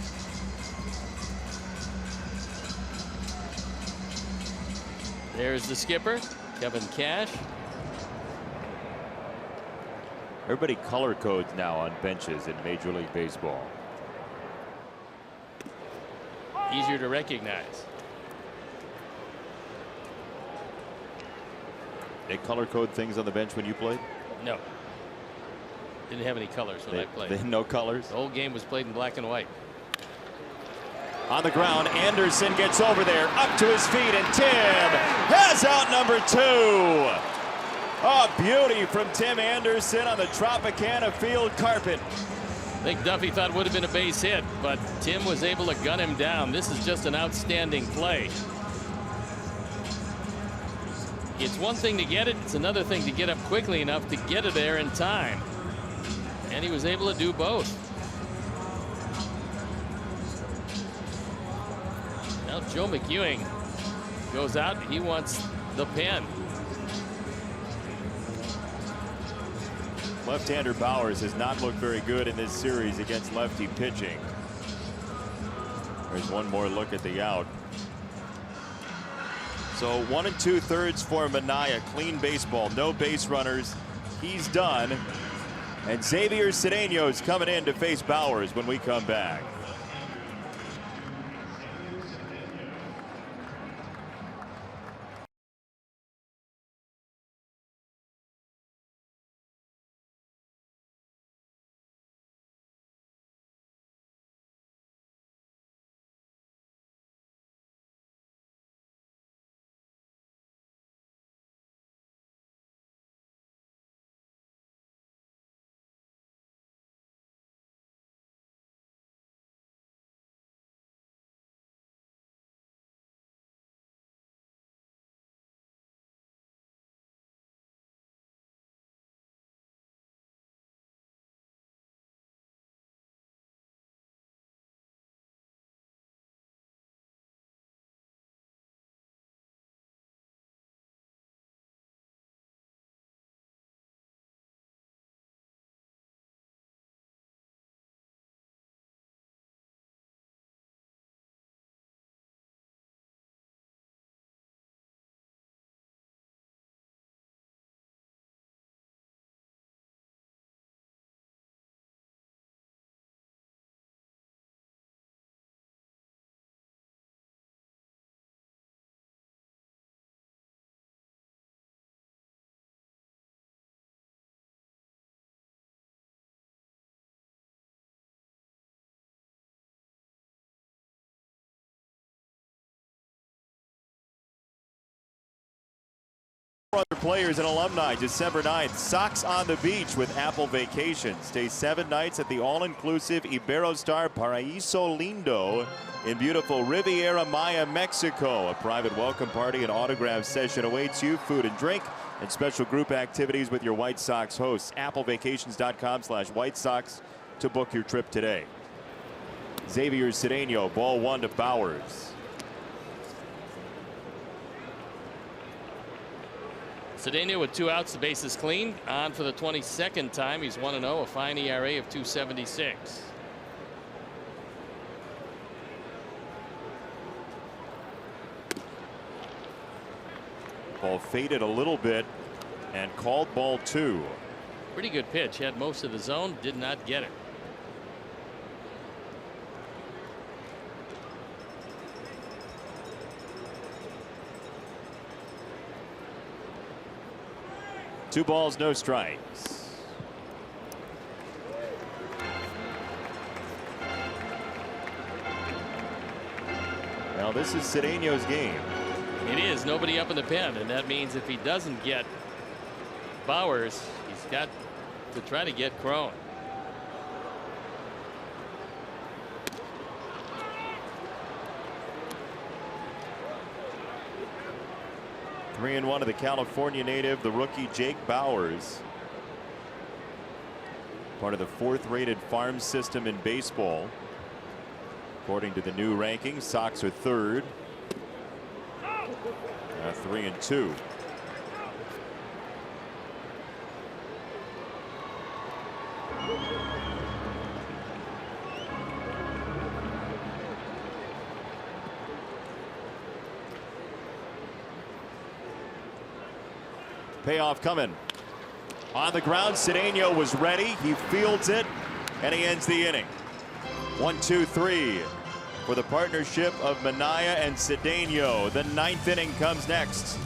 There's the skipper, Kevin Cash.
Everybody color codes now on benches in Major League Baseball.
Easier to recognize.
They color code things on the bench when you played?
No. Didn't have any colors when I played.
No colors?
The whole game was played in black and white.
On the ground, Anderson gets over there, up to his feet, and Tim has out number two. A beauty from Tim Anderson on the Tropicana field carpet.
I think Duffy thought it would have been a base hit, but Tim was able to gun him down. This is just an outstanding play. It's one thing to get it, it's another thing to get up quickly enough to get it there in time. And he was able to do both. Now Joe McEwing goes out. He wants the pen.
Left-hander Bowers has not looked very good in this series against lefty pitching. There's one more look at the out. So 1 2/3 for Manaea. Clean baseball, no base runners. He's done. And Xavier Cedeno's coming in to face Bowers when we come back. Other players and alumni December 9th. Sox on the beach with Apple Vacation. Stay 7 nights at the all-inclusive Iberostar Paraíso Lindo in beautiful Riviera Maya, Mexico. A private welcome party and autograph session awaits you. Food and drink and special group activities with your White Sox hosts. AppleVacations.com/White Sox to book your trip today. Xavier Cedeno, ball one to Bowers.
Cedeno with 2 outs, the base is clean. On for the 22nd time. He's 1-0, a fine ERA of 2.76.
Ball faded a little bit And called ball 2.
Pretty good pitch. Had most of the zone. Did not get it.
Two balls, no strikes. Now this is Cedeno's game.
It is. Nobody up in the pen, and that means if he doesn't get Bowers, he's got to try to get Crone.
Three and 1 of the California native, the rookie Jake Bowers. Part of the 4th rated farm system in baseball. According to the new rankings, Sox are 3rd. 3 and 2. Payoff coming. On the ground, Cedeno was ready. He fields it, and he ends the inning. 1-2-3 for the partnership of Minaya and Cedeno. The 9th inning comes next.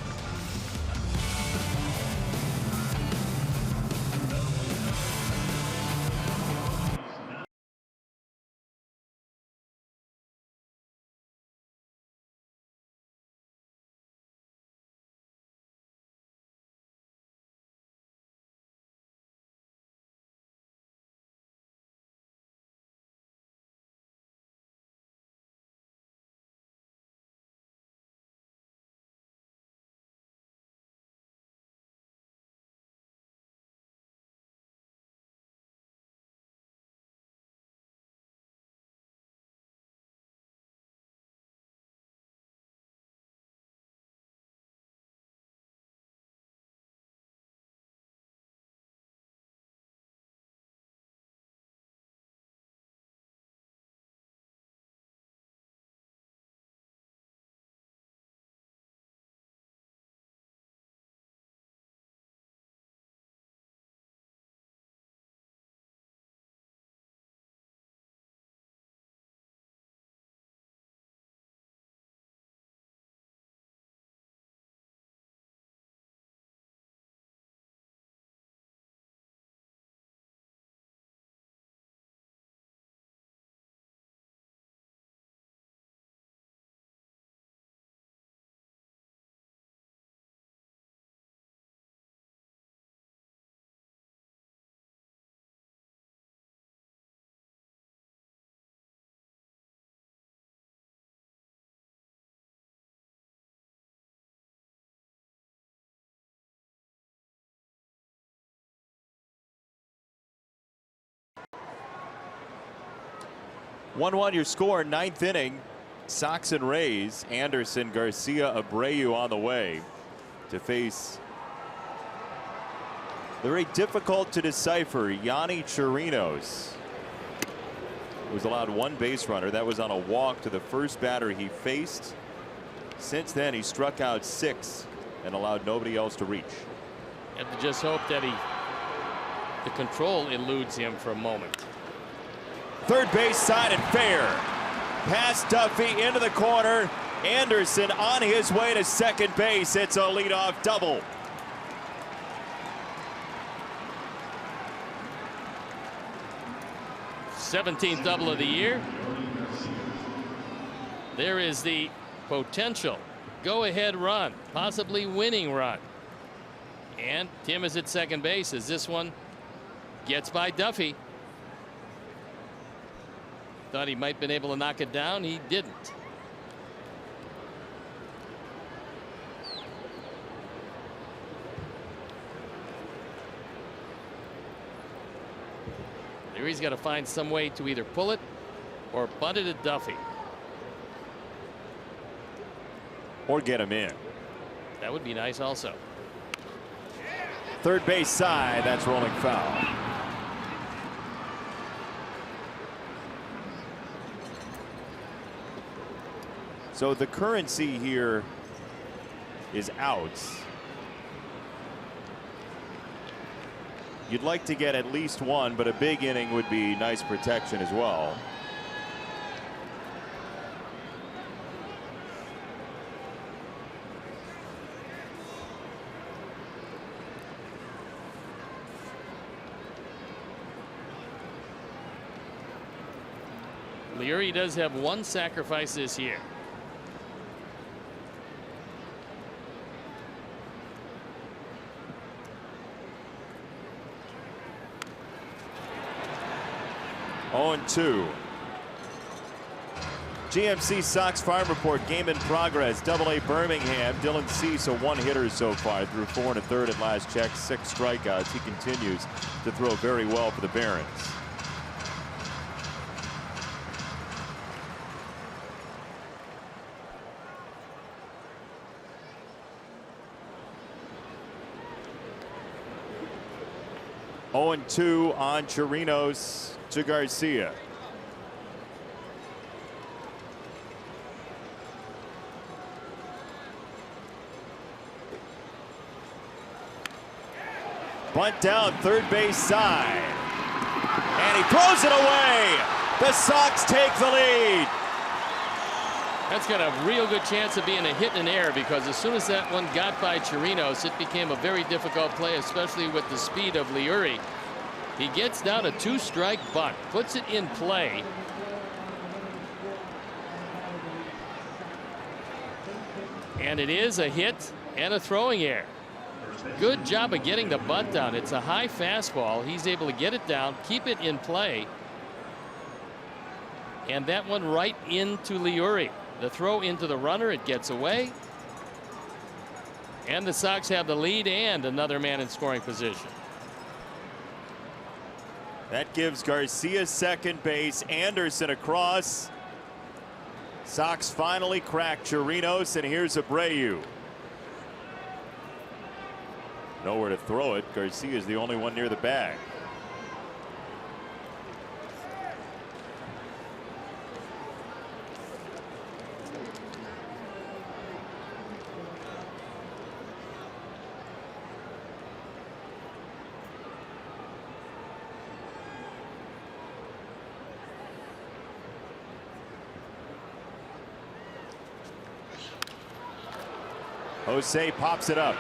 One your score, 9th inning. Sox and Rays. Anderson, Garcia, Abreu on the way to face the very difficult to decipher Yanni Chirinos. Was allowed 1 base runner. That was on a walk to the first batter he faced. Since then, he struck out 6 and allowed nobody else to reach.
You have to just hope that the control eludes him for a moment.
Third base side and fair. Past Duffy into the corner. Anderson on his way to second base. It's a leadoff double.
'17th double of the year. There is the potential go-ahead run, possibly winning run. And Tim is at second base as this one gets by Duffy. Thought he might have been able to knock it down. He didn't. There he's got to find some way to either pull it or bunt it at Duffy.
Or get him in.
That would be nice also.
Third base side. That's rolling foul. So the currency here is outs. You'd like to get at least one, but a big inning would be nice protection as well.
Leury does have one sacrifice this year.
Oh, 2. GMC Sox Farm Report, game in progress. AA Birmingham, Dylan Cease, a one-hitter so far, threw 4 1/3 at last check, 6 strikeouts. He continues to throw very well for the Barons. Oh, 2 on Chirinos to Garcia. Bunt down, third base side. And he throws it away. The Sox take the lead.
That's got a real good chance of being a hit in air, because as soon as that one got by Chirinos, it became a very difficult play, especially with the speed of Leury. He gets down a 2-strike bunt, puts it in play. And it is a hit and a throwing error. Good job of getting the bunt down. It's a high fastball. He's able to get it down, keep it in play. And that one right into Leury. The throw into the runner, it gets away. And the Sox have the lead and another man in scoring position.
That gives Garcia second base, Anderson across. Sox finally crack Chirinos, and here's Abreu. Nowhere to throw it. Garcia is the only one near the bag. Jose pops it up.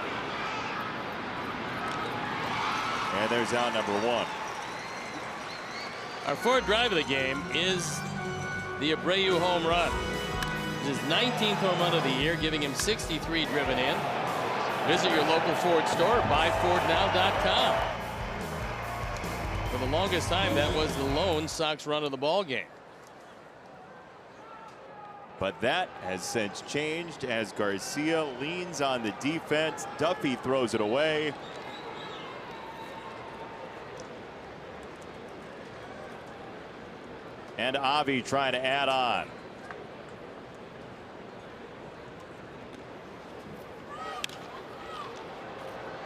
And there's out number 1.
Our fourth drive of the game is the Abreu home run. His 19th home run of the year, giving him 63 driven in. Visit your local Ford store, buyfordnow.com. For the longest time, that was the lone Sox run of the ball game.
But that has since changed as Garcia leans on the defense. Duffy throws it away. And Avi trying to add on.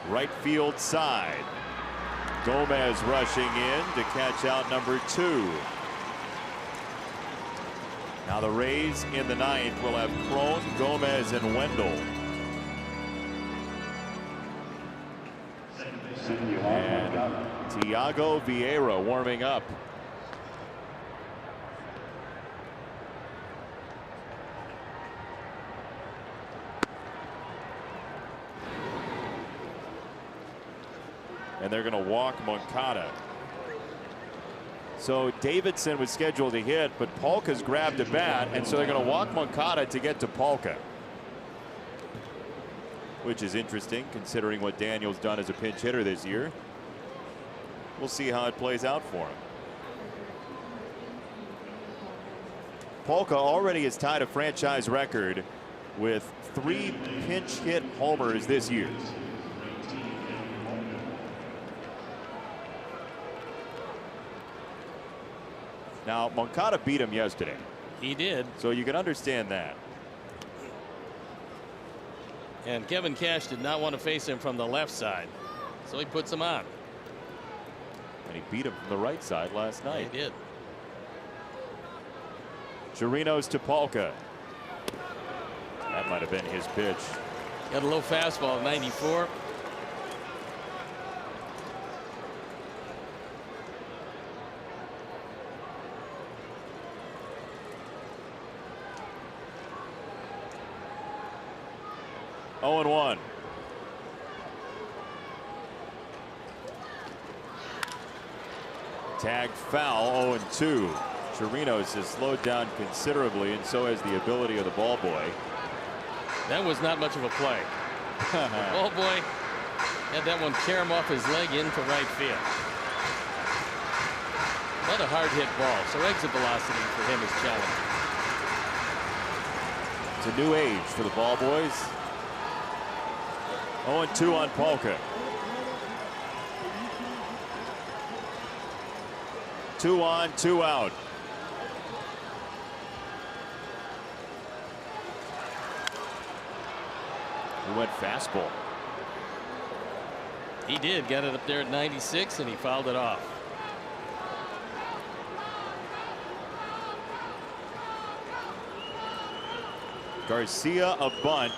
Right field side. Gomez rushing in to catch out number 2. Now the Rays in the 9th will have Cron, Gomez, and Wendell. And Tiago Vieira warming up. And they're going to walk Moncada. So Davidson was scheduled to hit, but Polka's grabbed a bat, and so they're going to walk Moncada to get to Polka. Which is interesting considering what Daniel's done as a pinch hitter this year. We'll see how it plays out for him. Polka already has tied a franchise record with 3 pinch hit homers this year. Now, Moncada beat him yesterday.
He did.
So you can understand that.
And Kevin Cash did not want to face him from the left side, so he puts him on.
And he beat him from the right side last night.
He did.
Chirinos to Polka. That might have been his pitch.
Got a low fastball at 94.
0-1. Tagged foul, 0-2. Chirinos has slowed down considerably, and so has the ability of the ball boy.
That was not much of a play. The ball boy had that one tear him off his leg into right field. Not a hard hit ball, so exit velocity for him is challenging.
It's a new age for the ball boys. 0-2 on Polka. 2 on, 2 out. He went fastball.
He did, got it up there at 96, and he fouled it off.
Garcia a bunt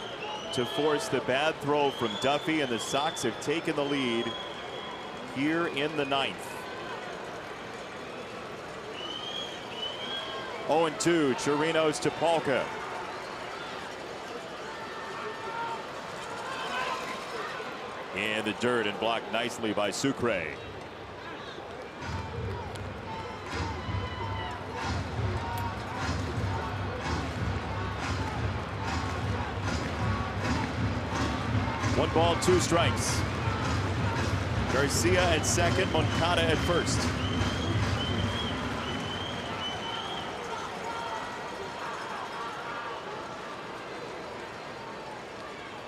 to force the bad throw from Duffy, and the Sox have taken the lead here in the 9th. 0-2, Chirinos to Polka. In the dirt and blocked nicely by Sucre. One ball, 2 strikes. Garcia at second, Moncada at first.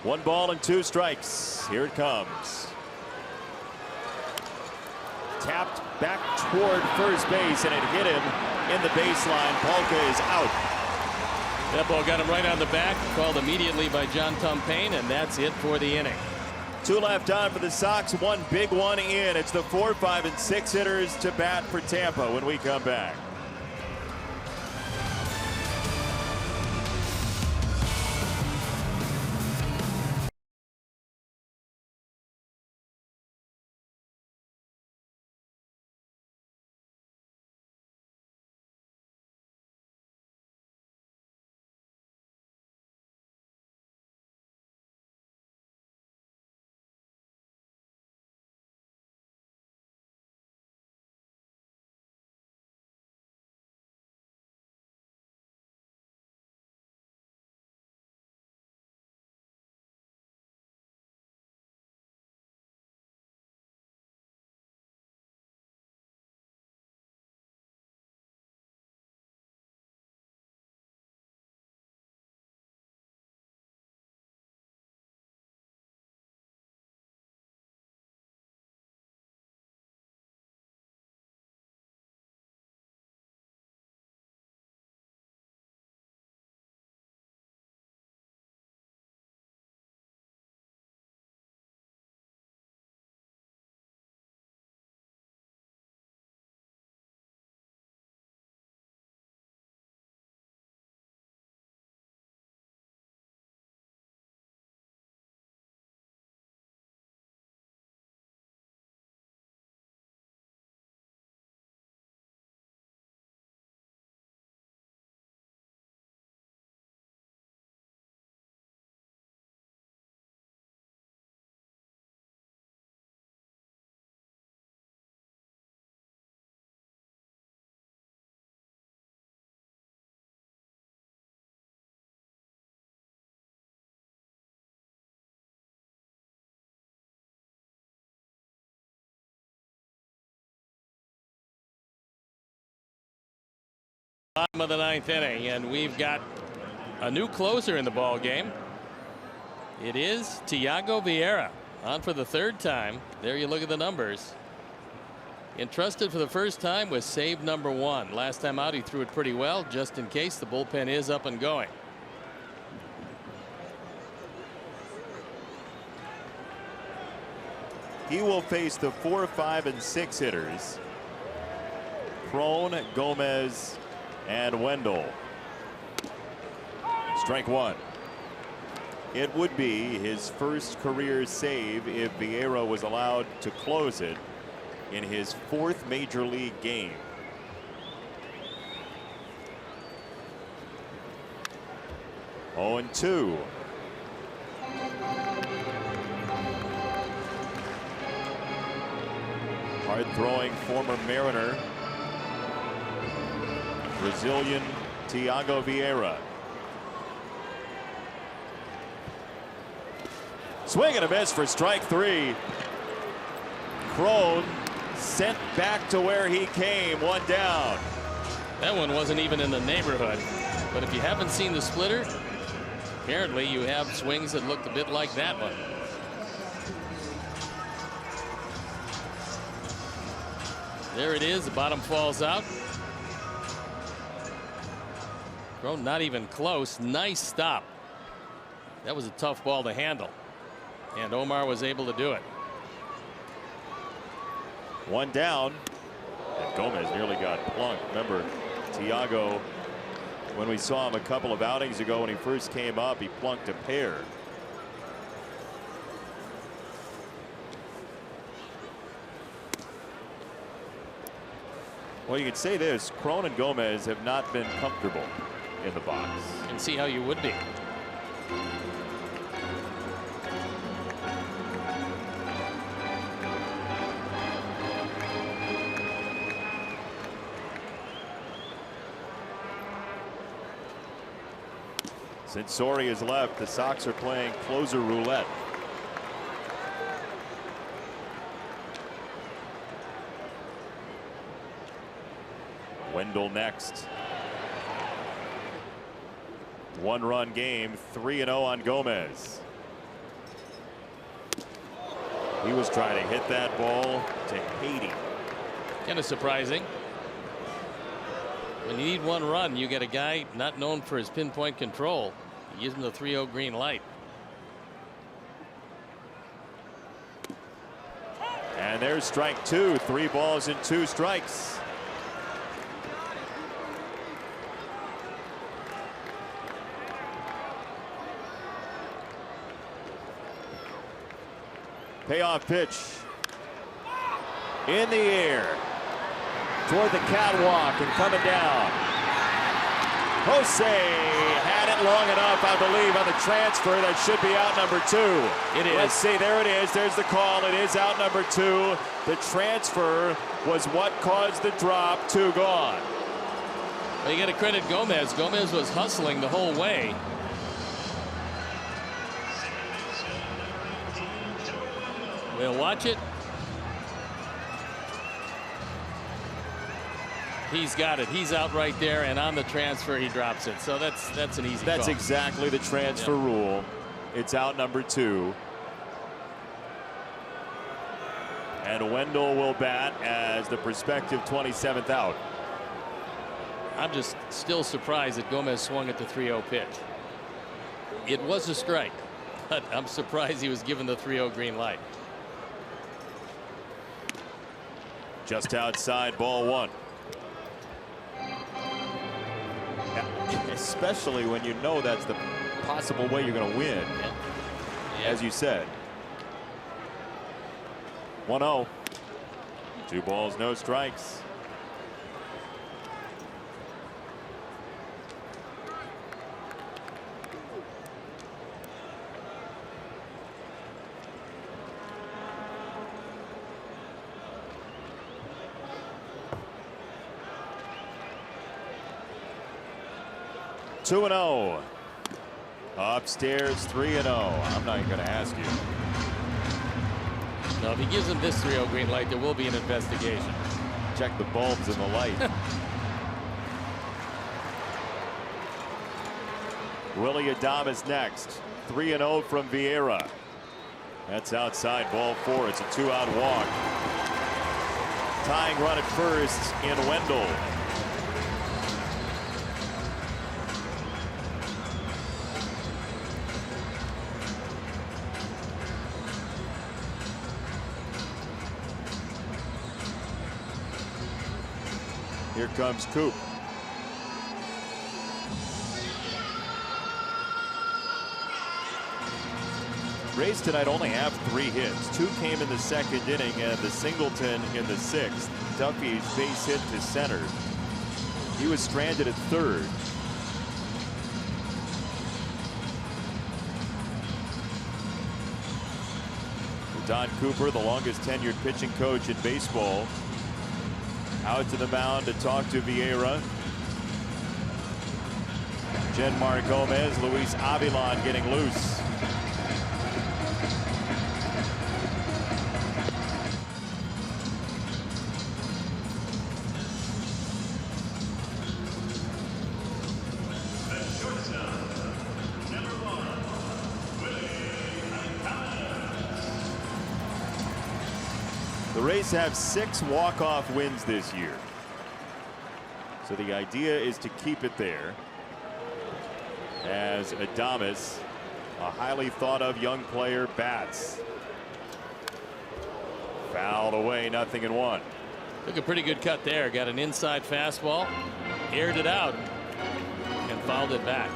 One ball and 2 strikes. Here it comes. Tapped back toward first base, and it hit him in the baseline. Polka is out.
That ball got him right on the back, called immediately by John Tumpane, and that's it for the inning.
2 left on for the Sox, 1 big one in. It's the 4, 5, and 6 hitters to bat for Tampa when we come back.
Bottom of the 9th inning, and we've got a new closer in the ball game. It is Thiago Vieira, on for the 3rd time. There you look at the numbers. Entrusted for the first time with save number 1. Last time out he threw it pretty well, just in case the bullpen is up and going.
He will face the 4, 5, and 6 hitters. Crone, Gomez, and Wendell. Strike 1. It would be his first career save if Vieira was allowed to close it in his 4th major league game. Oh, and 2. throwing former Mariner, Brazilian Thiago Vieira. Swing and a miss for strike 3. Crone sent back to where he came, 1 down.
That one wasn't even in the neighborhood. But if you haven't seen the splitter, apparently you have swings that looked a bit like that one. There it is. The bottom falls out. Crone not even close. Nice stop. That was a tough ball to handle. And Omar was able to do it.
1 down. And Gomez nearly got plunked. Remember, Thiago, when we saw him a couple of outings ago when he first came up, he plunked a pair. Well, you could say this, Crone and Gomez have not been comfortable in the box.
And see how you would be.
Since Sori has left, the Sox are playing closer roulette. Wendell next. 1-run game, 3-0 on Gomez. He was trying to hit that ball to Haiti.
Kind of surprising. When you need 1 run, you get a guy not known for his pinpoint control. You give him the 3-0 green light.
And there's strike 2. 3 balls and 2 strikes. Payoff pitch. In the air. Toward the catwalk and coming down. Jose had it long enough, I believe, on the transfer. That should be out number 2.
It is.
Let's see, there it is. There's the call. It is out number 2. The transfer was what caused the drop. 2 gone.
Well, you got to credit Gomez. Gomez was hustling the whole way. We'll watch it. He's got it. He's out right there, and on the transfer he drops it. So that's an easy
That's
call.
exactly the transfer rule. It's out number 2. And Wendell will bat as the prospective 27th out.
I'm just still surprised that Gomez swung at the 3-0 pitch. It was a strike, but I'm surprised he was given the 3-0 green light.
Just outside, ball 1. Especially when you know that's the possible way you're going to win.
Yeah.
As you said. 1-0. 2 balls, no strikes. Two 2-0. Upstairs 3-0. I'm not even going to ask you.
No, if he gives him this 3-0 green light, there will be an investigation.
Check the bulbs and the light. Willie Adames next. 3-0 from Vieira. That's outside, ball 4. It's a 2-out walk. Tying run at first in Wendell. Here comes Coop. Rays tonight only have 3 hits. 2 came in the 2nd inning and the singleton in the 6th. Duffy's base hit to center. He was stranded at 3rd. Don Cooper, the longest tenured pitching coach in baseball, Out to the mound to talk to Vieira. Genmar Gomez, Luis Avilan getting loose. The Rays have 6 walk-off wins this year. So the idea is to keep it there. As Adames, a highly thought of young player, bats. Fouled away, 0-1.
Took a pretty good cut there. Got an inside fastball, aired it out, and fouled it back.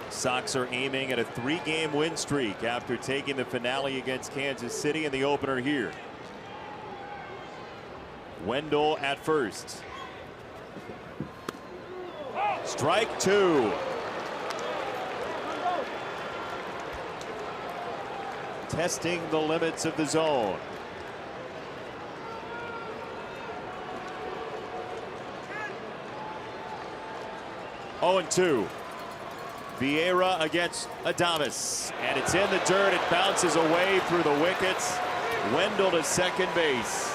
Sox are aiming at a 3-game win streak after taking the finale against Kansas City in the opener here. Wendell at first. Strike 2. Testing the limits of the zone. Oh, 0-2. Vieira against Adames, and it's in the dirt. It bounces away through the wickets. Wendell to second base.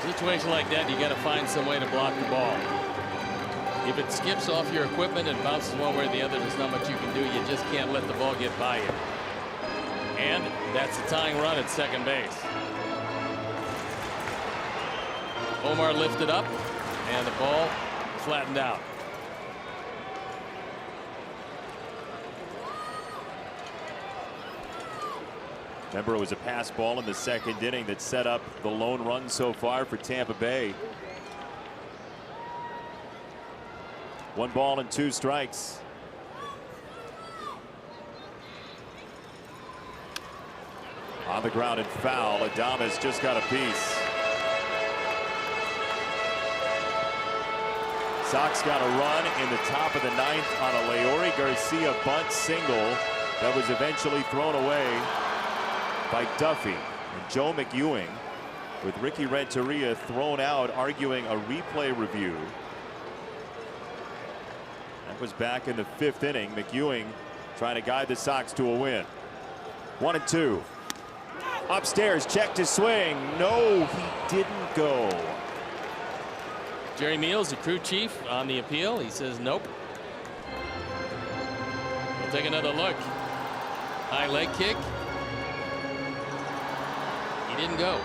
Situation like that, you got to find some way to block the ball. If it skips off your equipment and bounces one way or the other, there's not much you can do. You just can't let the ball get by you. And that's the tying run at second base. Omar lifted up, and the ball flattened out.
Remember, it was a pass ball in the second inning that set up the lone run so far for Tampa Bay. 1 ball and 2 strikes. On the ground and foul. Adames just got a piece. Sox got a run in the top of the 9th on a Leori Garcia bunt single that was eventually thrown away by Duffy. And Joe McEwing, with Ricky Renteria thrown out, arguing a replay review. That was back in the 5th inning. McEwing trying to guide the Sox to a win. 1-2. Upstairs, checked his swing. No, he didn't go.
Jerry Meals, the crew chief, on the appeal. He says nope. We'll take another look. High leg kick. He didn't go.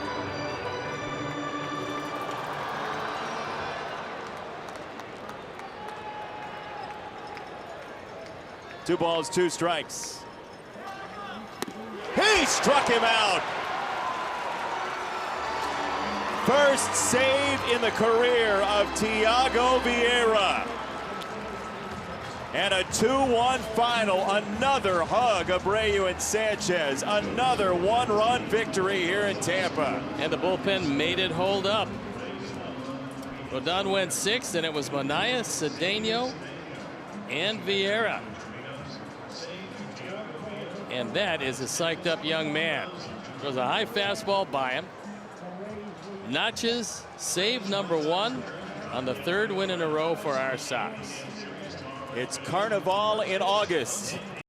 Two balls, 2 strikes. He struck him out. First save in the career of Thiago Vieira. And a 2-1 final. Another hug, Abreu and Sanchez. Another 1-run victory here in Tampa.
And the bullpen made it hold up. Rodon went 6th, and it was Manaea, Cedeno, and Vieira. And that is a psyched up young man. There was a high fastball by him. Notches save number 1 on the 3rd win in a row for our Sox.
It's Carnival in August.